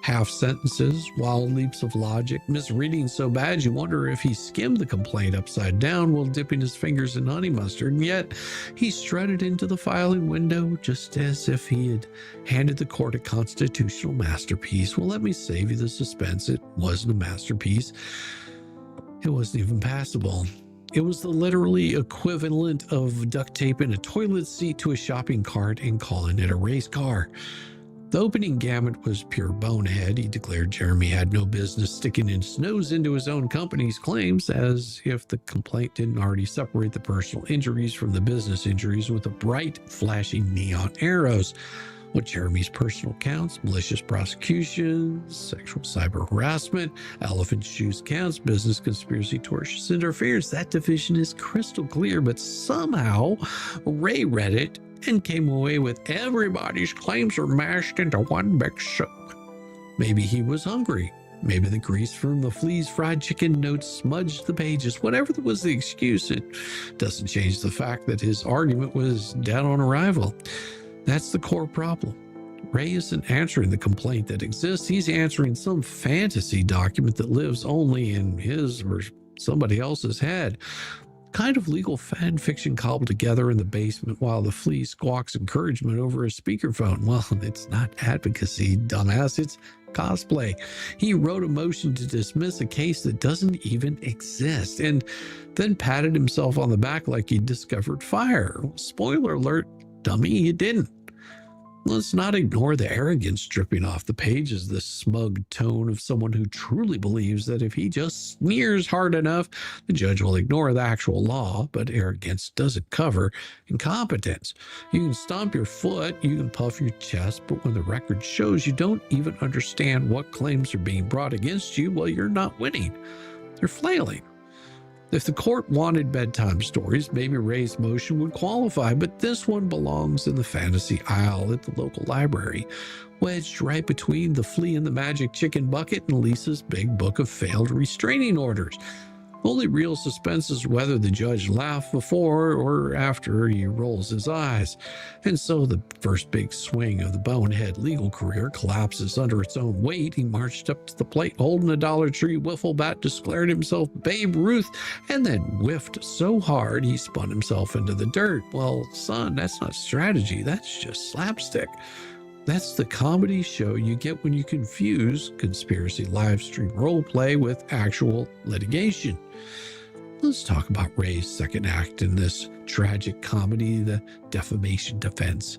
Half sentences, wild leaps of logic, misreading so bad you wonder if he skimmed the complaint upside down while dipping his fingers in honey mustard, and yet he strutted into the filing window just as if he had handed the court a constitutional masterpiece. Well, let me save you the suspense. It wasn't a masterpiece. It wasn't even passable. It was the literally equivalent of duct taping a toilet seat to a shopping cart and calling it a race car. The opening gamut was pure bonehead. He declared Jeremy had no business sticking his nose into his own company's claims, as if the complaint didn't already separate the personal injuries from the business injuries with a bright, flashing neon arrows. What Jeremy's personal counts, malicious prosecution, sexual cyber harassment, elephant shoes counts, business conspiracy, tortious interference, that division is crystal clear, but somehow Ray read it and came away with everybody's claims are mashed into one big soup. Maybe he was hungry. Maybe the grease from the Flea's fried chicken notes smudged the pages. Whatever was the excuse, it doesn't change the fact that his argument was dead on arrival. That's the core problem. Ray isn't answering the complaint that exists. He's answering some fantasy document that lives only in his or somebody else's head. kind of legal fan fiction cobbled together in the basement while the Flea squawks encouragement over a speakerphone. Well, it's not advocacy, dumbass. It's cosplay. He wrote a motion to dismiss a case that doesn't even exist and then patted himself on the back like he discovered fire. Well, spoiler alert, dummy, he didn't. Let's not ignore the arrogance dripping off the pages, the smug tone of someone who truly believes that if he just sneers hard enough, the judge will ignore the actual law. But arrogance doesn't cover incompetence. You can stomp your foot, you can puff your chest, but when the record shows you don't even understand what claims are being brought against you, well, you're not winning. You're flailing. If the court wanted bedtime stories, maybe Ray's motion would qualify, but this one belongs in the fantasy aisle at the local library, wedged right between the Flea and the Magic Chicken bucket and Lisa's big book of failed restraining orders. Only real suspense is whether the judge laughed before or after he rolls his eyes. And so the first big swing of the bonehead legal career collapses under its own weight. He marched up to the plate holding a Dollar Tree wiffle bat, declared himself Babe Ruth, and then whiffed so hard he spun himself into the dirt. Well, son, that's not strategy. That's just slapstick. That's the comedy show you get when you confuse conspiracy live stream roleplay with actual litigation. Let's talk about Ray's second act in this tragic comedy, the defamation defense.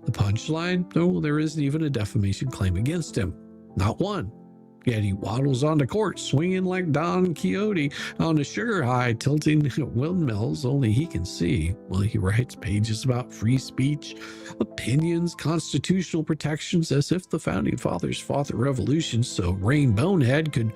The punchline? No, there isn't even a defamation claim against him. Not one. Yet he waddles onto court, swinging like Don Quixote on a sugar high, tilting windmills only he can see. Well, he writes pages about free speech, opinions, constitutional protections, as if the Founding Fathers fought the revolution so Rain Bonehead could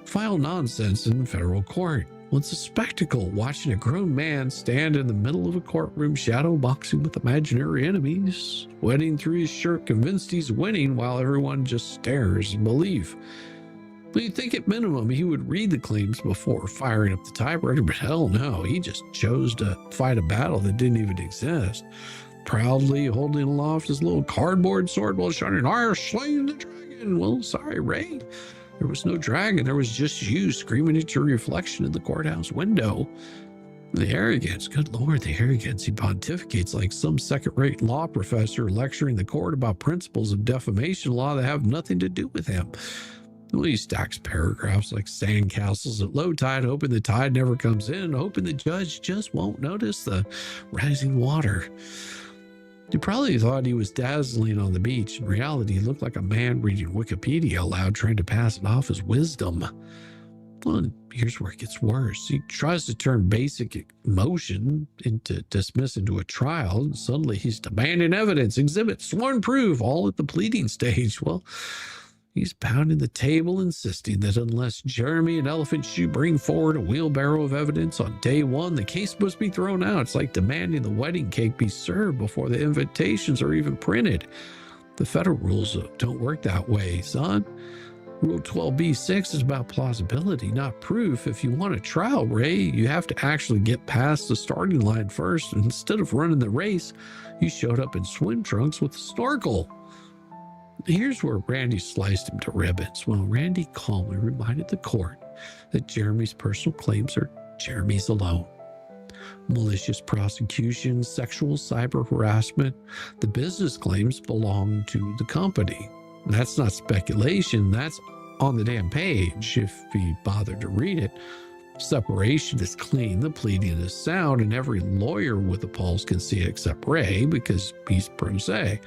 file nonsense in federal court. Well, it's a spectacle watching a grown man stand in the middle of a courtroom shadow boxing with imaginary enemies, sweating through his shirt, convinced he's winning while everyone just stares in belief. But you'd think at minimum he would read the claims before firing up the typewriter, but hell no, he just chose to fight a battle that didn't even exist. Proudly holding aloft his little cardboard sword while shouting, "I slain the dragon!" Well, sorry, Ray. There was no dragon. There was just you screaming at your reflection in the courthouse window. The arrogance, good Lord, the arrogance. He pontificates like some second-rate law professor lecturing the court about principles of defamation law that have nothing to do with him. Well, he stacks paragraphs like sandcastles at low tide, hoping the tide never comes in, hoping the judge just won't notice the rising water. You probably thought he was dazzling on the beach. In reality, he looked like a man reading Wikipedia aloud, trying to pass it off as wisdom. Well, here's where it gets worse. He tries to turn basic emotion into dismiss into a trial, and suddenly he's demanding evidence, exhibits, sworn proof, all at the pleading stage. Well, he's pounding the table, insisting that unless Jeremy and Elephant Shoe bring forward a wheelbarrow of evidence on day one, the case must be thrown out. It's like demanding the wedding cake be served before the invitations are even printed. The federal rules don't work that way, son. Rule 12b-6 is about plausibility, not proof. If you want a trial, Ray, you have to actually get past the starting line first. And instead of running the race, you showed up in swim trunks with a snorkel. Here's where Randy sliced him to ribbons. Well, Randy calmly reminded the court that Jeremy's personal claims are Jeremy's alone. Malicious prosecution, sexual cyber harassment, the business claims belong to the company. And that's not speculation, that's on the damn page if he bothered to read it. Separation is clean, the pleading is sound, and every lawyer with a pulse can see it except Ray because he's pro se.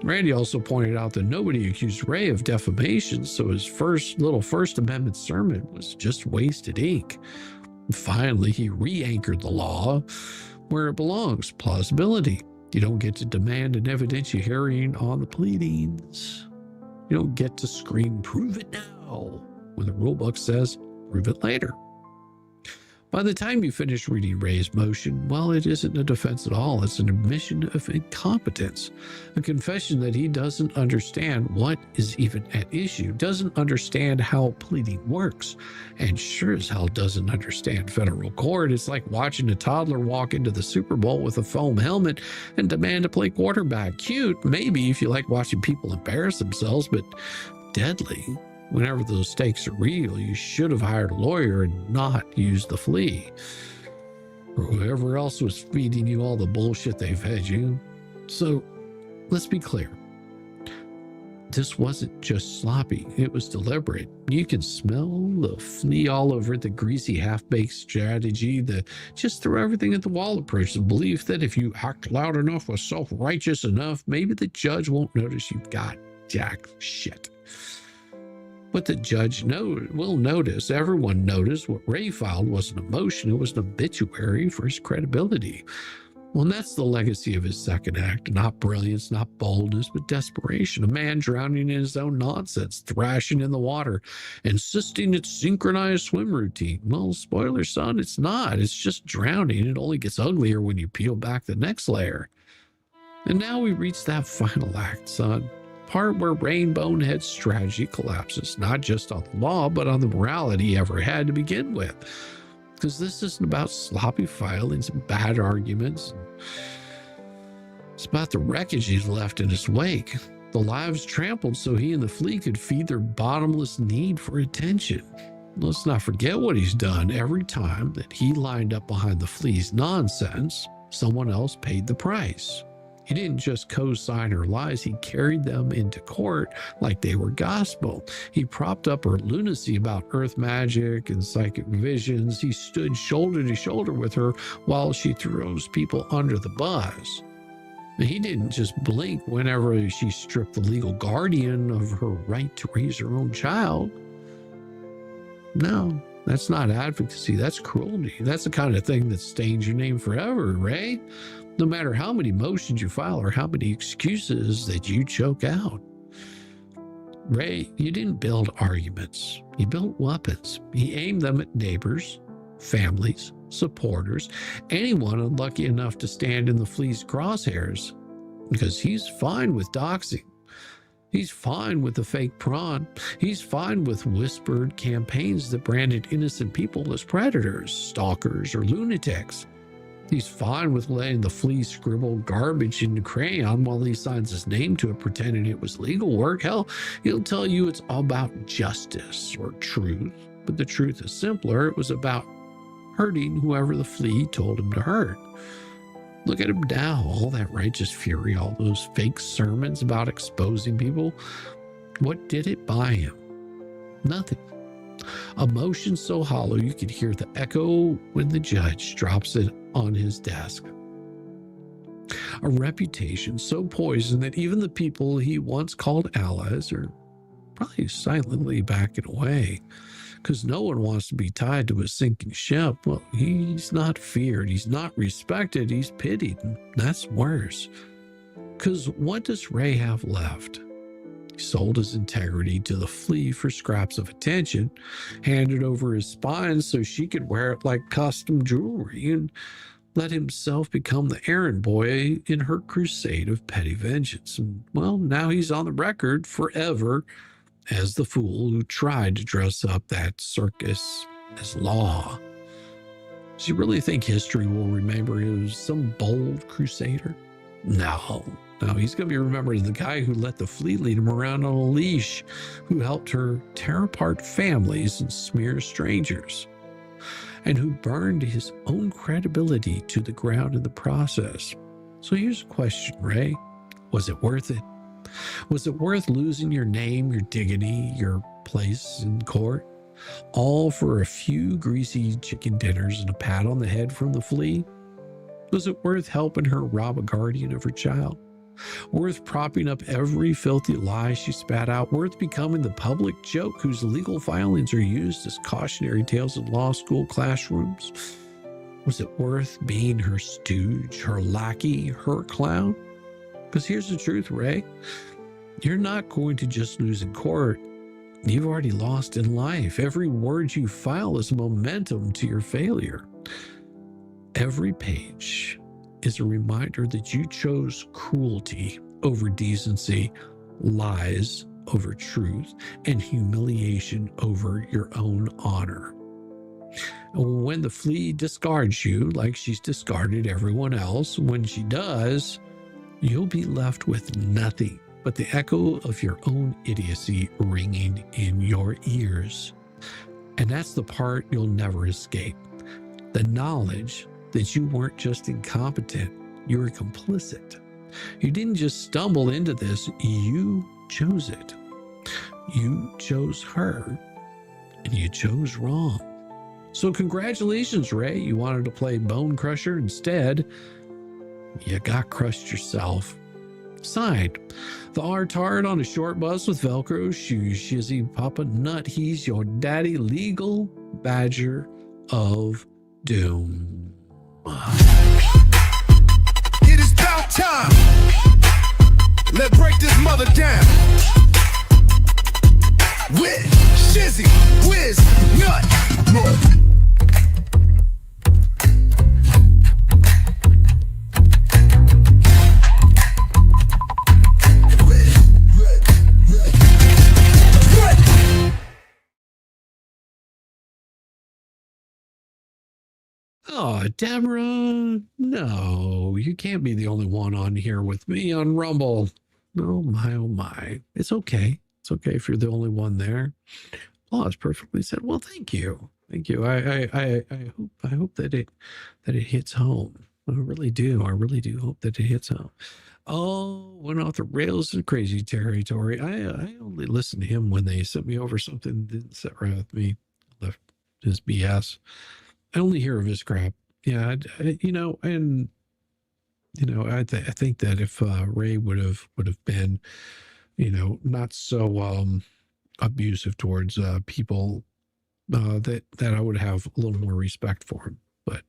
Randy also pointed out that nobody accused Ray of defamation, so his First Amendment sermon was just wasted ink. Finally, he re-anchored the law where it belongs, plausibility. You don't get to demand an evidentiary hearing on the pleadings. You don't get to scream, "Prove it now," when the rulebook says, "Prove it later." By the time you finish reading Ray's motion, well, it isn't a defense at all. It's an admission of incompetence, a confession that he doesn't understand what is even at issue, doesn't understand how pleading works, and sure as hell doesn't understand federal court. It's like watching a toddler walk into the Super Bowl with a foam helmet and demand to play quarterback. Cute, maybe, if you like watching people embarrass themselves, but deadly. Whenever those stakes are real, you should have hired a lawyer and not used the Flea. or whoever else was feeding you all the bullshit they fed you. So let's be clear. This wasn't just sloppy. It was deliberate. You can smell the flea all over the greasy half-baked strategy, the just throw everything at the wall approach, the belief that if you act loud enough or self-righteous enough, maybe the judge won't notice you've got jack shit. But the judge will notice. Everyone noticed what Ray filed wasn't emotion. It was an obituary for his credibility. Well, and that's the legacy of his second act. Not brilliance, not boldness, but desperation. A man drowning in his own nonsense, thrashing in the water, insisting it's synchronized swim routine. Well, spoiler, son, it's not. It's just drowning. It only gets uglier when you peel back the next layer. And now we reach that final act, son. Part where Rain Bonehead's strategy collapses, not just on the law, but on the morality he ever had to begin with. Because this isn't about sloppy filings and bad arguments. It's about the wreckage he's left in his wake. The lives trampled so he and the Flea could feed their bottomless need for attention. Let's not forget what he's done. Every time that he lined up behind the Flea's nonsense, someone else paid the price. He didn't just co-sign her lies, he carried them into court like they were gospel. He propped up her lunacy about earth magic and psychic visions. He stood shoulder to shoulder with her while she throws people under the bus. And he didn't just blink whenever she stripped the legal guardian of her right to raise her own child. No, that's not advocacy, that's cruelty. That's the kind of thing that stains your name forever, Ray. No matter how many motions you file or how many excuses that you choke out. Ray, you didn't build arguments. You built weapons. You aimed them at neighbors, families, supporters, anyone unlucky enough to stand in the Flea's crosshairs. Because he's fine with doxing. He's fine with the fake prawn. He's fine with whispered campaigns that branded innocent people as predators, stalkers, or lunatics. He's fine with letting the Flea scribble garbage in crayon while he signs his name to it, pretending it was legal work. Hell, he'll tell you it's all about justice or truth. But the truth is simpler. It was about hurting whoever the Flea told him to hurt. Look at him now, all that righteous fury, all those fake sermons about exposing people. What did it buy him? Nothing. Emotion so hollow you could hear the echo when the judge drops it on his desk. A reputation so poisoned that even the people he once called allies are probably silently backing away, because no one wants to be tied to a sinking ship. Well, he's not feared, he's not respected, he's pitied. That's worse. Because what does Ray have left? He sold his integrity to the Flea for scraps of attention, handed over his spine so she could wear it like custom jewelry, and let himself become the errand boy in her crusade of petty vengeance. And, well, now he's on the record forever as the fool who tried to dress up that circus as law. Does he really think history will remember him as some bold crusader? No, he's going to be remembered as the guy who let the Flea lead him around on a leash, who helped her tear apart families and smear strangers, and who burned his own credibility to the ground in the process. So here's a question, Ray. Was it worth it? Was it worth losing your name, your dignity, your place in court? All for a few greasy chicken dinners and a pat on the head from the Flea? Was it worth helping her rob a guardian of her child? Worth propping up every filthy lie she spat out? Worth becoming the public joke whose legal filings are used as cautionary tales in law school classrooms? Was it worth being her stooge, her lackey, her clown? Because here's the truth, Ray. You're not going to just lose in court. You've already lost in life. Every word you file is momentum to your failure. Every page is a reminder that you chose cruelty over decency, lies over truth, and humiliation over your own honor. And when the Flea discards you, like she's discarded everyone else, when she does, you'll be left with nothing but the echo of your own idiocy ringing in your ears. And that's the part you'll never escape. The knowledge that you weren't just incompetent, you were complicit. You didn't just stumble into this, you chose it. You chose her, and you chose wrong. So congratulations, Ray. You wanted to play Bone Crusher instead. You got crushed yourself. Signed, the R-Tard on a short bus with Velcro shoes, Shizzy Papa Nut. He's your daddy, legal badger of doom. It is about time. Let's break this mother down. With Shizzywhiznut. Oh, Deborah, no, you can't be the only one on here with me on Rumble. Oh my, oh my. It's okay. It's okay if you're the only one there. Oh, it's perfectly said. Well, thank you. Thank you. I hope that it hits home. I really do. I really do hope that it hits home. Oh, went off the rails in crazy territory. I only listened to him when they sent me over something that didn't sit right with me. Left his BS. I only hear of his crap. Yeah, you know, and you know, I think that if Ray would have been, you know, not so abusive towards people, that I would have a little more respect for him. But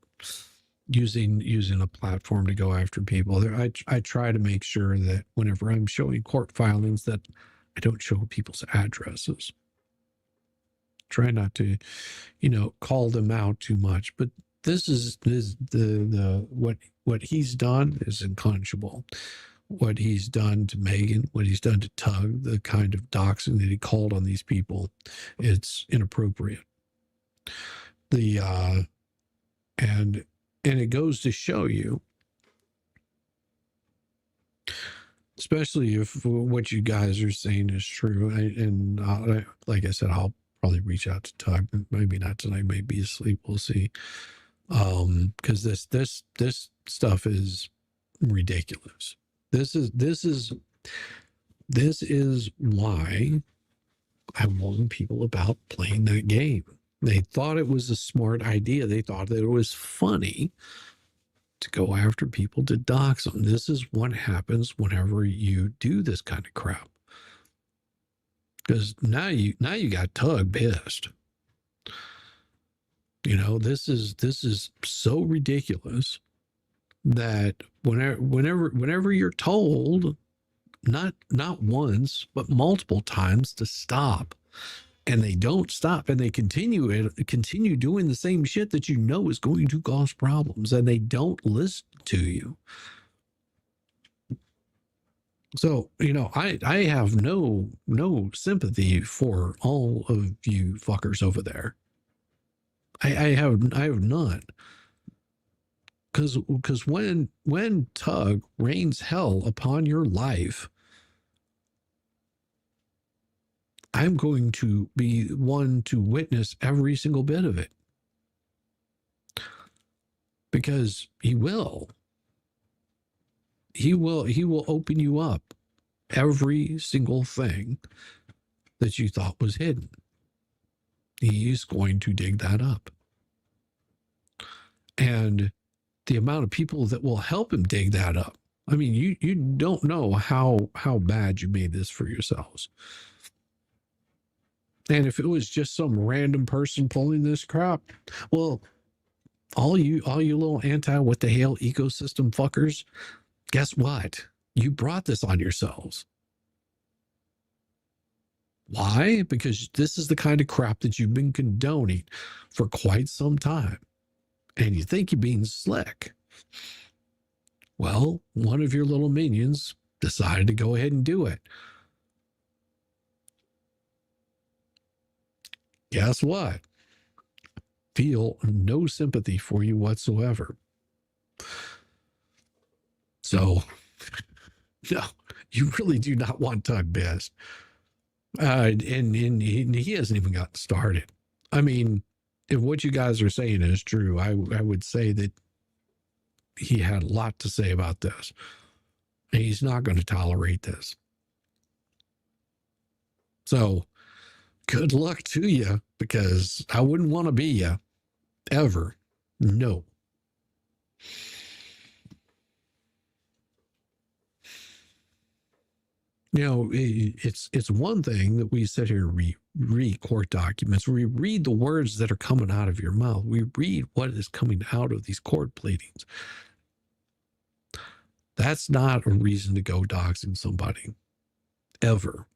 using a platform to go after people, I try to make sure that whenever I'm showing court filings, that I don't show people's addresses. Try not to, you know, call them out too much. But this is the what he's done is unconscionable. What he's done to Megan, what he's done to Tug, the kind of doxing that he called on these people, it's inappropriate. And it goes to show you, especially if what you guys are saying is true. Like I said, I'll probably reach out to Tug. Maybe not tonight. Maybe asleep. We'll see. Because this stuff is ridiculous. This is why I warn people about playing that game. They thought it was a smart idea. They thought that it was funny to go after people to dox them. This is what happens whenever you do this kind of crap. Because now you got Tug pissed. You know, this is so ridiculous that whenever you're told, not once, but multiple times, to stop, and they don't stop, and they continue doing the same shit that you know is going to cause problems, and they don't listen to you. So, you know, I have no sympathy for all of you fuckers over there. I have none. Because when Tug rains hell upon your life, I'm going to be one to witness every single bit of it. Because he will. He will open you up every single thing that you thought was hidden. He's going to dig that up. And the amount of people that will help him dig that up. I mean, you don't know how bad you made this for yourselves. And if it was just some random person pulling this crap, well, all you little what the hell ecosystem fuckers, guess what? You brought this on yourselves. Why? Because this is the kind of crap that you've been condoning for quite some time. And you think you're being slick. Well, one of your little minions decided to go ahead and do it. Guess what? Feel no sympathy for you whatsoever. So, no, you really do not want Tug best. And he hasn't even gotten started. I mean, if what you guys are saying is true, I would say that he had a lot to say about this. And he's not going to tolerate this. So good luck to you, because I wouldn't want to be you ever. No. You know, it's one thing that we sit here and read court documents. We read the words that are coming out of your mouth. We read what is coming out of these court pleadings. That's not a reason to go doxing somebody, ever.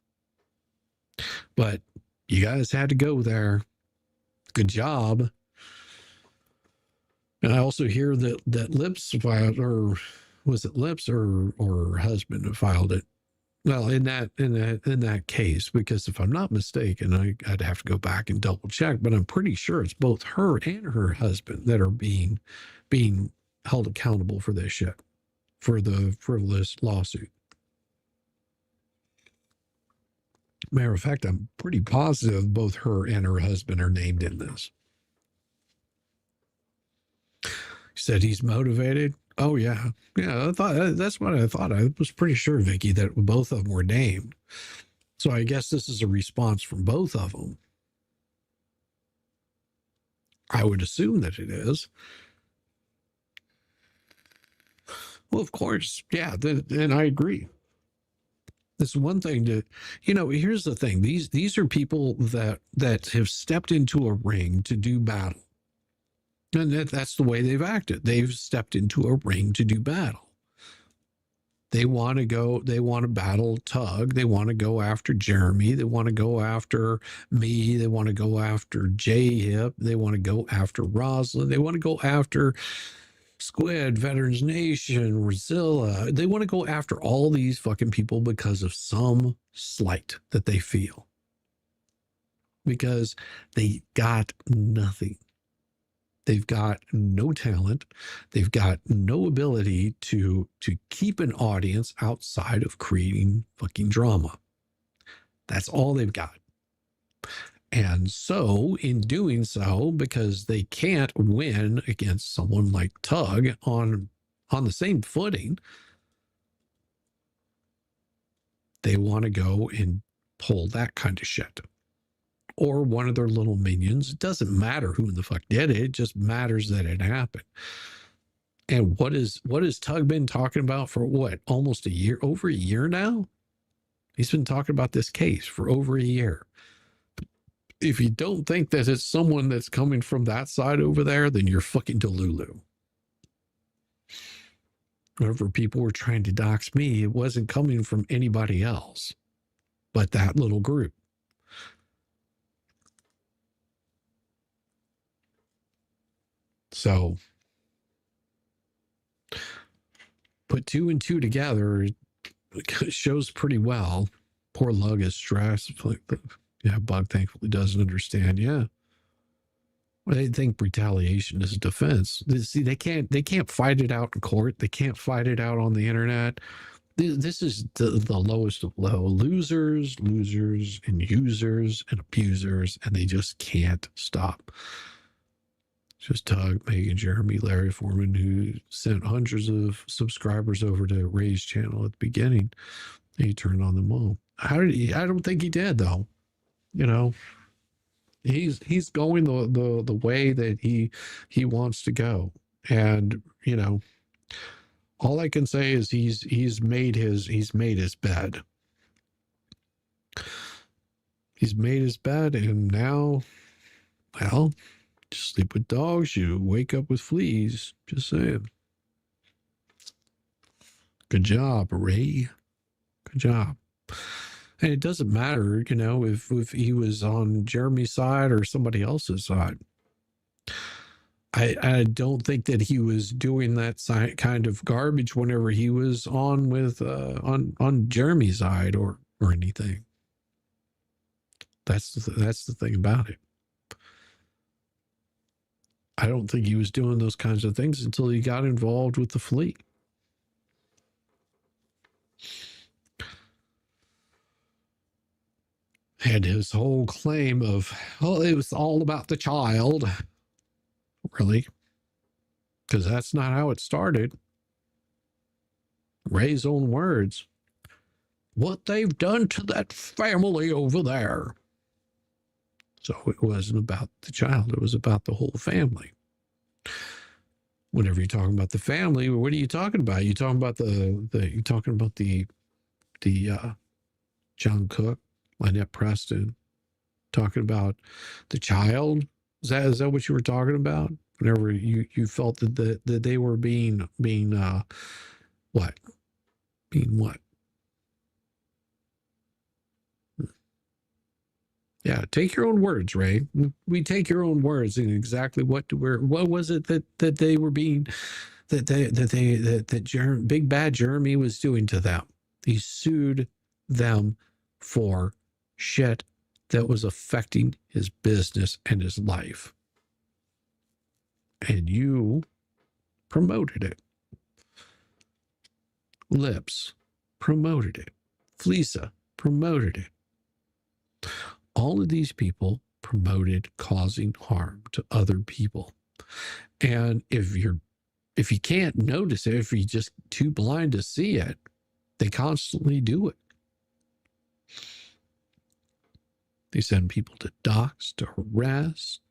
But you guys had to go there. Good job. And I also hear that Lips filed, or was it Lips or her husband who filed it? Well, in that case, because if I'm not mistaken, I'd have to go back and double check, but I'm pretty sure it's both her and her husband that are being held accountable for this shit, for the frivolous lawsuit. Matter of fact, I'm pretty positive both her and her husband are named in this. He said he's motivated. Oh, yeah. Yeah, I thought that's what I thought. I was pretty sure, Vicky, that both of them were named. So I guess this is a response from both of them. I would assume that it is. Well, of course. Yeah, and I agree. It's one thing to, here's the thing. These are people that have stepped into a ring to do battle. And that's the way they've acted. They've stepped into a ring to do battle. They want to battle Tug. They want to go after Jeremy. They want to go after me. They want to go after J-Hip. They want to go after Rosalind. They want to go after Squid, Veterans Nation, Razilla. They want to go after all these fucking people because of some slight that they feel. Because they got nothing. They've got no talent. They've got no ability to keep an audience outside of creating fucking drama. That's all they've got. And so in doing so, because they can't win against someone like Tug on the same footing, they want to go and pull that kind of shit. Or one of their little minions. It doesn't matter who the fuck did it. It just matters that it happened. And what has Tug been talking about for what? Almost a year, over a year now? He's been talking about this case for over a year. If you don't think that it's someone that's coming from that side over there, then you're fucking Delulu. Whenever people were trying to dox me, it wasn't coming from anybody else but that little group. So put 2 and 2 together, it shows pretty well. Poor Lug is stressed. Yeah, Bug thankfully doesn't understand. Yeah. Well, they think retaliation is a defense. See, they can't fight it out in court. They can't fight it out on the internet. This is the lowest of low. Losers, and users, and abusers, and they just can't stop. Just Tug, Megan, Jeremy, Larry Foreman, who sent hundreds of subscribers over to Ray's channel at the beginning. He turned on them all. How did he? I don't think he did, though. He's going the way that he wants to go, and all I can say is he's made his bed. He's made his bed, and now, well. Sleep with dogs, you wake up with fleas. Just saying. Good job, Ray. Good job. And it doesn't matter, if he was on Jeremy's side or somebody else's side. I don't think that he was doing that kind of garbage whenever he was on with on Jeremy's side or anything. That's the thing about it. I don't think he was doing those kinds of things until he got involved with the Flea. And his whole claim of, it was all about the child. Really? because that's not how it started. Ray's own words. What they've done to that family over there. So it wasn't about the child. It was about the whole family. Whenever you're talking about the family, what are you talking about? You talking about the John Cook, Lynette Preston, talking about the child. Is that what you were talking about? Whenever you felt that they were being what? Being what? Yeah, take your own words, Ray. We take your own words and exactly what was it that they were being that Big Bad Jeremy was doing to them. He sued them for shit that was affecting his business and his life. And you promoted it. Lips promoted it. Fleesa promoted it. All of these people promoted causing harm to other people. And if you can't notice it, if you're just too blind to see it, they constantly do it. They send people to dox, to harass,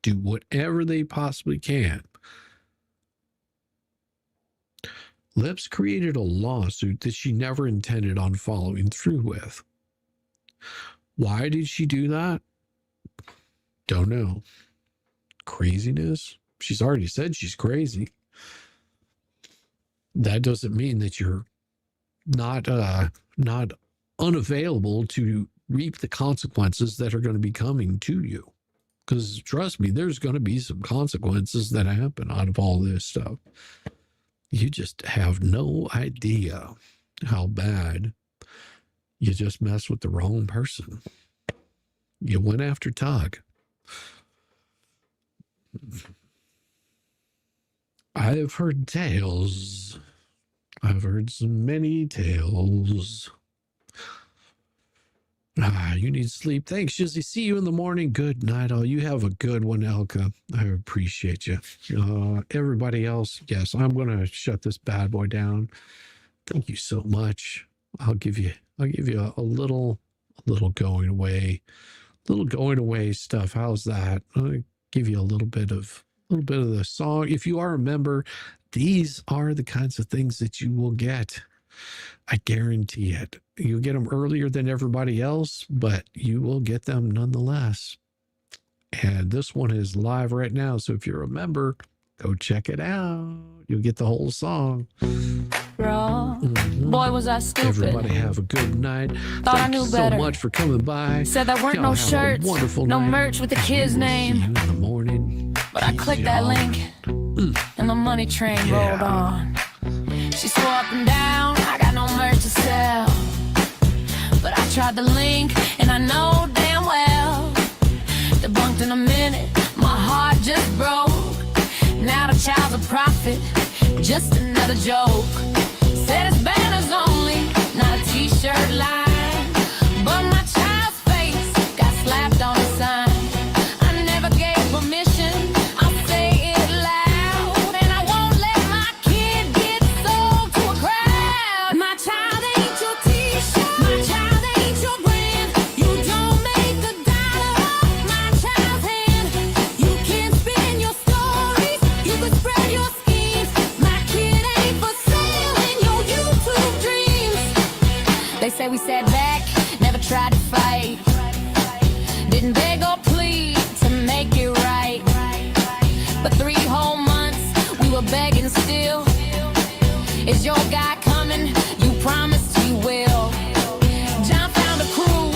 do whatever they possibly can. Lips created a lawsuit that she never intended on following through with. Why did she do that? Don't know. Craziness? She's already said she's crazy. That doesn't mean that you're not unavailable to reap the consequences that are going to be coming to you. Because trust me, there's going to be some consequences that happen out of all this stuff. You just have no idea how bad you just messed with the wrong person. You went after Tug. I've heard tales. I've heard so many tales. You need sleep. Thanks, Shizzy. See you in the morning. Good night, all. You have a good one, Elka. I appreciate you. Everybody else, yes, I'm going to shut this bad boy down. Thank you so much. I'll give you a little going away stuff. How's that? I'll give you a little bit of the song. If you are a member, these are the kinds of things that you will get. I guarantee it. You'll get them earlier than everybody else, but you will get them nonetheless. And this one is live right now. So if you're a member, go check it out. You'll get the whole song. Boy, was I stupid. Everybody have a good night. Thought I Thank knew you better. so much for coming by. Said there weren't Y'all no have a shirts, wonderful no night. merch with the kid's And we'll see name. you in the morning. But I clicked that Y'all. link, and the money train Yeah. rolled on. She swore up and down, I got no merch to sell. But I tried the link, and I know damn well. Debunked in a minute, my heart just broke. Now the child's a prophet, just another joke. Said it's banners only, not a t-shirt line. But my child's face got slapped on a sign. I never gave permission, I'll say it loud. And I won't let my kid get sold to a crowd. My child ain't your t-shirt, my child ain't your brand. You don't make a dollar off my child's hand. You can spin your stories, you can spread your schemes. My kid ain't for sale in your YouTube dreams. They say we sat back, never tried to fight. Didn't beg or plead to make it right. But 3 whole months, we were begging still. Is your guy coming? You promised he will. John found a crew.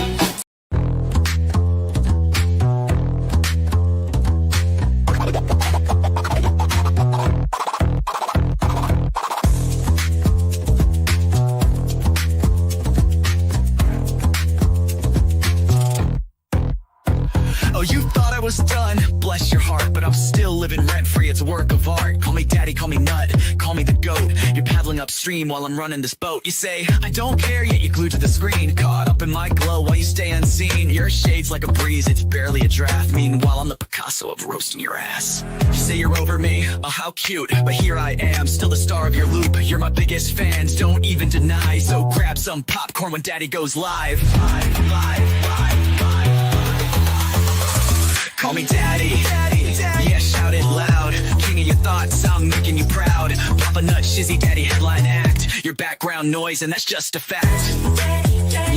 Oh, you thought I was done. Bless your heart, but I'm still living rent-free. It's a work of art. Call me daddy, call me nut, call me the goat. You're paddling upstream while I'm running this boat. You say, I don't care, yet you're glued to the screen. Caught up in my glow while you stay unseen. Your shade's like a breeze, it's barely a draft. Meanwhile, I'm the Picasso of roasting your ass. You say you're over me, oh how cute. But here I am, still the star of your loop. You're my biggest fans, don't even deny. So grab some popcorn when daddy goes live. Call me daddy, yeah, shout it loud. King of your thoughts, I'm making you proud. Papa Nut, Shizzy Daddy, headline act. Your background noise, and that's just a fact.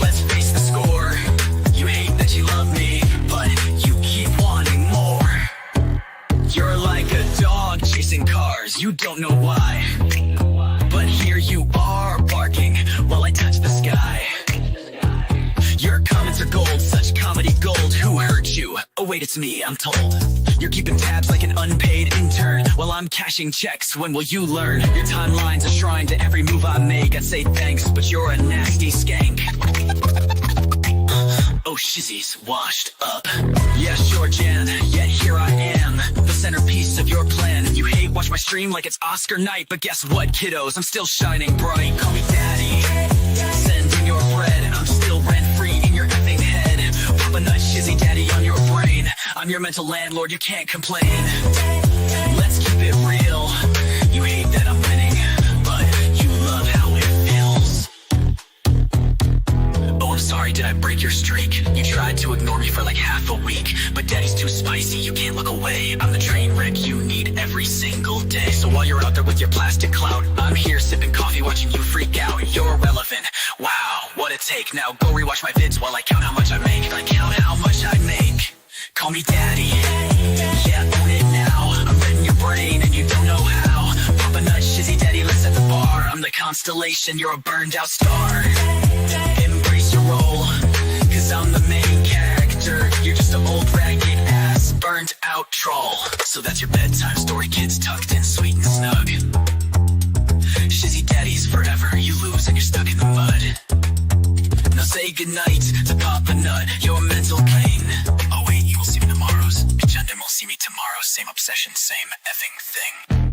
Let's face the score. You hate that you love me, but you keep wanting more. You're like a dog chasing cars, you don't know why. But here you are, barking while I touch the sky. Your comments are gold, such comedy gold. Who hurt you? Oh wait, it's me, I'm told. You're keeping tabs like an unpaid intern while I'm cashing checks. When will you learn? Your timeline's a shrine to every move I make. I'd say thanks, but you're a nasty skank. Oh, Shizzy's washed up. Yeah, sure, Jan, yet here I am, the centerpiece of your plan. You hate watch my stream like it's Oscar night, but guess what, kiddos? I'm still shining bright. Call me daddy, send in your bread. I'm still rent-free in your effing head. Papa Nut, Shizzy Daddy on your brain. I'm your mental landlord, you can't complain. Let's keep it real. You hate that I'm winning, but you love how it feels. Oh, I'm sorry, did I break your streak? You tried to ignore me for like half a week, but daddy's too spicy, you can't look away. I'm the train wreck you need every single day. So while you're out there with your plastic clout, I'm here sipping coffee watching you freak out. You're irrelevant, wow, what a take. Now go rewatch my vids while I count how much I make. I count how much I make. Call me daddy, yeah, own it now. I'm reading your brain and you don't know how. Papa Nut, Shizzy Daddy, let's set the bar. I'm the constellation, you're a burned out star. Embrace your role, cause I'm the main character. You're just an old ragged ass, burned out troll. So that's your bedtime story, kids tucked in sweet and snug. Shizzy Daddy's forever, you lose and you're stuck in the mud. Now say goodnight to Papa Nut, your mental pain. Oh wait, you will see me tomorrow's agenda, will see me tomorrow. Same obsession, same effing thing.